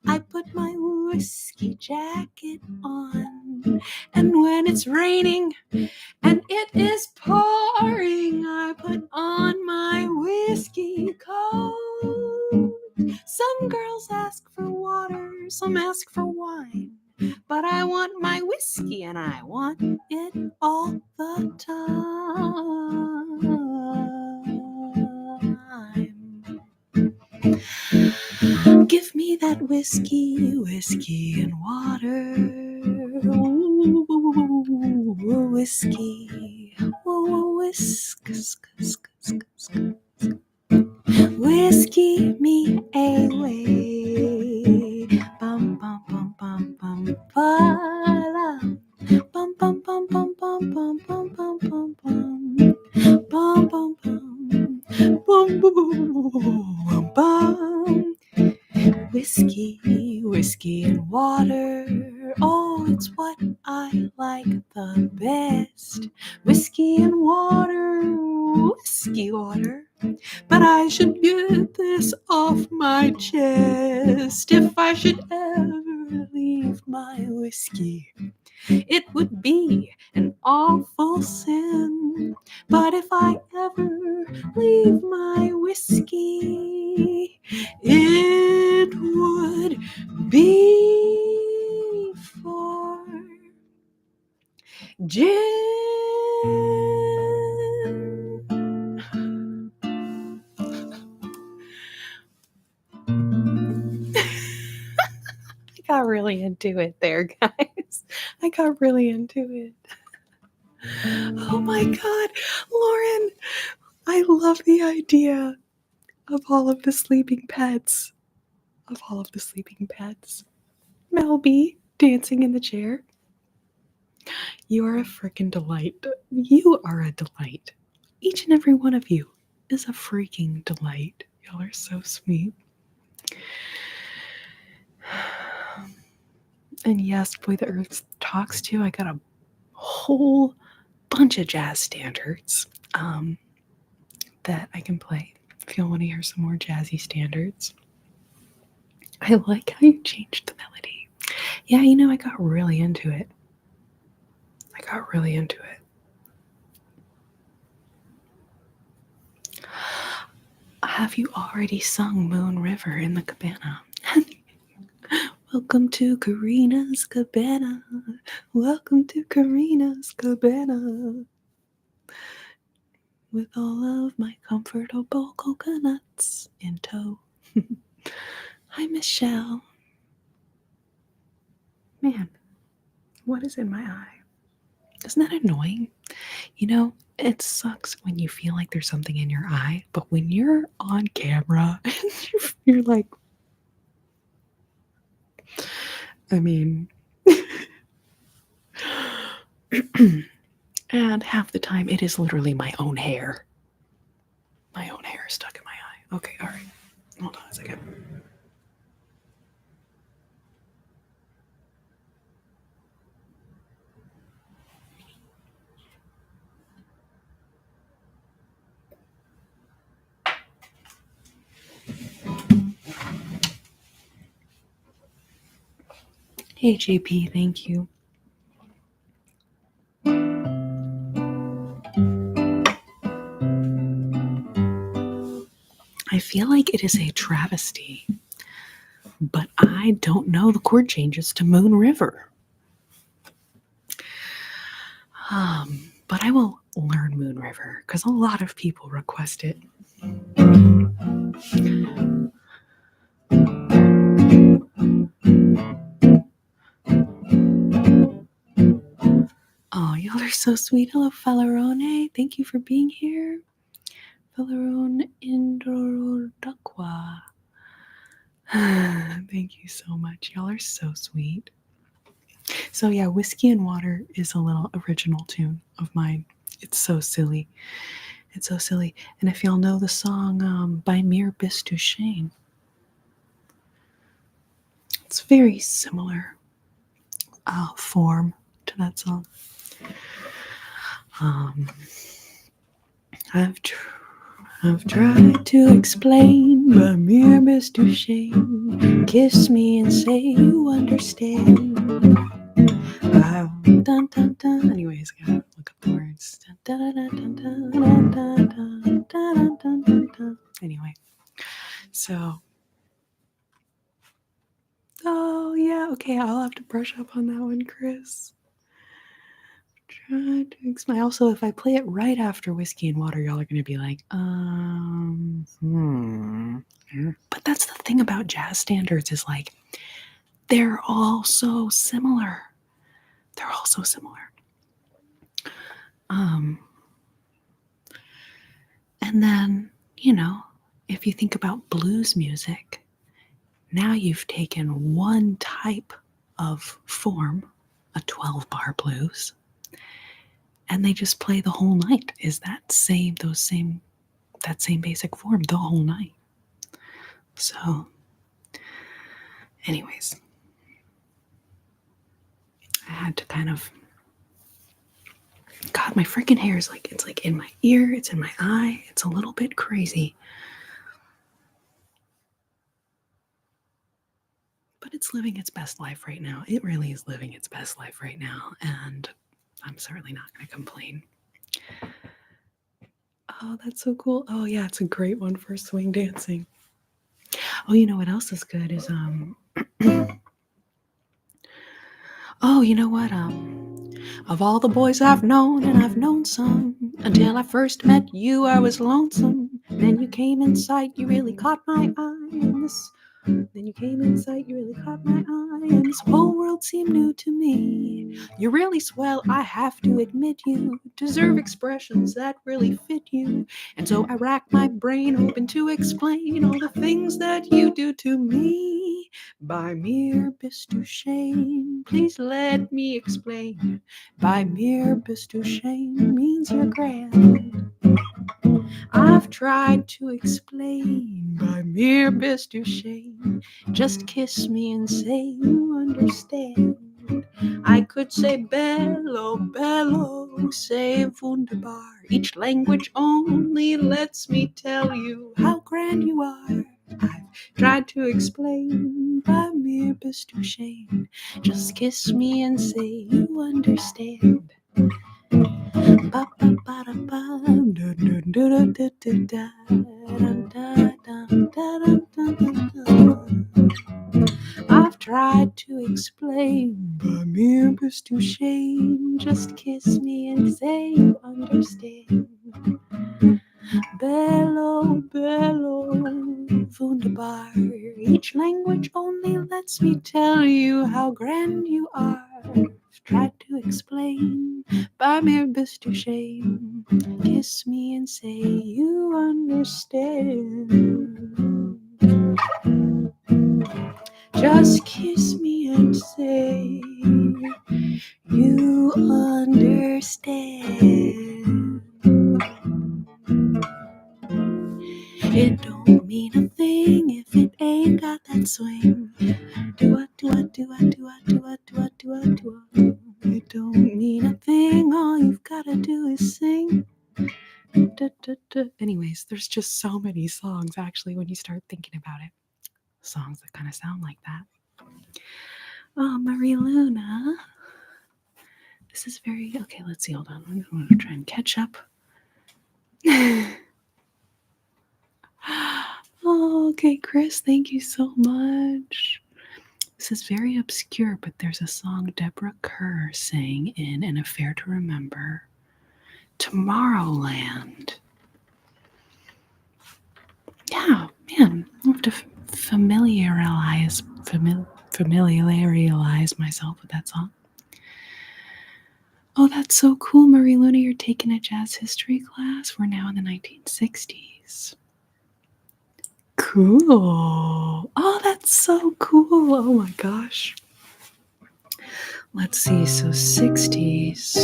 I put my whiskey jacket on. And when it's raining, and it is pouring, I put on my whiskey coat. Some girls ask for water, some ask for wine, but I want my whiskey and I want it all the time. Give me that whiskey, whiskey and water. Whiskey, whiskey me away. Bum bum bum bum bum ba. Bum bum bum bum bum bum bum bum bum bum. Bum bum bum bum bum bum. Whiskey, whiskey and water. Oh, it's what I like the best. Whiskey and water, whiskey water. But I should get this off my chest if I should ever leave my whiskey. It would be an awful sin. But if I ever leave my whiskey, it would be for gin. I got really into it there, guys. I got really into it. Oh my God, Lauren, I love the idea of all of the sleeping pets. Melby dancing in the chair. You are a freaking delight. You are a delight. Each and every one of you is a freaking delight. Y'all are so sweet. And yes, Boy the Earth Talks too. I got a whole bunch of jazz standards that I can play if you want to hear some more jazzy standards. I like how you changed the melody. Yeah, I got really into it. Have you already sung Moon River in the cabana? Welcome to Corrina's cabana. Welcome to Corrina's cabana. with all of my comfortable coconuts in tow. Hi, Michelle. Man, what is in my eye? Isn't that annoying? You know, it sucks when you feel like there's something in your eye, but when you're on camera, you're like, I mean, and half the time it is literally my own hair. My own hair stuck in my eye. Okay, all right. Hold on a second. Hey, JP, thank you. I feel like it is a travesty, but I don't know the chord changes to Moon River. But I will learn Moon River because a lot of people request it. Oh, y'all are so sweet. Hello, Falarone. Thank you for being here. Falarone Indrodakwa. Thank you so much. Y'all are so sweet. So yeah, Whiskey and Water is a little original tune of mine. It's so silly. It's so silly. And if y'all know the song by Mir Bistushane, it's very similar form to that song. I've tried to explain, but Mir Bistushane, kiss me and say you understand. Dun, dun, dun. Anyways, I gotta look up the words. Dun, dun, dun, dun, dun, dun, dun, dun, dun, dun, dun. Anyway, so. Oh, yeah, okay, I'll have to brush up on that one, Chris. Try to explain. Also, if I play it right after Whiskey and Water, y'all are gonna be like, But that's the thing about jazz standards is like, they're all so similar. They're all so similar. And then, you know, if you think about blues music, now you've taken one type of form, a 12-bar blues, and they just play the whole night. Is that same basic form the whole night? So, anyways, I had to kind of. God, my freaking hair is like, it's like in my ear, it's in my eye, it's a little bit crazy. But it's living its best life right now. It really is living its best life right now, and I'm certainly not going to complain. Oh, that's so cool. Oh, yeah, it's a great one for swing dancing. Oh, you know what else is good is, oh, you know what, of all the boys I've known, and I've known some, until I first met you, I was lonesome. Then you came in sight, you really caught my eye, Then you came in sight, you really caught my eye, and this whole world seemed new to me. You're really swell, I have to admit you deserve expressions that really fit you. And so I rack my brain hoping to explain all the things that you do to me. By Mir Bistushane, please let me explain. By Mir Bistushane means you're grand. I've tried to explain by Mir Bistushane. Just kiss me and say you understand. I could say bello, bello, say wunderbar. Each language only lets me tell you how grand you are. I've tried to explain by Mir Bistushane. Just kiss me and say you understand. I've tried to explain, but Mir Bistushane, just kiss me and say you understand. Bello, bello, wunderbar. Each language only lets me tell you how grand you are. I've tried to explain, by mere best to shame. Kiss me and say you understand. Just kiss me and say you understand. It don't mean a thing if it ain't got that swing. Do-a, do-a, do-a, do-a, do-a, do-a, do-a, do-a. It don't mean a thing, all you've gotta do is sing. Da, da, da. Anyways, there's just so many songs actually when you start thinking about it. Songs that kind of sound like that. Oh, Maria Luna. This is very... Okay, let's see, hold on. I'm going to try and catch up. Oh, okay, Chris, thank you so much. This is very obscure, but there's a song Deborah Kerr sang in An Affair to Remember. Tomorrowland. Yeah, man, I have to familiarize myself with that song. Oh, that's so cool, Marie Luna. You're taking a jazz history class. We're now in the 1960s. Cool. Oh, that's so cool. Oh my gosh. Let's see. So 60s.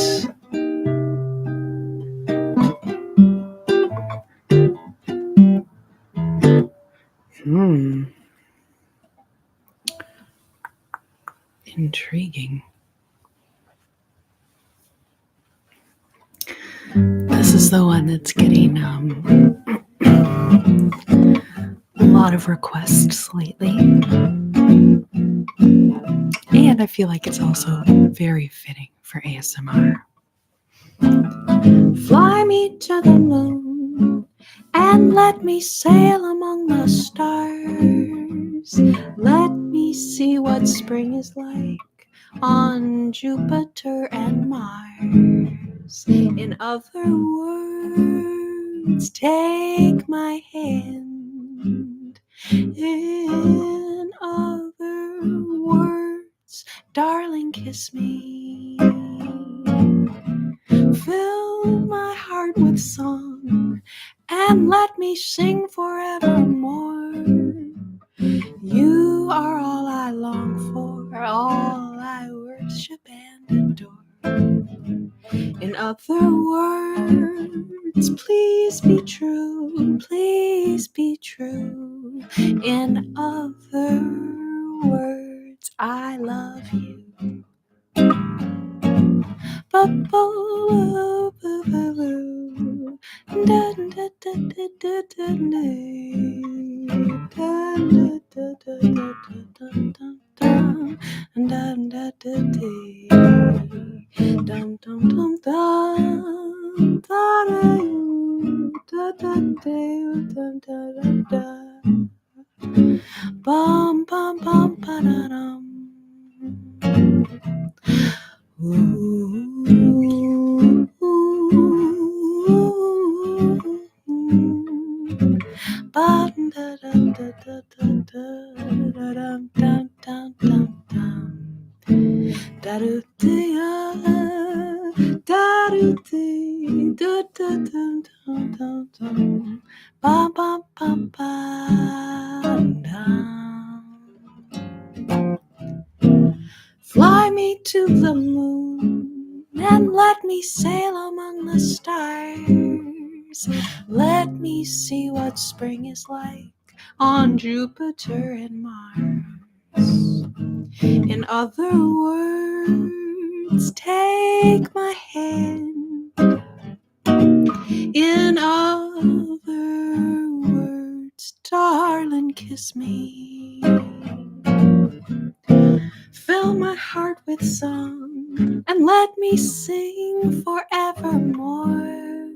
Intriguing. This is the one that's getting a lot of requests lately. And I feel like it's also very fitting for ASMR. Fly me to the moon and let me sail among the stars. Let me see what spring is like on Jupiter and Mars. In other words, take my hand. In other words, darling, kiss me. Fill my heart with song and let me sing forevermore. You are all I long for, all I worship and adore. In other words, please be true, please be true. In other words, I love you. Bum bum bum ba-da-dum. Fly me to the moon and let me sail among the stars. Let me see what spring is like on Jupiter and Mars. In other words, take my hand. In other words, darling, kiss me. Fill my heart with song and let me sing forevermore.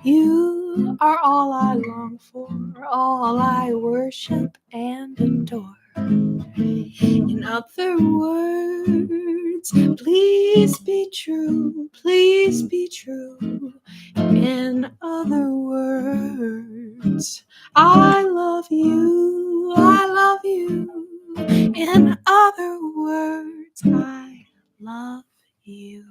You are all I long for, all I worship and adore. In other words, please be true, please be true. In other words, I love you, I love you. In other words, I love you.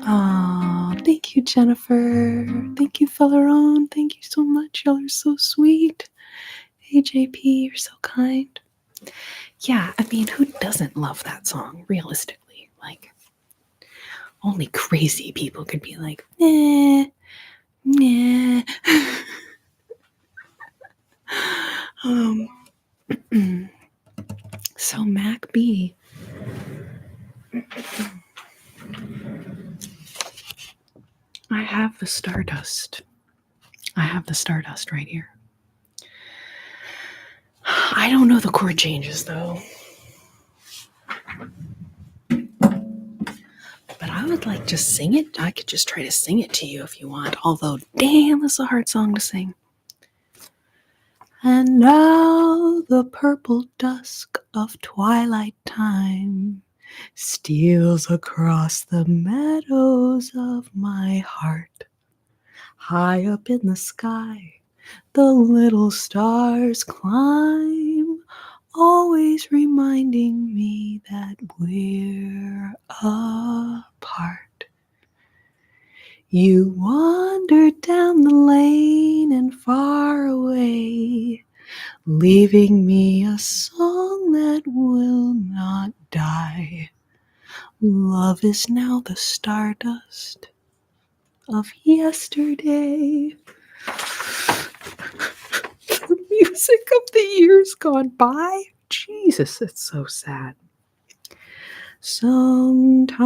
Oh, thank you, Jennifer. Thank you, Felleron. Thank you so much. Y'all are so sweet. Hey, JP, you're so kind. Yeah, I mean, who doesn't love that song, realistically? Like, only crazy people could be like, nah, nah. So Mac B. I have the Stardust. I have the Stardust right here. I don't know the chord changes though. But I would like just sing it. I could just try to sing it to you if you want. Although, damn, this is a hard song to sing. And now the purple dusk of twilight time steals across the meadows of my heart. High up in the sky, the little stars climb, always reminding me that we're apart. You wandered down the lane and far away, leaving me a song that will not die. Love is now the stardust of yesterday. The music of the years gone by. Jesus, it's so sad. Sometimes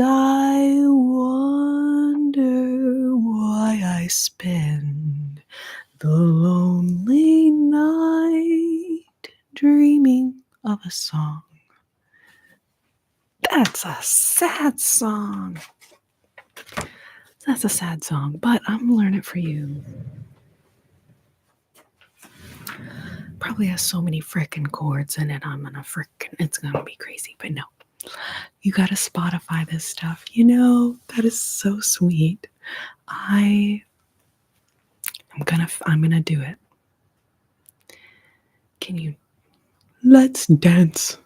I wonder why I spend the lonely night dreaming of a song. That's a sad song. That's a sad song, but I'm gonna learn it for you. Probably has so many frickin' chords in it. It's gonna be crazy, but no. You gotta Spotify this stuff. You know, that is so sweet. I'm gonna do it. Let's dance.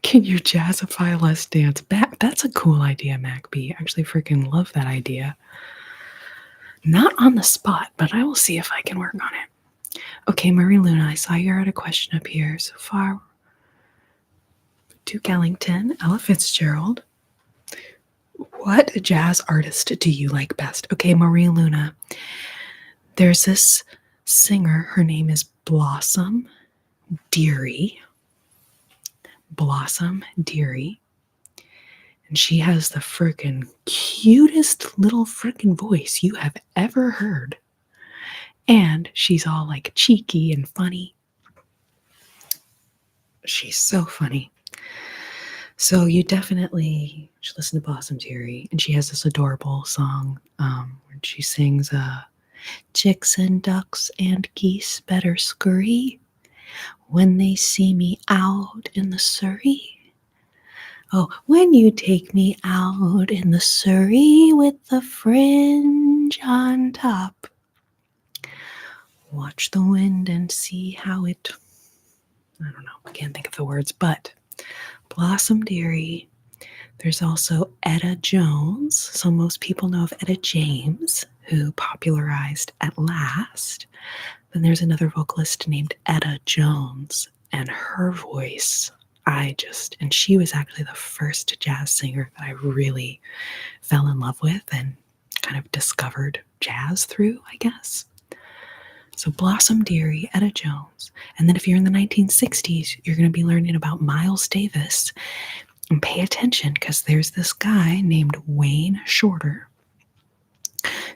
Can you jazzify Let's Dance? That's a cool idea, Mac B. I actually freaking love that idea. Not on the spot, but I will see if I can work on it. Okay, Marie Luna, I saw you had a question up here so far. Duke Ellington, Ella Fitzgerald. What jazz artist do you like best? Okay, Marie Luna. There's this singer. Her name is Blossom Dearie. Blossom Dearie. And she has the frickin' cutest little frickin' voice you have ever heard. And she's all like cheeky and funny. She's so funny. So you definitely should listen to Blossom Dearie. And she has this adorable song where she sings, chicks and ducks and geese better scurry when they see me out in the Surrey. Oh, when you take me out in the Surrey with the fringe on top. Watch the wind and see how it, I don't know, I can't think of the words, but Blossom Dearie. There's also Etta Jones. So most people know of Etta James, who popularized At Last. Then there's another vocalist named Etta Jones, and her voice, and she was actually the first jazz singer that I really fell in love with and kind of discovered jazz through, I guess. So Blossom Dearie, Etta Jones. And then if you're in the 1960s, you're going to be learning about Miles Davis. And pay attention, because there's this guy named Wayne Shorter,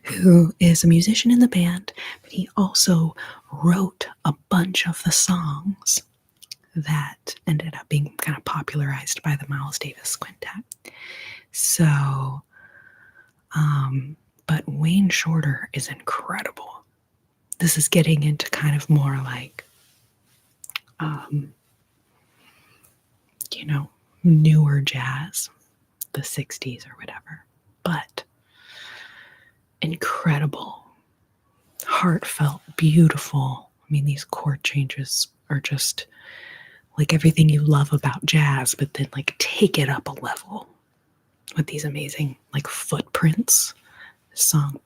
who is a musician in the band, but he also wrote a bunch of the songs that ended up being kind of popularized by the Miles Davis Quintet. So, but Wayne Shorter is incredible. This is getting into kind of more like, newer jazz, the 60s or whatever. But incredible, heartfelt, beautiful. I mean, these chord changes are just like everything you love about jazz, but then like take it up a level with these amazing like footprints. The song.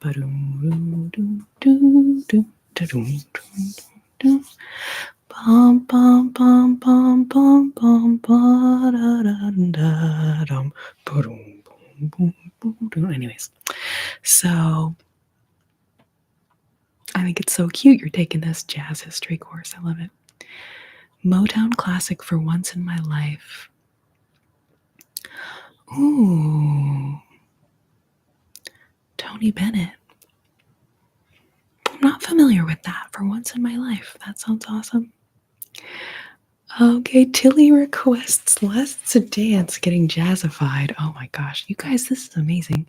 Bum, bum, bum, bum, bum, bum, ba, da, da, da, dum, ba-dum, boom, boom, boom. Anyways, so I think it's so cute you're taking this jazz history course. I love it. Motown classic for once in my life. Ooh. Tony Bennett. I'm not familiar with that. For once in my life. That sounds awesome. Okay, Tilly requests Let's Dance getting jazzified. Oh my gosh, you guys, this is amazing.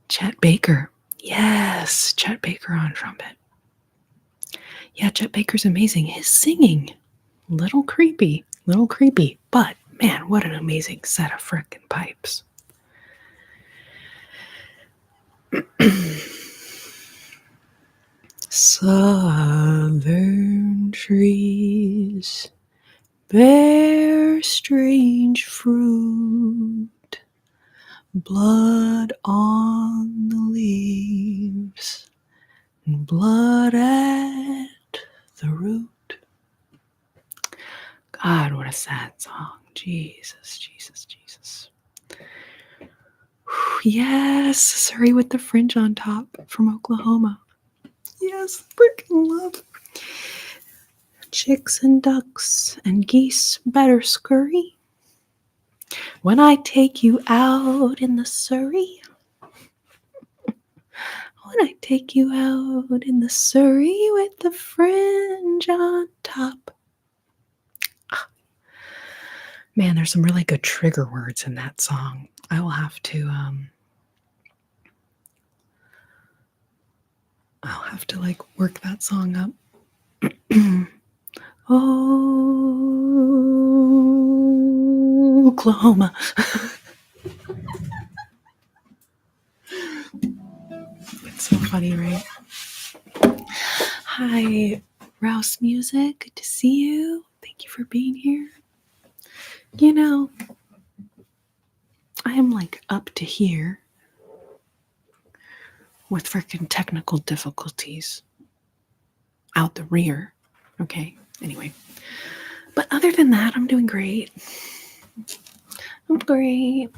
Chet Baker. Yes, Chet Baker on trumpet. Yeah, Chet Baker's amazing. His singing, little creepy, but man, what an amazing set of frickin' pipes. Southern trees bear strange fruit, blood on the leaves, and blood at the root. God, what a sad song. Jesus, Jesus, Jesus. Yes, Surrey with the fringe on top from Oklahoma. Yes, freaking love. Chicks and ducks and geese better scurry when I take you out in the Surrey. When I take you out in the Surrey with the fringe on top. Man, there's some really good trigger words in that song. I will have to I'll have to like work that song up. Oh, Oklahoma. It's so funny, right? Hi, Rouse Music. Good to see you. Thank you for being here. You know, I am like up to here with freaking technical difficulties out the rear. Okay, anyway. But other than that, I'm doing great. I'm great.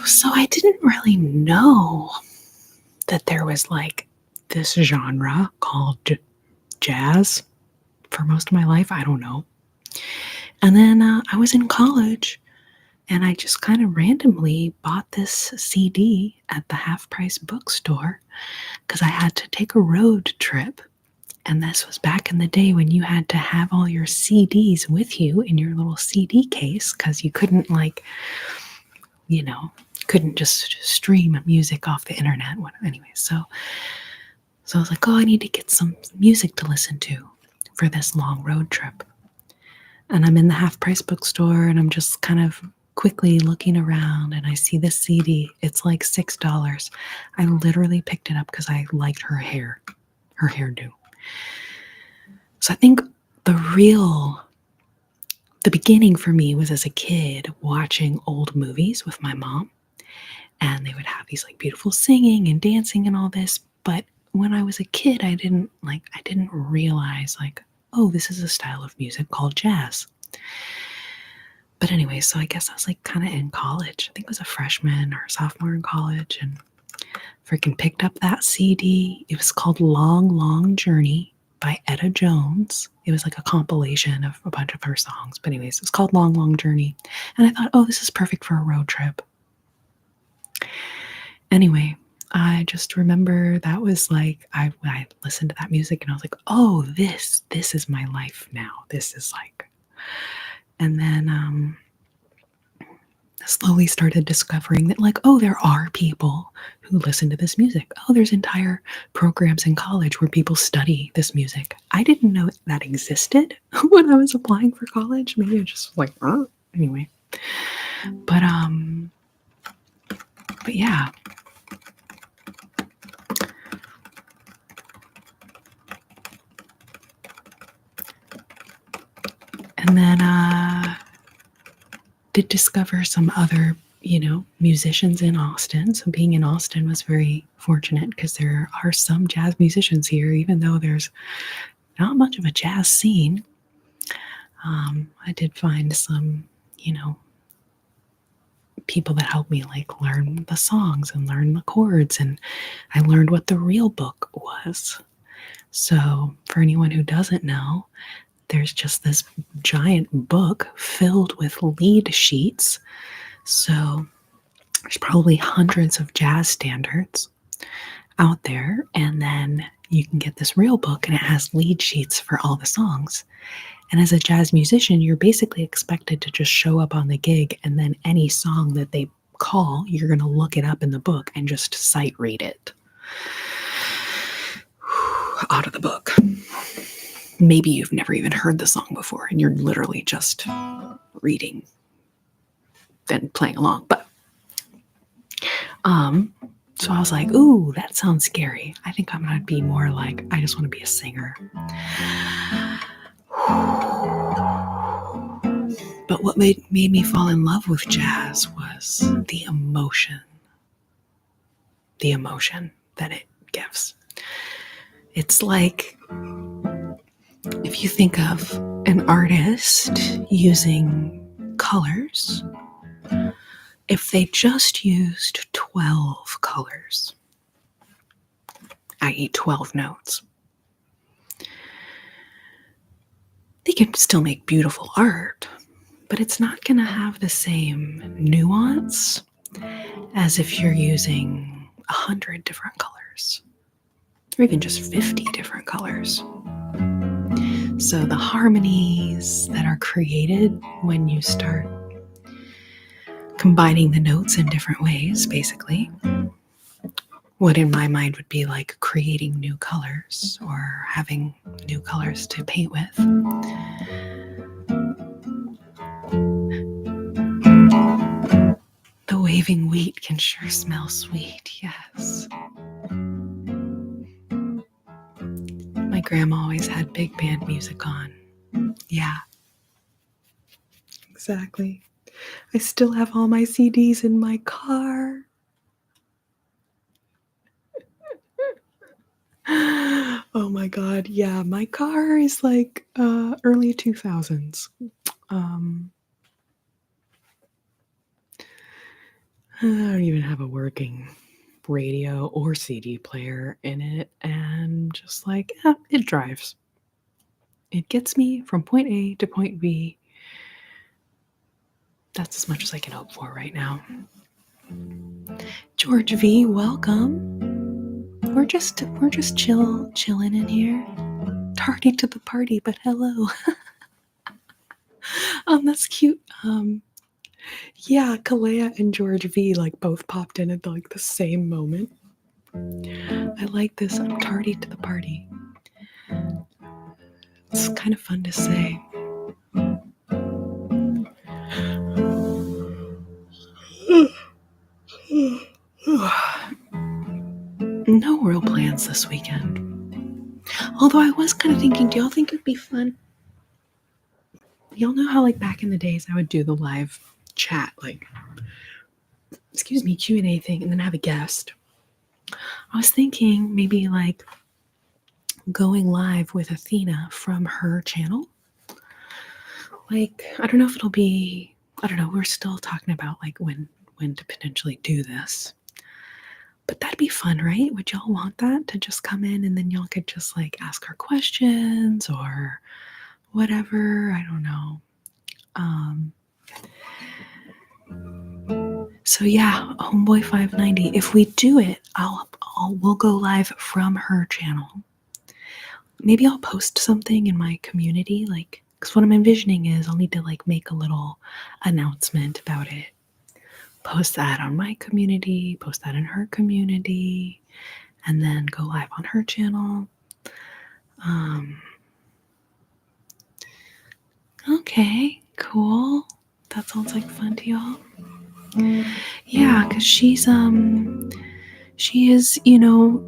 So I didn't really know that there was like this genre called jazz for most of my life. I don't know. And then I was in college and I just kind of randomly bought this CD at the half price bookstore because I had to take a road trip. And this was back in the day when you had to have all your CDs with you in your little CD case because you couldn't couldn't just stream music off the internet. Anyway, so I was like, oh, I need to get some music to listen to for this long road trip. And I'm in the half price bookstore and I'm just kind of quickly looking around and I see this CD. It's like $6. I literally picked it up because I liked her hairdo. So I think the the beginning for me was as a kid watching old movies with my mom, and they would have these like beautiful singing and dancing and all this. But when I was a kid, I didn't realize like, oh, this is a style of music called jazz. But anyway, so I guess I was like kind of in college. I think I was a freshman or a sophomore in college, and freaking picked up that CD. It was called Long, Long Journey by Etta Jones. It was like a compilation of a bunch of her songs. But anyways, it was called Long, Long Journey. And I thought, oh, this is perfect for a road trip. Anyway, I just remember that was like, I listened to that music and I was like, oh, this is my life now. This is like, and then I slowly started discovering that like, oh, there are people who listen to this music. Oh, there's entire programs in college where people study this music. I didn't know that existed when I was applying for college. Maybe I just like, anyway. But yeah. And then did discover some other, musicians in Austin. So being in Austin was very fortunate because there are some jazz musicians here, even though there's not much of a jazz scene. I did find some, people that helped me like learn the songs and learn the chords, and I learned what the real book was. So for anyone who doesn't know, there's just this giant book filled with lead sheets. So there's probably hundreds of jazz standards out there, and then you can get this real book and it has lead sheets for all the songs. And as a jazz musician, you're basically expected to just show up on the gig, and then any song that they call, you're going to look it up in the book and just sight read it out of the book. Maybe you've never even heard the song before and you're literally just reading, then playing along. But so I was like, ooh, that sounds scary. I think I'm going to be more like, I just want to be a singer. But what made me fall in love with jazz was the emotion that it gives. It's like, if you think of an artist using colors, if they just used 12 colors, i.e. 12 notes, they can still make beautiful art, but it's not going to have the same nuance as if you're using 100 different colors, or even just 50 different colors. So the harmonies that are created when you start combining the notes in different ways, basically, what in my mind would be like creating new colors or having new colors to paint with. The waving wheat can sure smell sweet, yes. My grandma always had big band music on. Yeah. Exactly. I still have all my CDs in my car. Oh my god, yeah, my car is like early 2000s. I don't even have a working radio or CD player in it, and just like, it drives. It gets me from point A to point B. That's as much as I can hope for right now. George V, welcome. We're just chilling in here. Tardy to the party, but hello. That's cute. Yeah, Kalea and George V like both popped in at like the same moment. I like this. I'm tardy to the party. It's kind of fun to say. No real plans this weekend. Although I was kind of thinking, do y'all think it'd be fun y'all know how like back in the days I would do the live chat, like, Q&A thing, and then have a guest. I was thinking maybe like going live with Athena from her channel. Like, I don't know if it'll be, I don't know, we're still talking about like when to potentially do this. But that'd be fun, right? Would y'all want that, to just come in and then y'all could just like ask her questions or whatever? I don't know. So yeah, Homeboy 590. If we do it, we'll go live from her channel. Maybe I'll post something in my community, like, because what I'm envisioning is I'll need to like make a little announcement about it. Post that on my community, post that in her community, and then go live on her channel. Okay, cool. That sounds like fun to y'all. Yeah, because she is,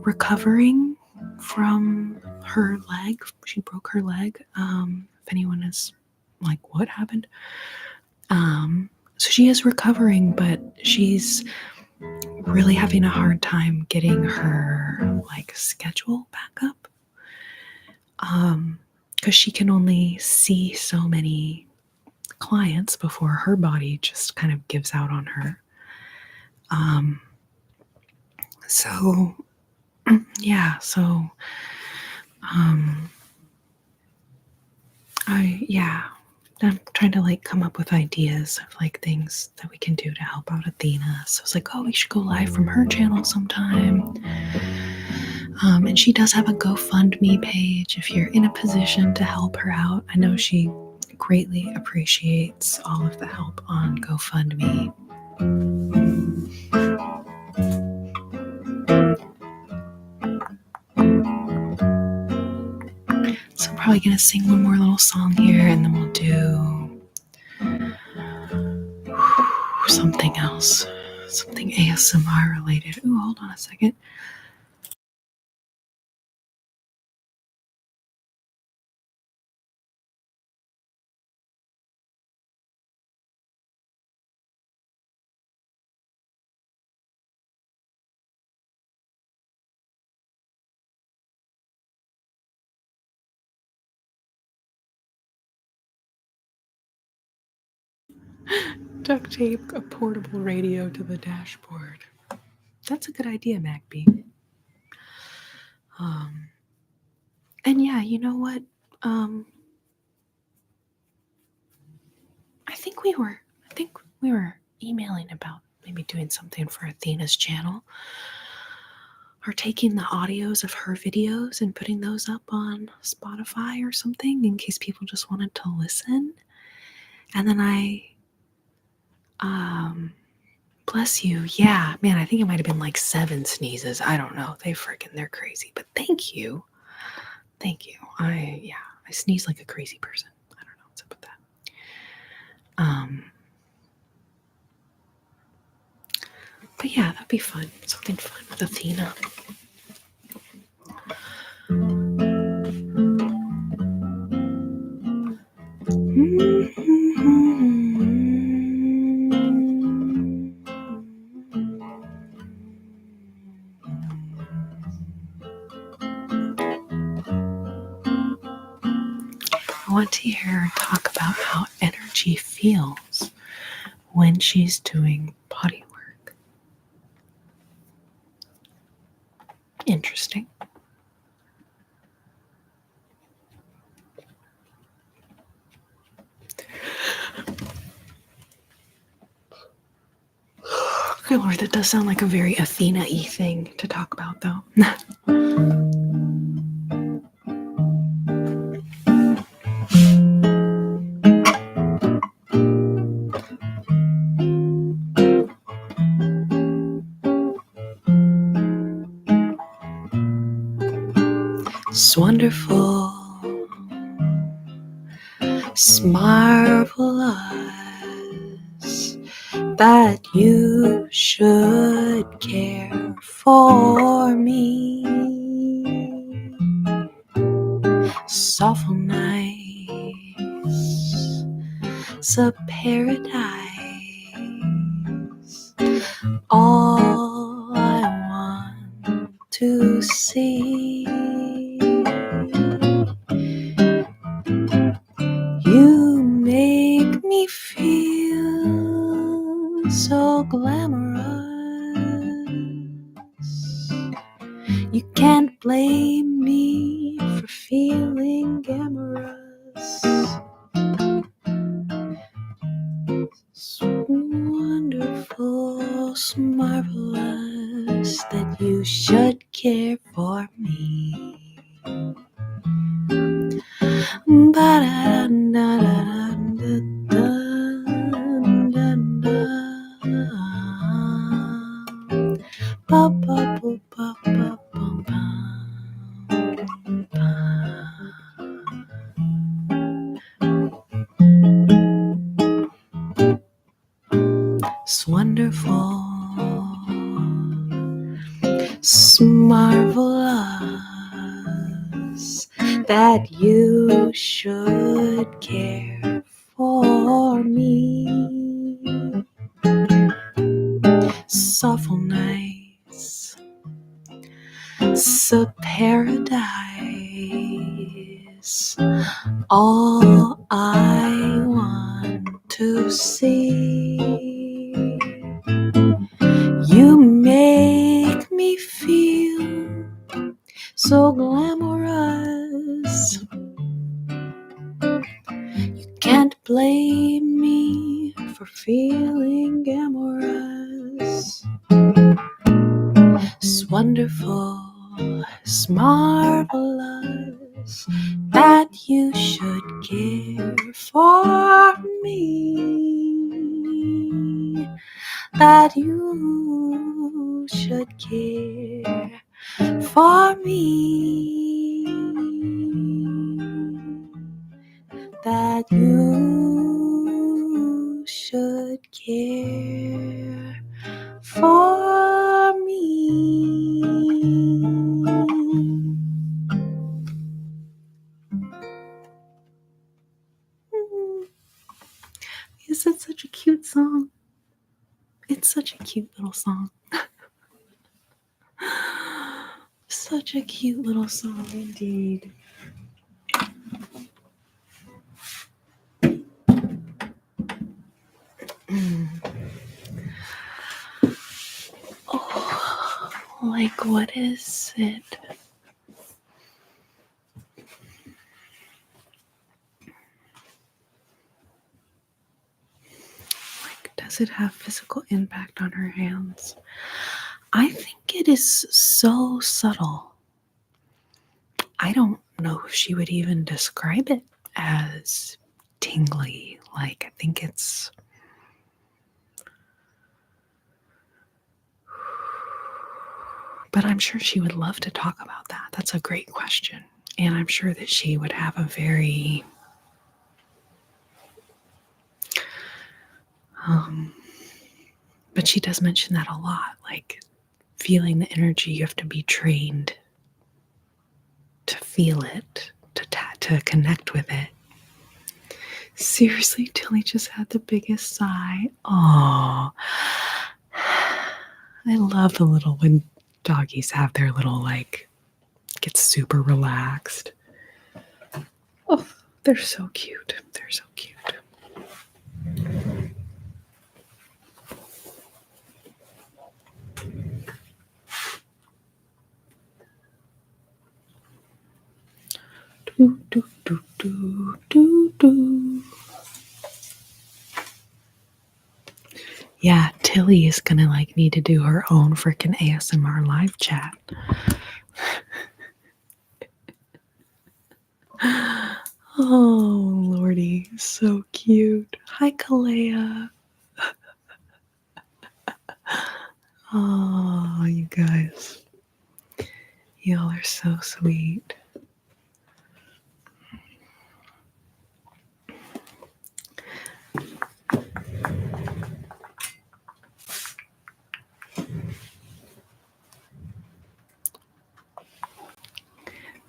recovering from her leg. She broke her leg. If anyone is like, what happened? So she is recovering, but she's really having a hard time getting her like schedule back up. Because she can only see so many clients before her body just kind of gives out on her. So yeah, I'm trying to like come up with ideas of like things that we can do to help out Athena. So it's like, oh, we should go live from her channel sometime. And she does have a GoFundMe page if you're in a position to help her out. I know she greatly appreciates all of the help on GoFundMe. So I'm probably going to sing one more little song here, and then we'll do something else. Something ASMR related. Ooh, hold on a second. Duct tape a portable radio to the dashboard. That's a good idea, MacB. And yeah, you know what? I think we were emailing about maybe doing something for Athena's channel, or taking the audios of her videos and putting those up on Spotify or something in case people just wanted to listen. And then bless you. Yeah, man, I think it might have been like 7 sneezes. I don't know. They're crazy. But thank you. Thank you. I sneeze like a crazy person. I don't know what's up with that. But yeah, that'd be fun. Something fun with Athena. I want to hear her talk about how energy feels when she's doing body work. Interesting. Good Lord, that does sound like a very Athena-y thing to talk about, though. It's wonderful, it's marvelous that you should care for me. It's awful nice a paradise. All I want to see. You make me feel so glamorous. You can't blame me for feeling amorous. It's wonderful, it's marvelous that you should care for me. It's wonderful, it's marvelous that you should care for me. It's awful nice, it's a paradise. All I want to see. You make me feel so glamorous. You can't blame me for feeling amorous. It's wonderful, it's marvelous that you should care for me. That you should care for me. That you should care for me. Is it such a cute song? It's such a cute little song. Such a cute little song indeed. Oh, like what is it? Like, does it have physical impact on her hands? I think it is so subtle. I don't know if she would even describe it as tingly. Like, I think it's... But I'm sure she would love to talk about that. That's a great question. And I'm sure that she would have a very... but she does mention that a lot. Like, feeling the energy, you have to be trained to feel it, to connect with it. Seriously, Tilly just had the biggest sigh. Oh, I love the little, when doggies have their little, like, get super relaxed. Oh, they're so cute. They're so cute. Do, do, do, do, do, do. Yeah, Tilly is gonna like need to do her own freaking ASMR live chat. Oh, Lordy, so cute. Hi, Kalea. Oh, you guys. Y'all are so sweet.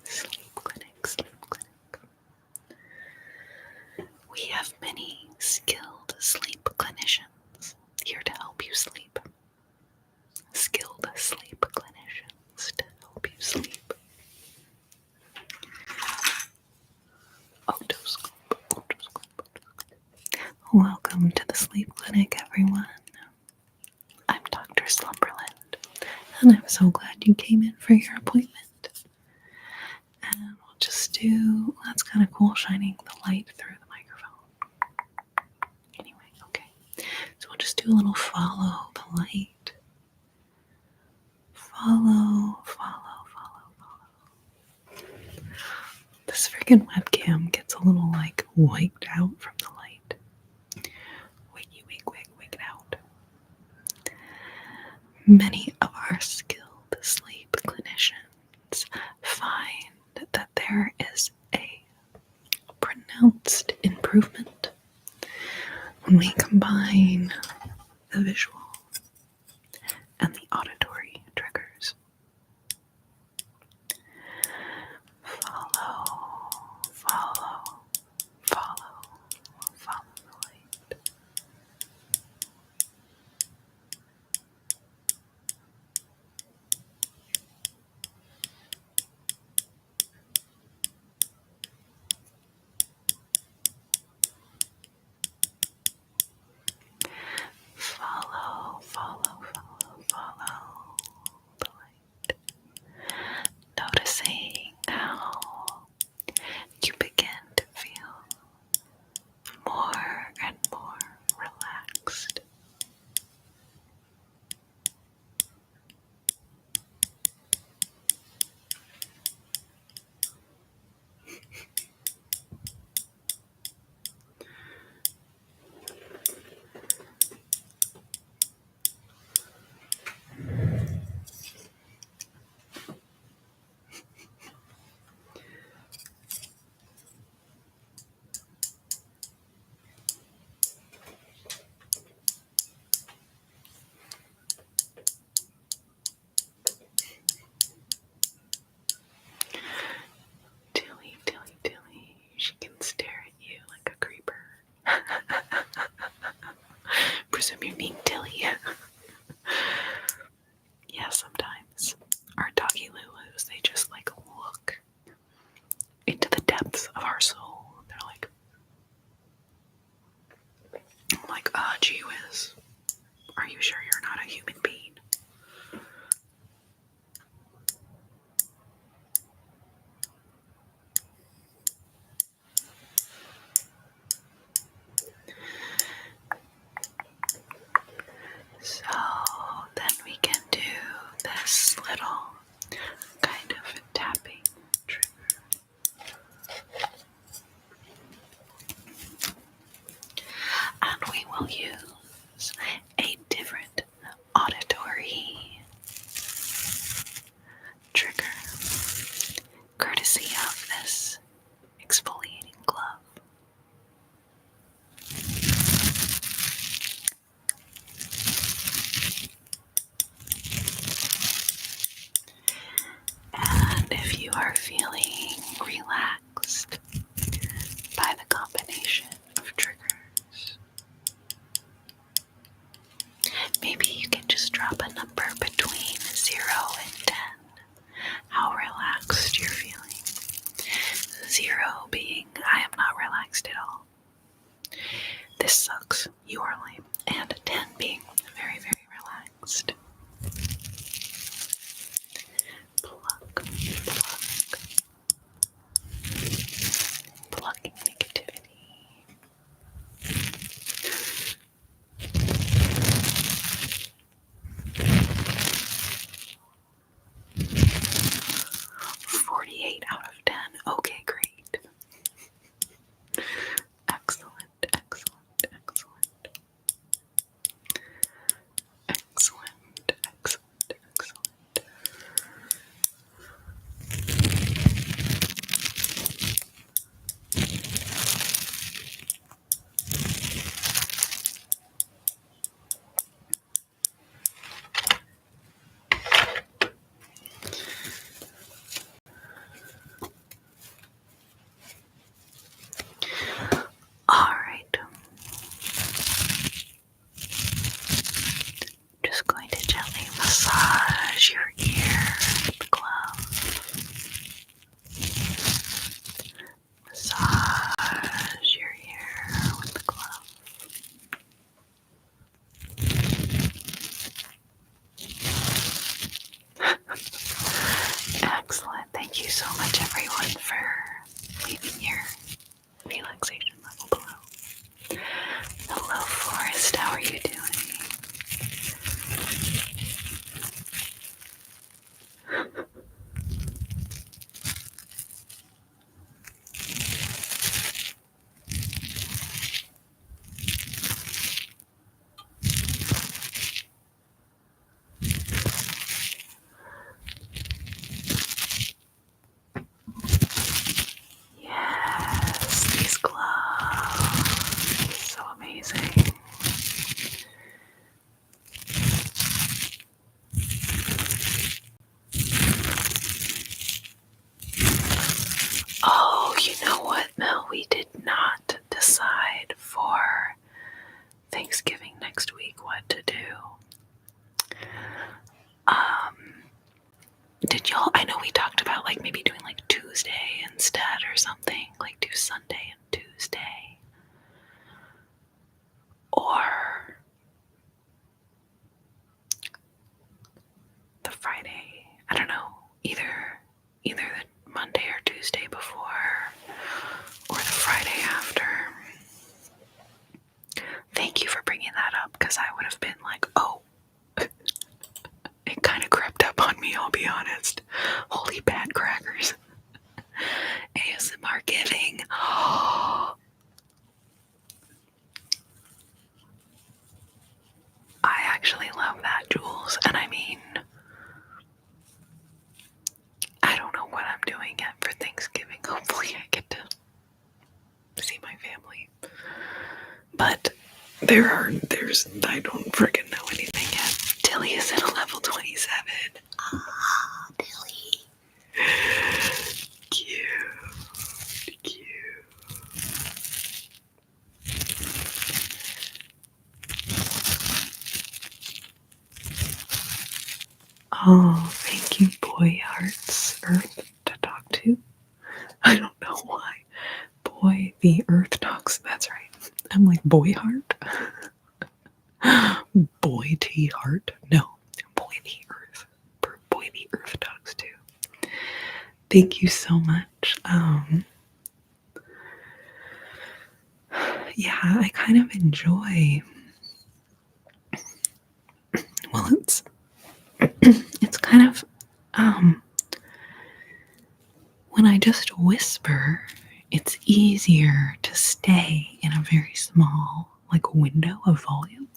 Sleep clinic, sleep clinic. We have been many skilled sleep clinicians here to help you sleep. Skilled sleep clinicians to help you sleep. Otoscope. Welcome to the sleep clinic, everyone. I'm Dr. Slumberland, and I'm so glad you came in for your appointment. And we'll just do, that's kind of cool, shining the light through the microphone. Anyway, okay. So we'll just do a little follow the light. Follow. This freaking webcam gets a little like wiped out from the light. Wig out. Many of our skilled sleep clinicians find that there is a pronounced improvement when we combine the visual and the auditory triggers. Follow the light. Follow the light. Noticing how you begin to feel more and more relaxed. Tilly, she can stare at you like a creeper. Presume you mean Tilly. Yeah, sometimes our doggy Lulus, they just like look into the depths of our soul. They're like, I'm like, gee whiz, are you sure you're not a human being? So then we can do this little kind of tapping trigger. And we will use a different auditory trigger, courtesy of this exfoliating glove. And if you are feeling relaxed by the combination of triggers, maybe you can just drop a number between 0 and 10, how relaxed you're feeling. 0 being, I am not relaxed at all. This sucks, you are lame. And 10 being very, very relaxed. Plucking negativity. Out of 10. Okay, great. Excellent. So amazing. Oh, you know what, Mel? We did not decide for Thanksgiving next week what to do. Did y'all? I know we talked about like maybe doing like Tuesday instead or something. Like do Sunday and Tuesday. Or the Friday. I don't know. Either the Monday or Tuesday before or the Friday after. Thank you for bringing that up because I would have been like, oh, it kind of crept up on me, I'll be honest. Holy bad crackers. ASMR giving. I actually love that, Jules. And I mean, I don't know what I'm doing yet for Thanksgiving. Hopefully I get to see my family. But I don't freaking know anything yet. Tilly is at a level 27. Ah, Tilly. Cute. Oh, thank you, Boy Hearts Earth to talk to. I don't know why. Boy, the Earth talks. That's right. I'm like, Boy Heart? Boy T Heart? No, Boy the Earth. Boy the Earth talks too. Thank you so much. Yeah, I kind of enjoy. Well, it's kind of when I just whisper, it's easier to stay in a very small like window of volume.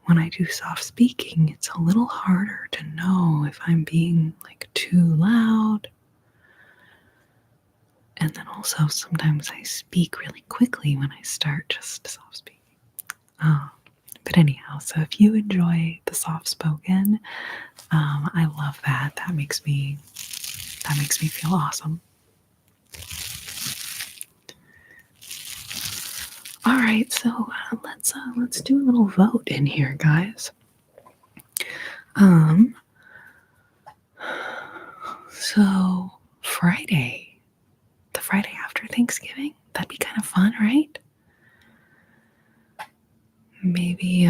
When I do soft speaking, it's a little harder to know if I'm being like too loud. And then also sometimes I speak really quickly when I start just soft speaking. But anyhow, so if you enjoy the soft spoken, I love that. That makes me feel awesome. All right, so let's do a little vote in here, guys. So Friday, the Friday after Thanksgiving, that'd be kind of fun, right? Maybe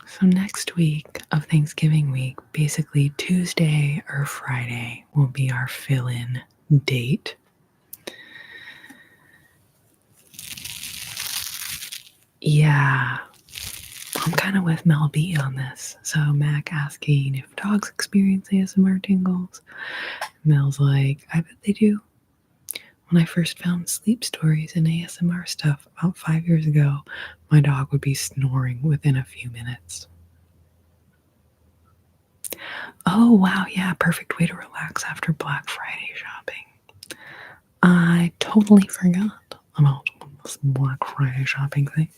so next week of Thanksgiving week, basically Tuesday or Friday will be our fill-in date. Yeah, I'm kind of with Mel B on this. So Mac asking if dogs experience ASMR tingles. Mel's like, I bet they do. When I first found sleep stories and ASMR stuff about 5 years ago, my dog would be snoring within a few minutes. Oh, wow, yeah, perfect way to relax after Black Friday shopping. I totally forgot about this Black Friday shopping thing.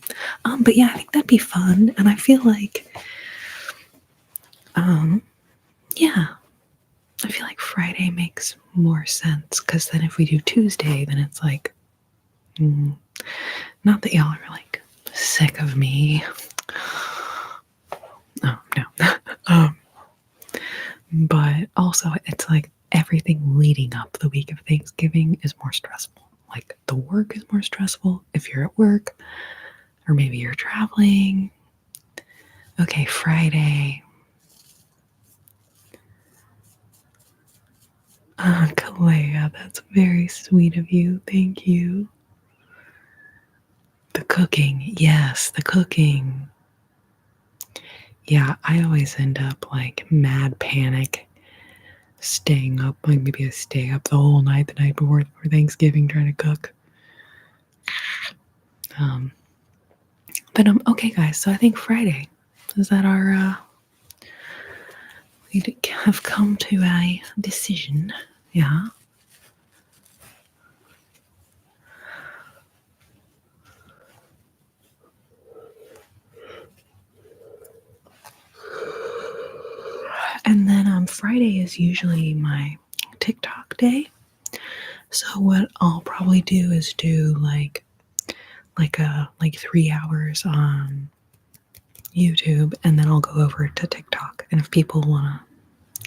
But yeah, I think that'd be fun, and I feel like, yeah, I feel like Friday makes more sense, because then if we do Tuesday, then it's like, not that y'all are like sick of me. Oh, no. But also it's like everything leading up the week of Thanksgiving is more stressful. Like the work is more stressful if you're at work, or maybe you're traveling. Okay, Friday. Kalea, that's very sweet of you. Thank you. The cooking. Yes, the cooking. Yeah, I always end up like mad panic, staying up. Like maybe I stay up the whole night the night before Thanksgiving trying to cook. But okay, guys. So I think Friday is that our. We have come to a decision. Yeah. And then Friday is usually my TikTok day. So what I'll probably do is do like 3 hours on YouTube, and then I'll go over to TikTok. And if people wanna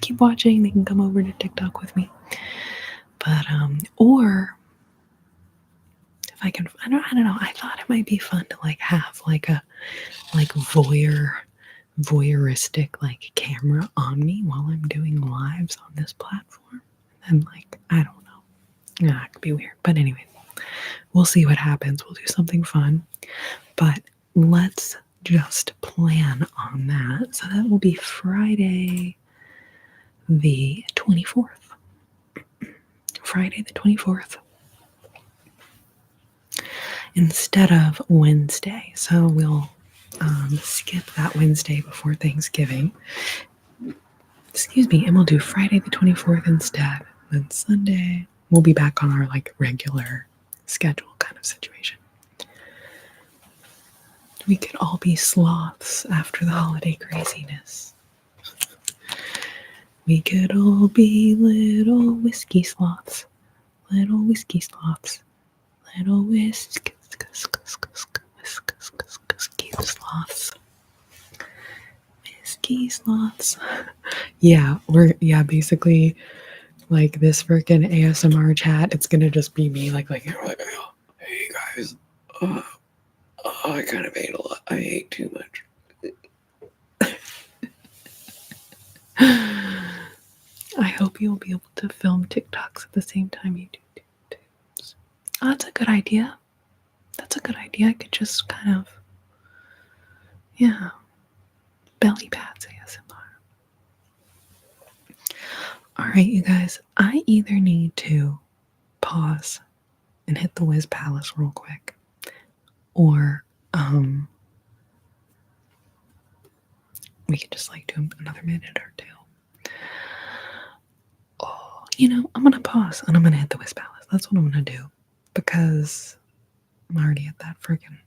keep watching, they can come over to TikTok with me. But or if I can, I don't know. I thought it might be fun to like have like a voyeuristic like camera on me while I'm doing lives on this platform. And like I don't know, yeah, it could be weird. But anyway, we'll see what happens. We'll do something fun. But let's just plan on that. So that will be Friday the 24th. Friday the 24th. Instead of Wednesday. So we'll skip that Wednesday before Thanksgiving. Excuse me, and we'll do Friday the 24th instead. Then Sunday, we'll be back on our like regular schedule kind of situation. We could all be sloths after the holiday craziness. We could all be little whiskey sloths. Little whiskey sloths. Little whiskey sloths. Whiskey sloths. Yeah, basically like this freaking ASMR chat, it's gonna just be me like hey guys, I kind of ate a lot. I ate too much. I hope you'll be able to film TikToks at the same time you do YouTubes. Oh, that's a good idea. That's a good idea. I could just kind of, yeah, belly pads ASMR. All right, you guys, I either need to pause and hit the Wiz Palace real quick, or we could just like do another minute or two. Oh, I'm gonna pause and I'm gonna hit the Wiz Palace. That's what I'm gonna do because I'm already at that friggin'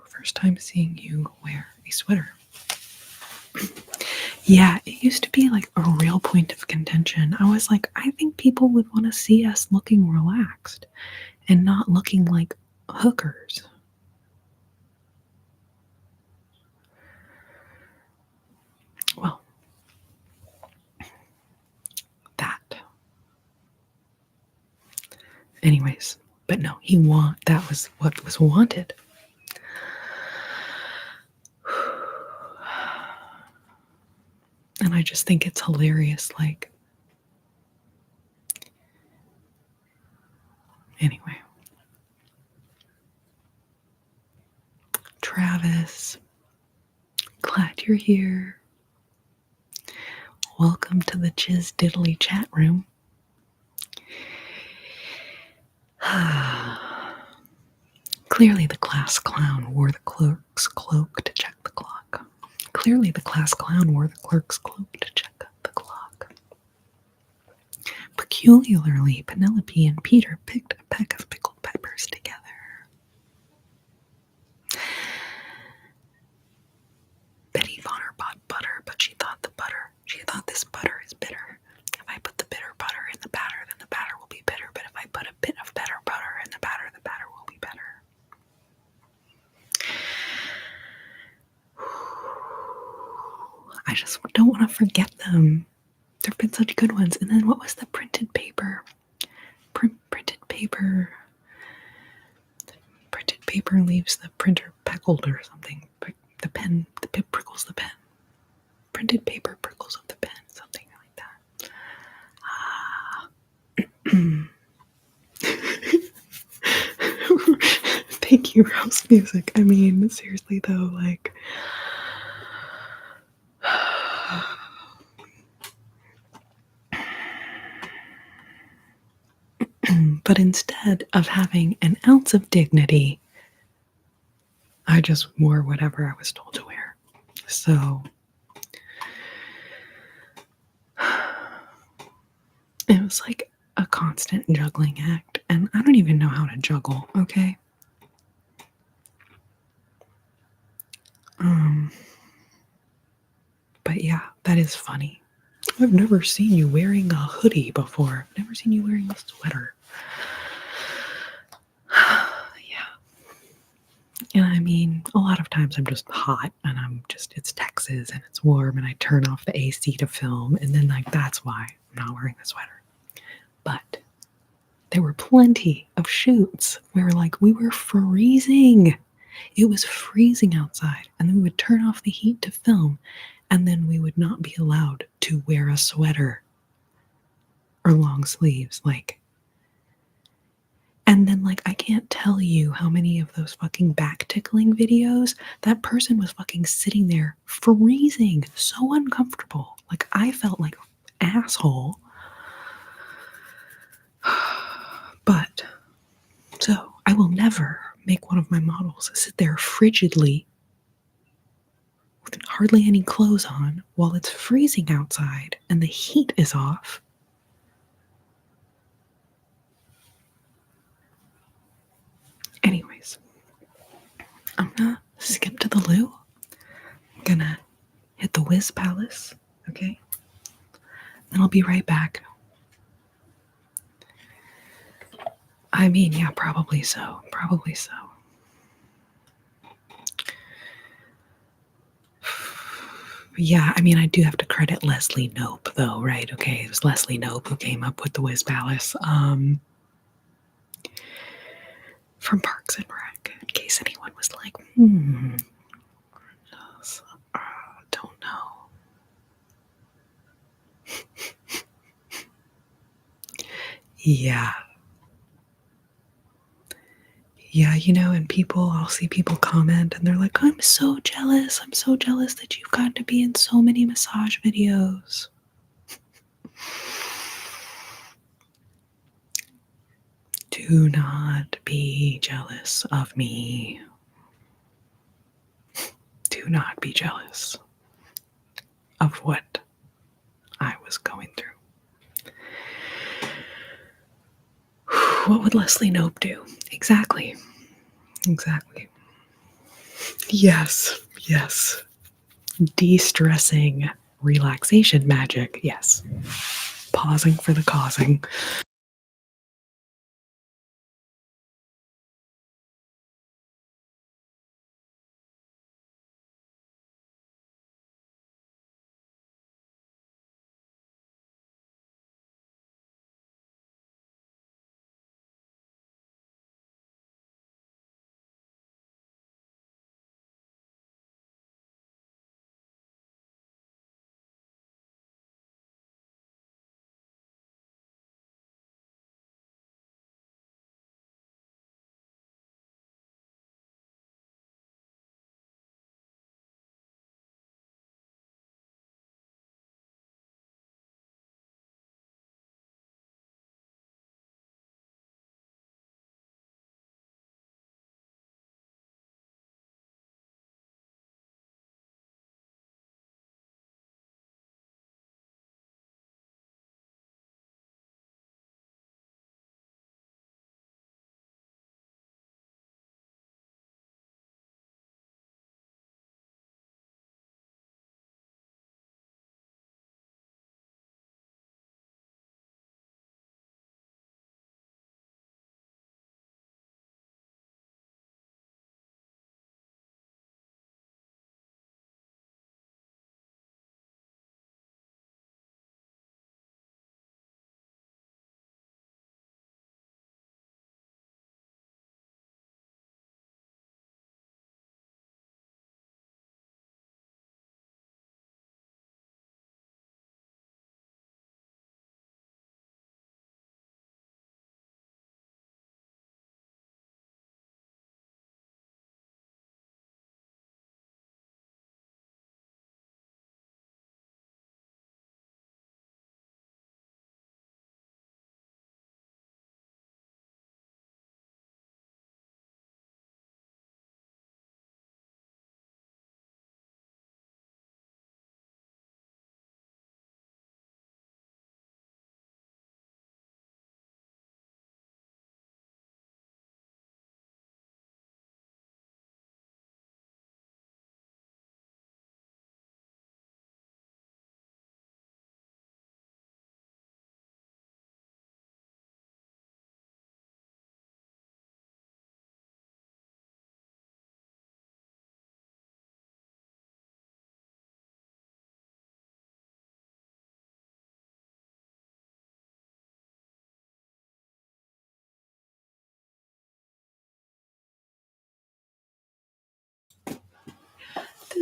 first time seeing you wear a sweater. Yeah, it used to be like a real point of contention. I was like, I think people would want to see us looking relaxed and not looking like hookers. Well, that. Anyways, but no, that was what was wanted. And I just think it's hilarious. Like, anyway. Travis, glad you're here. Welcome to the Chiz Diddly chat room. Clearly the class clown wore the clerk's cloak to check the clock. Clearly the class clown wore the clerk's cloak to check the clock. Peculiarly, Penelope and Peter picked a peck of pickled peppers together. Betty Bonner bought butter, but she thought this butter is bitter. If I put the bitter butter in the batter, then the batter will be bitter. But if I put a bit of better butter in the batter will be better. I just don't want to forget them. There have been such good ones. And then what was the printed paper? Printed paper. Printed paper leaves the printer peckled or something. The pen prickles the pen. Printed paper prickles of the pen. Something like that. Thank you, Rose Music. I mean, seriously though, like... But instead of having an ounce of dignity, I just wore whatever I was told to wear. So it was like a constant juggling act. And I don't even know how to juggle, okay? But yeah, that is funny. I've never seen you wearing a hoodie before. I've never seen you wearing a sweater. Yeah. And I mean, a lot of times I'm just hot and it's Texas and it's warm and I turn off the AC to film. And then, like, that's why I'm not wearing the sweater. But there were plenty of shoots where, like, we were freezing. It was freezing outside. And then we would turn off the heat to film. And then we would not be allowed to wear a sweater or long sleeves. And then, like, I can't tell you how many of those fucking back tickling videos, that person was fucking sitting there freezing, so uncomfortable. Like, I felt like an asshole. But, so, I will never make one of my models sit there frigidly with hardly any clothes on while it's freezing outside and the heat is off. Anyways, I'm gonna skip to the loo. I'm gonna hit the Whiz Palace, okay? Then I'll be right back. I mean, yeah, probably so. Probably so. Yeah, I mean, I do have to credit Leslie Knope, though, right? Okay, it was Leslie Knope who came up with the Whiz Palace from Parks and Rec, in case anyone was like, don't know. Yeah. Yeah, and I'll see people comment and they're like, I'm so jealous. I'm so jealous that you've gotten to be in so many massage videos. Do not be jealous of me. Do not be jealous of what I was going through. What would Leslie Knope do? Exactly. Exactly. Yes. Yes. De-stressing relaxation magic. Yes. Pausing for the causing.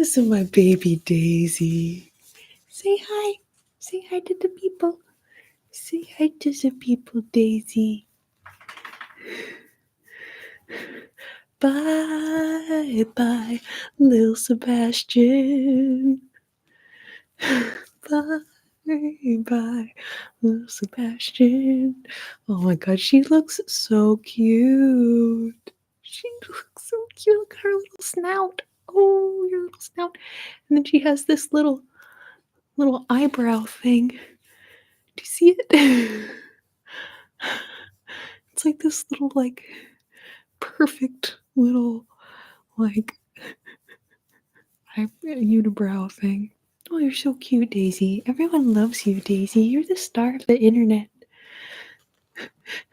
This is my baby Daisy. Say hi. Say hi to the people. Say hi to the people, Daisy. Bye, bye, little Sebastian. Bye, bye, little Sebastian. Oh my god, she looks so cute. She looks so cute. Look at her little snout. Oh, your little snout. And then she has this little eyebrow thing. Do you see it? It's like this little, like, perfect little, like, unibrow thing. Oh, you're so cute, Daisy. Everyone loves you, Daisy. You're the star of the internet.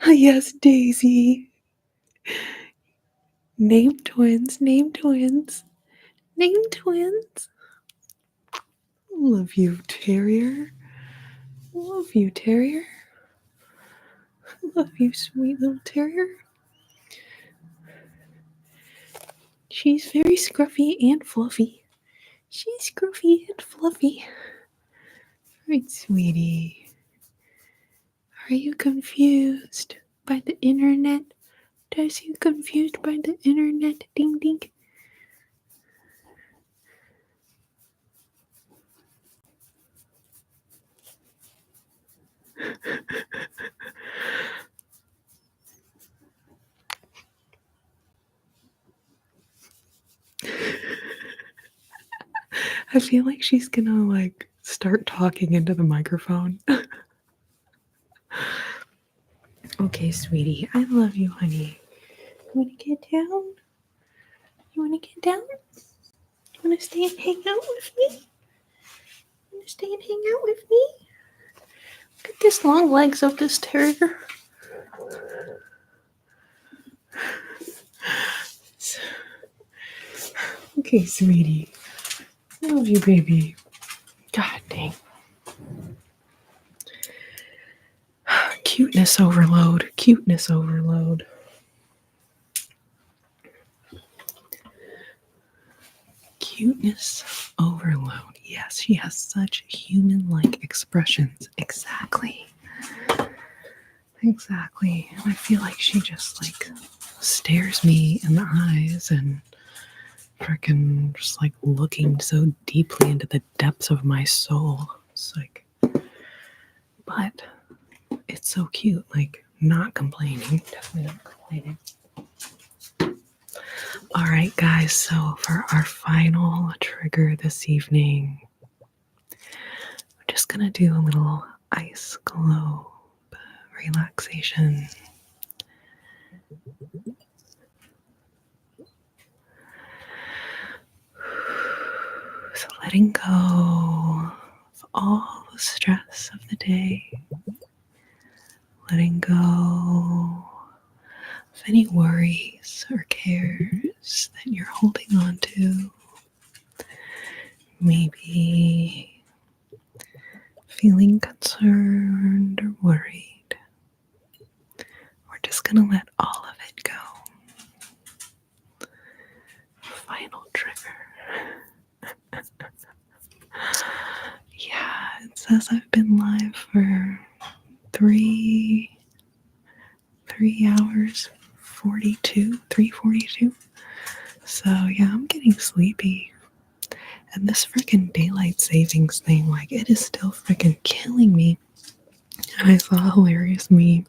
Yes, Daisy. Name twins, name twins, name twins. Love you, Terrier. Love you, Terrier. Love you, sweet little Terrier. She's very scruffy and fluffy. She's scruffy and fluffy. Right, sweetie. Are you confused by the internet? Does you confused by the internet? Ding ding. I feel like she's gonna like start talking into the microphone. Okay, sweetie, I love you, honey. You wanna get down? You wanna get down? You wanna stay and hang out with me? You wanna stay and hang out with me? Look at this long legs of this terrier. Okay, sweetie. I love you, baby. God dang. Cuteness overload. Cuteness overload. Cuteness overload. Yes, she has such human-like expressions. Exactly. Exactly. And I feel like she just like stares me in the eyes and freaking just like looking so deeply into the depths of my soul. It's like, but it's so cute. Like, not complaining. Definitely not complaining. All right, guys. So for our final trigger this evening, we're just gonna do a little ice globe relaxation. So letting go of all the stress of the day, letting go of any worries or cares that you're holding on to, maybe feeling concerned or worried. We're just going to let all of it go. Final trigger. Yeah, it says I've been live for 3 hours 3:42. So yeah, I'm getting sleepy. And this freaking daylight savings thing, like, it is still freaking killing me. And I saw a hilarious meme.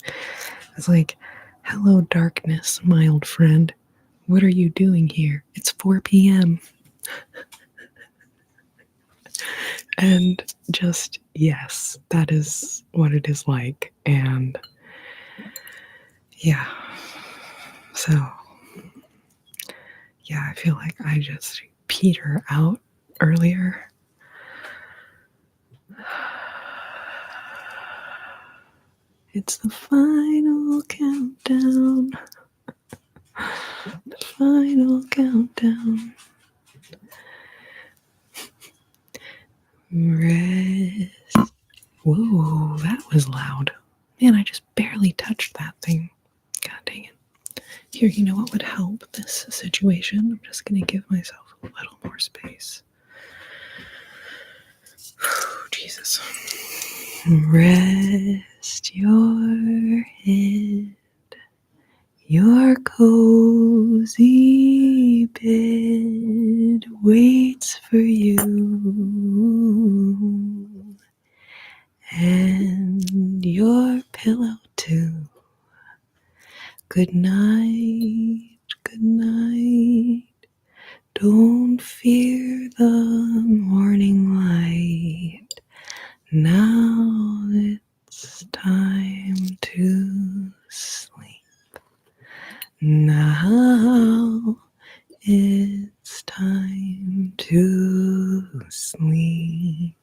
It's like, hello darkness, my old friend. What are you doing here? It's 4 p.m. And just, yes, that is what it is like. And yeah. So, yeah, I feel like I just peter out earlier. It's the final countdown. The final countdown. Rest. Whoa, that was loud. Man, I just barely touched that thing. God dang it. Here, you know what would help this situation? I'm just going to give myself a little more space. Jesus. Rest your head. Your cozy bed waits for you, and your pillow too. Good night, good night. Don't fear the morning light. Now it's time to sleep. Now it's time to sleep.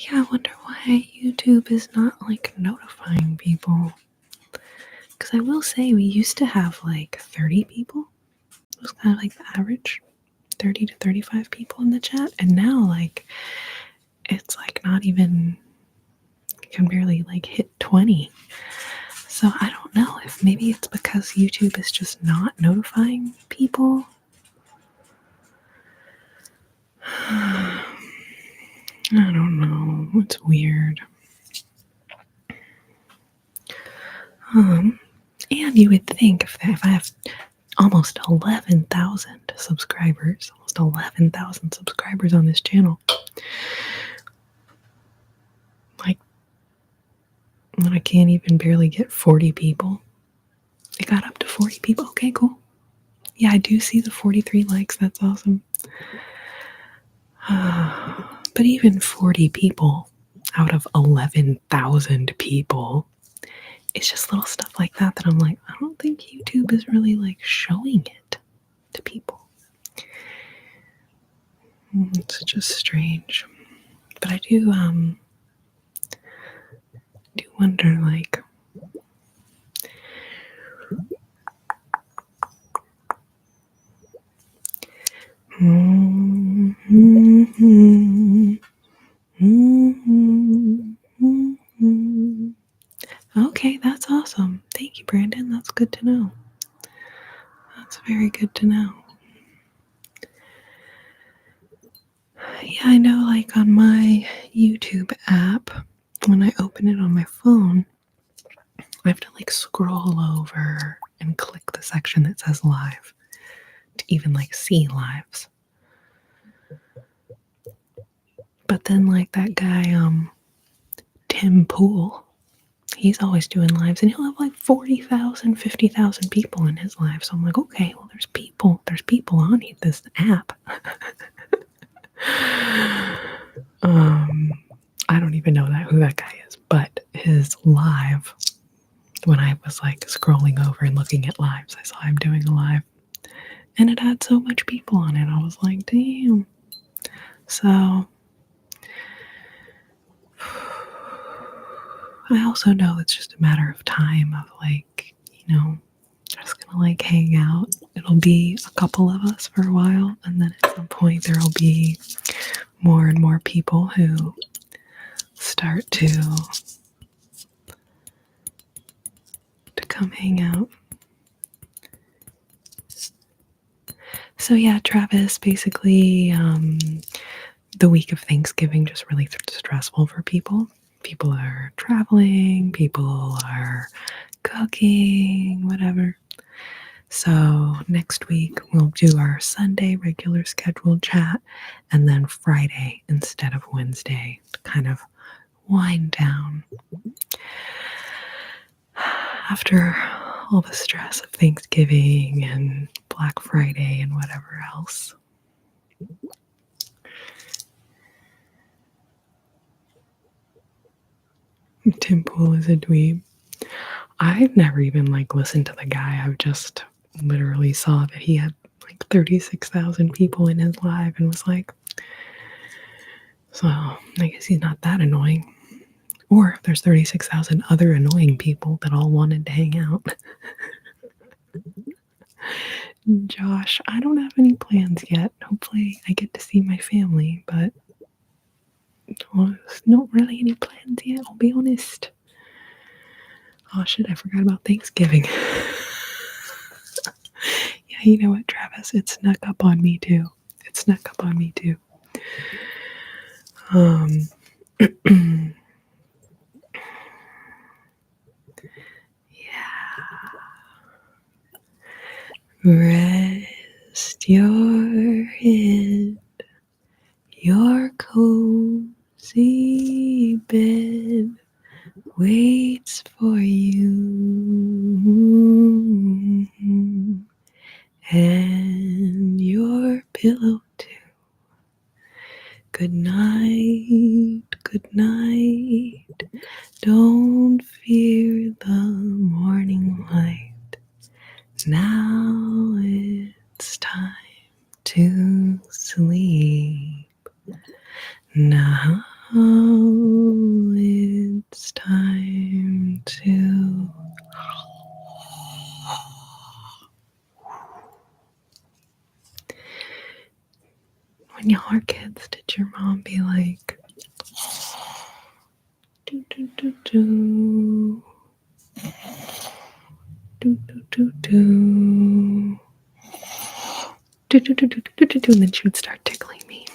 Yeah, I wonder why YouTube is not like notifying people. Because I will say we used to have like 30 people. It was kind of like the average 30 to 35 people in the chat. And now like it's like not even, you can barely like hit 20. So I don't know if maybe it's because YouTube is just not notifying people. I don't know. It's weird. And you would think if I have almost 11,000 subscribers on this channel, like, when I can't even barely get 40 people. It got up to 40 people. Okay, cool. Yeah, I do see the 43 likes. That's awesome. But even 40 people out of 11,000 people, it's just little stuff like that that I'm like, I don't think YouTube is really like showing it to people. It's just strange. But I do wonder, like, okay, that's awesome. Thank you, Brandon. That's good to know. That's very good to know. Yeah, I know, like on my YouTube app, when I open it on my phone, I have to like scroll over and click the section that says live to even like see lives. But then like that guy, Tim Pool, he's always doing lives and he'll have like 40,000, 50,000 people in his live. So I'm like, okay, well there's people on this app. I don't even know who that guy is, but his live, when I was like scrolling over and looking at lives, I saw him doing a live and it had so much people on it. I was like, damn. So I also know it's just a matter of time of like, just gonna like hang out. It'll be a couple of us for a while, and then at some point there will be more and more people who start to come hang out. So yeah, Travis, basically the week of Thanksgiving just really stressful for people. People are traveling, people are cooking, whatever. So next week we'll do our Sunday regular scheduled chat, and then Friday instead of Wednesday to kind of wind down after all the stress of Thanksgiving and Black Friday and whatever else. Tim Pool is a dweeb. I've never even listened to the guy. I've just literally saw that he had 36,000 people in his live and was like, so I guess he's not that annoying. Or there's 36,000 other annoying people that all wanted to hang out. Josh, I don't have any plans yet. Hopefully I get to see my family, but there's not really any plans yet, I'll be honest. Oh shit, I forgot about Thanksgiving. Yeah, you know what, Travis? It snuck up on me too. Yeah. Rest your head, your cozy bed waits for you, and your pillow too. Good night, good night. Don't fear the morning light. Now it's time to sleep. Now it's time to. When y'all were kids, did your mom be like, do do do do, do do do do, do do do do do do do, and then she would start tickling me?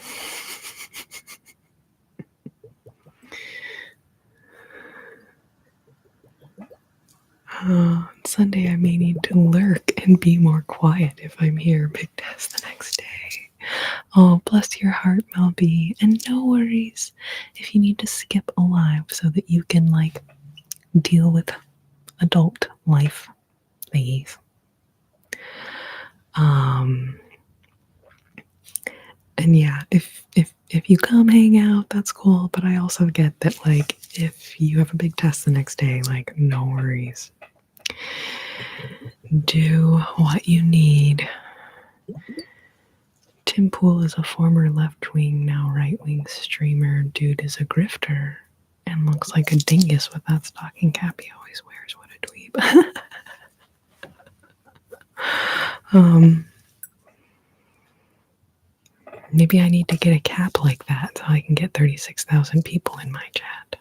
On Sunday, I may need to lurk and be more quiet if I'm here. Big test the next day. Oh, bless your heart, Mel B. And no worries if you need to skip a live so that you can deal with adult life thingies. And yeah, if you come hang out, that's cool. But I also get that if you have a big test the next day, no worries. Do what you need. Tim Pool is a former left-wing, now right-wing streamer. Dude is a grifter and looks like a dingus with that stocking cap he always wears. What a dweeb. Maybe I need to get a cap like that so I can get 36,000 people in my chat.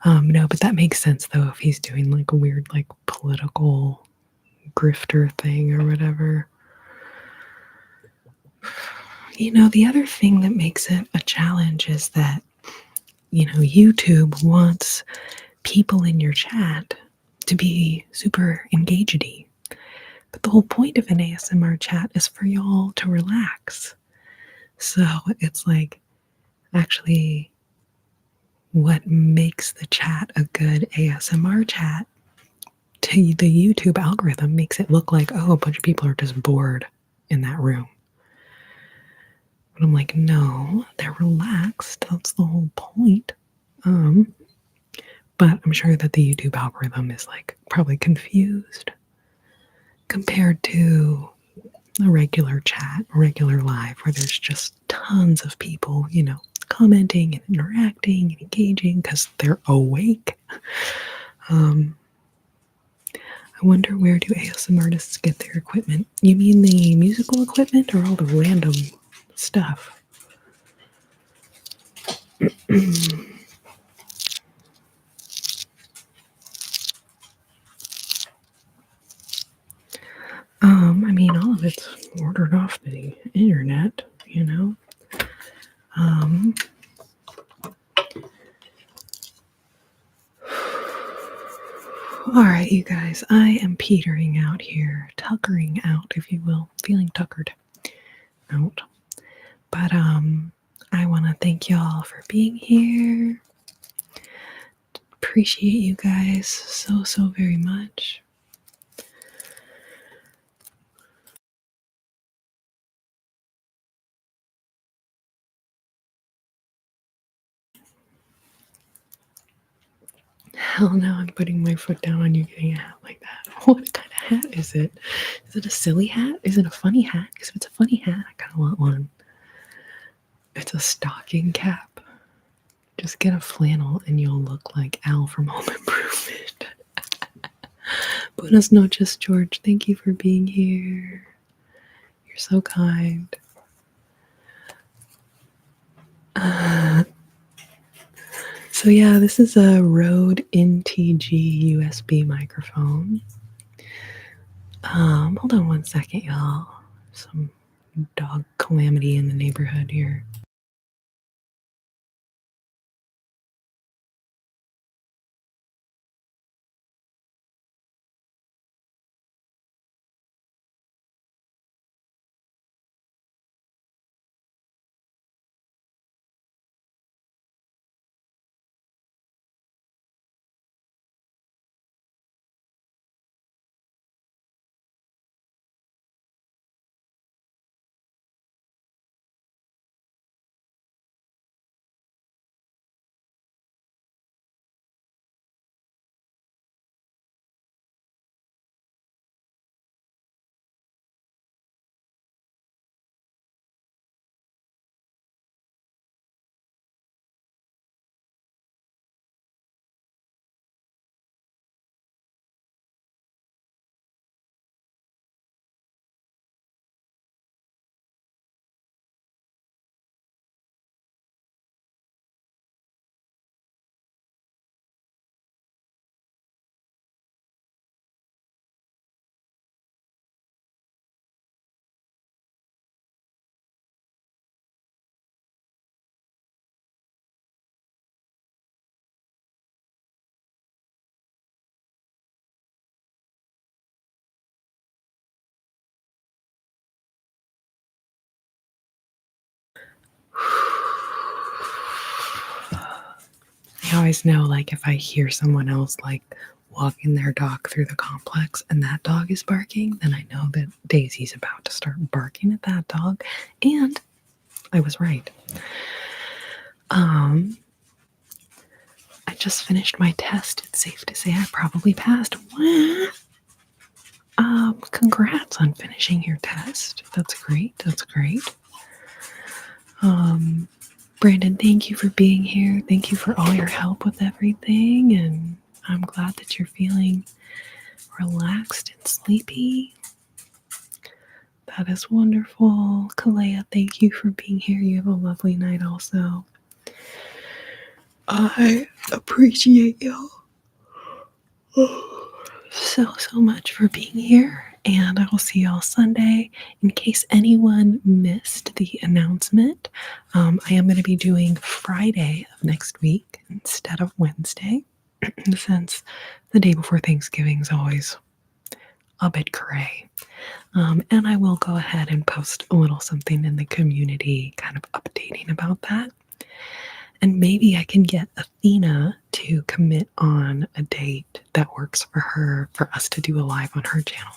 No, but that makes sense though if he's doing a weird political grifter thing or whatever. The other thing that makes it a challenge is that, YouTube wants people in your chat to be super engagedy. But the whole point of an ASMR chat is for y'all to relax. So it's actually what makes the chat a good ASMR chat to the YouTube algorithm makes it look like, oh, a bunch of people are just bored in that room. But I'm like, no, they're relaxed. That's the whole point. But I'm sure that the YouTube algorithm is probably confused compared to a regular chat, regular live, where there's just tons of people, commenting and interacting and engaging because they're awake. I wonder, where do ASMR artists get their equipment? You mean the musical equipment or all the random stuff? All of it's ordered off the internet, All right, you guys, I am petering out here, tuckering out, if you will, feeling tuckered out. But I want to thank y'all for being here. appreciate you guys so very much. Hell no, I'm putting my foot down on you getting a hat like that. What kind of hat is it? Is it a silly hat? Is it a funny hat? Because if it's a funny hat, I kind of want one. It's a stocking cap. Just get a flannel and you'll look like Al from Home Improvement. Buenas noches, George. Thank you for being here. You're so kind. So yeah, this is a Rode NTG USB microphone. Hold on one second, y'all. Some dog calamity in the neighborhood here. I always know, like, if I hear someone else, like, walking their dog through the complex and that dog is barking, then I know that Daisy's about to start barking at that dog. And I was right. I just finished my test. It's safe to say I probably passed. Congrats on finishing your test. That's great. That's great. Brandon, thank you for being here. Thank you for all your help with everything. And I'm glad that you're feeling relaxed and sleepy. That is wonderful. Kalea, thank you for being here. You have a lovely night also. I appreciate y'all so much for being here. And I will see y'all Sunday. In case anyone missed the announcement, I am going to be doing Friday of next week instead of Wednesday, since the day before Thanksgiving is always a bit cray. And I will go ahead and post a little something in the community kind of updating about that. And maybe I can get Athena to commit on a date that works for her for us to do a live on her channel.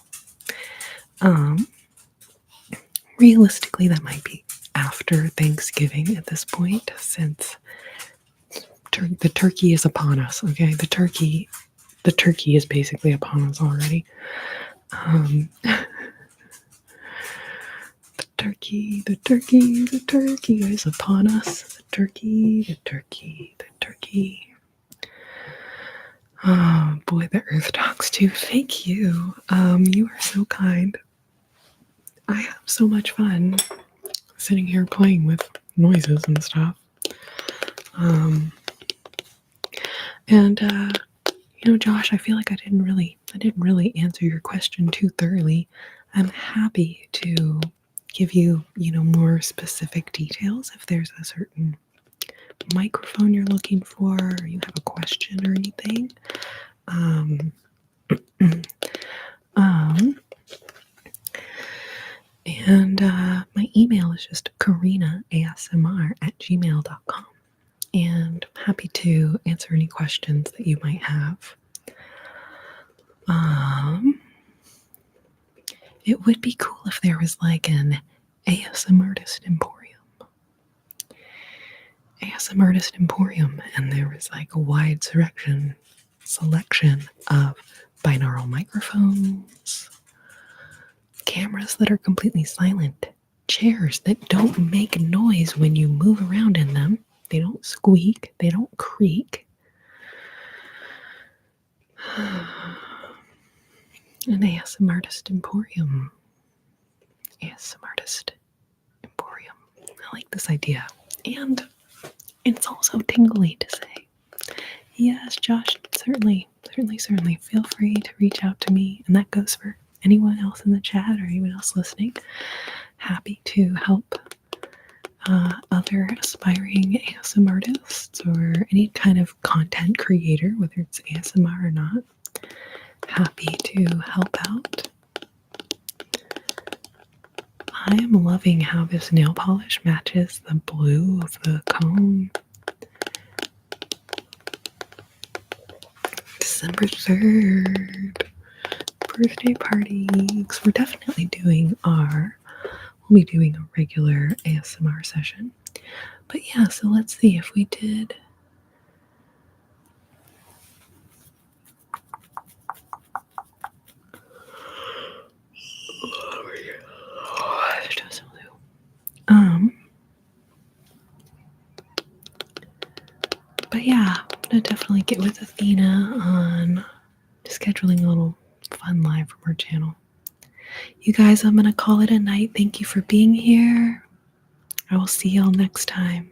Realistically, that might be after Thanksgiving at this point, since the turkey is upon us. Okay, the turkey is basically upon us already. The turkey is upon us. The turkey. Oh boy, the earth dogs too. Thank you. You are so kind. I have so much fun sitting here playing with noises and stuff. Josh, I feel like I didn't really answer your question too thoroughly. I'm happy to give you, more specific details if there's a certain microphone you're looking for, or you have a question or anything. And my email is just CorrinaASMR@gmail.com. and happy to answer any questions that you might have. It would be cool if there was like an ASM artist emporium, and there was like a wide selection of binaural microphones, cameras that are completely silent, chairs that don't make noise when you move around in them. They don't squeak, they don't creak. An ASM artist emporium. ASM artist emporium. I like this idea. And it's also tingly to say. Yes, Josh, certainly. Feel free to reach out to me. And that goes for anyone else in the chat or anyone else listening. Happy to help other aspiring ASM artists or any kind of content creator, whether it's ASMR or not. Happy to help out. I am loving how this nail polish matches the blue of the cone. December 3rd, birthday parties. We're definitely we'll be doing a regular ASMR session. But yeah, so let's see if we did. But yeah, I'm gonna definitely get with Athena on scheduling a little fun live from her channel. You guys, I'm gonna call it a night. Thank you for being here. I will see y'all next time.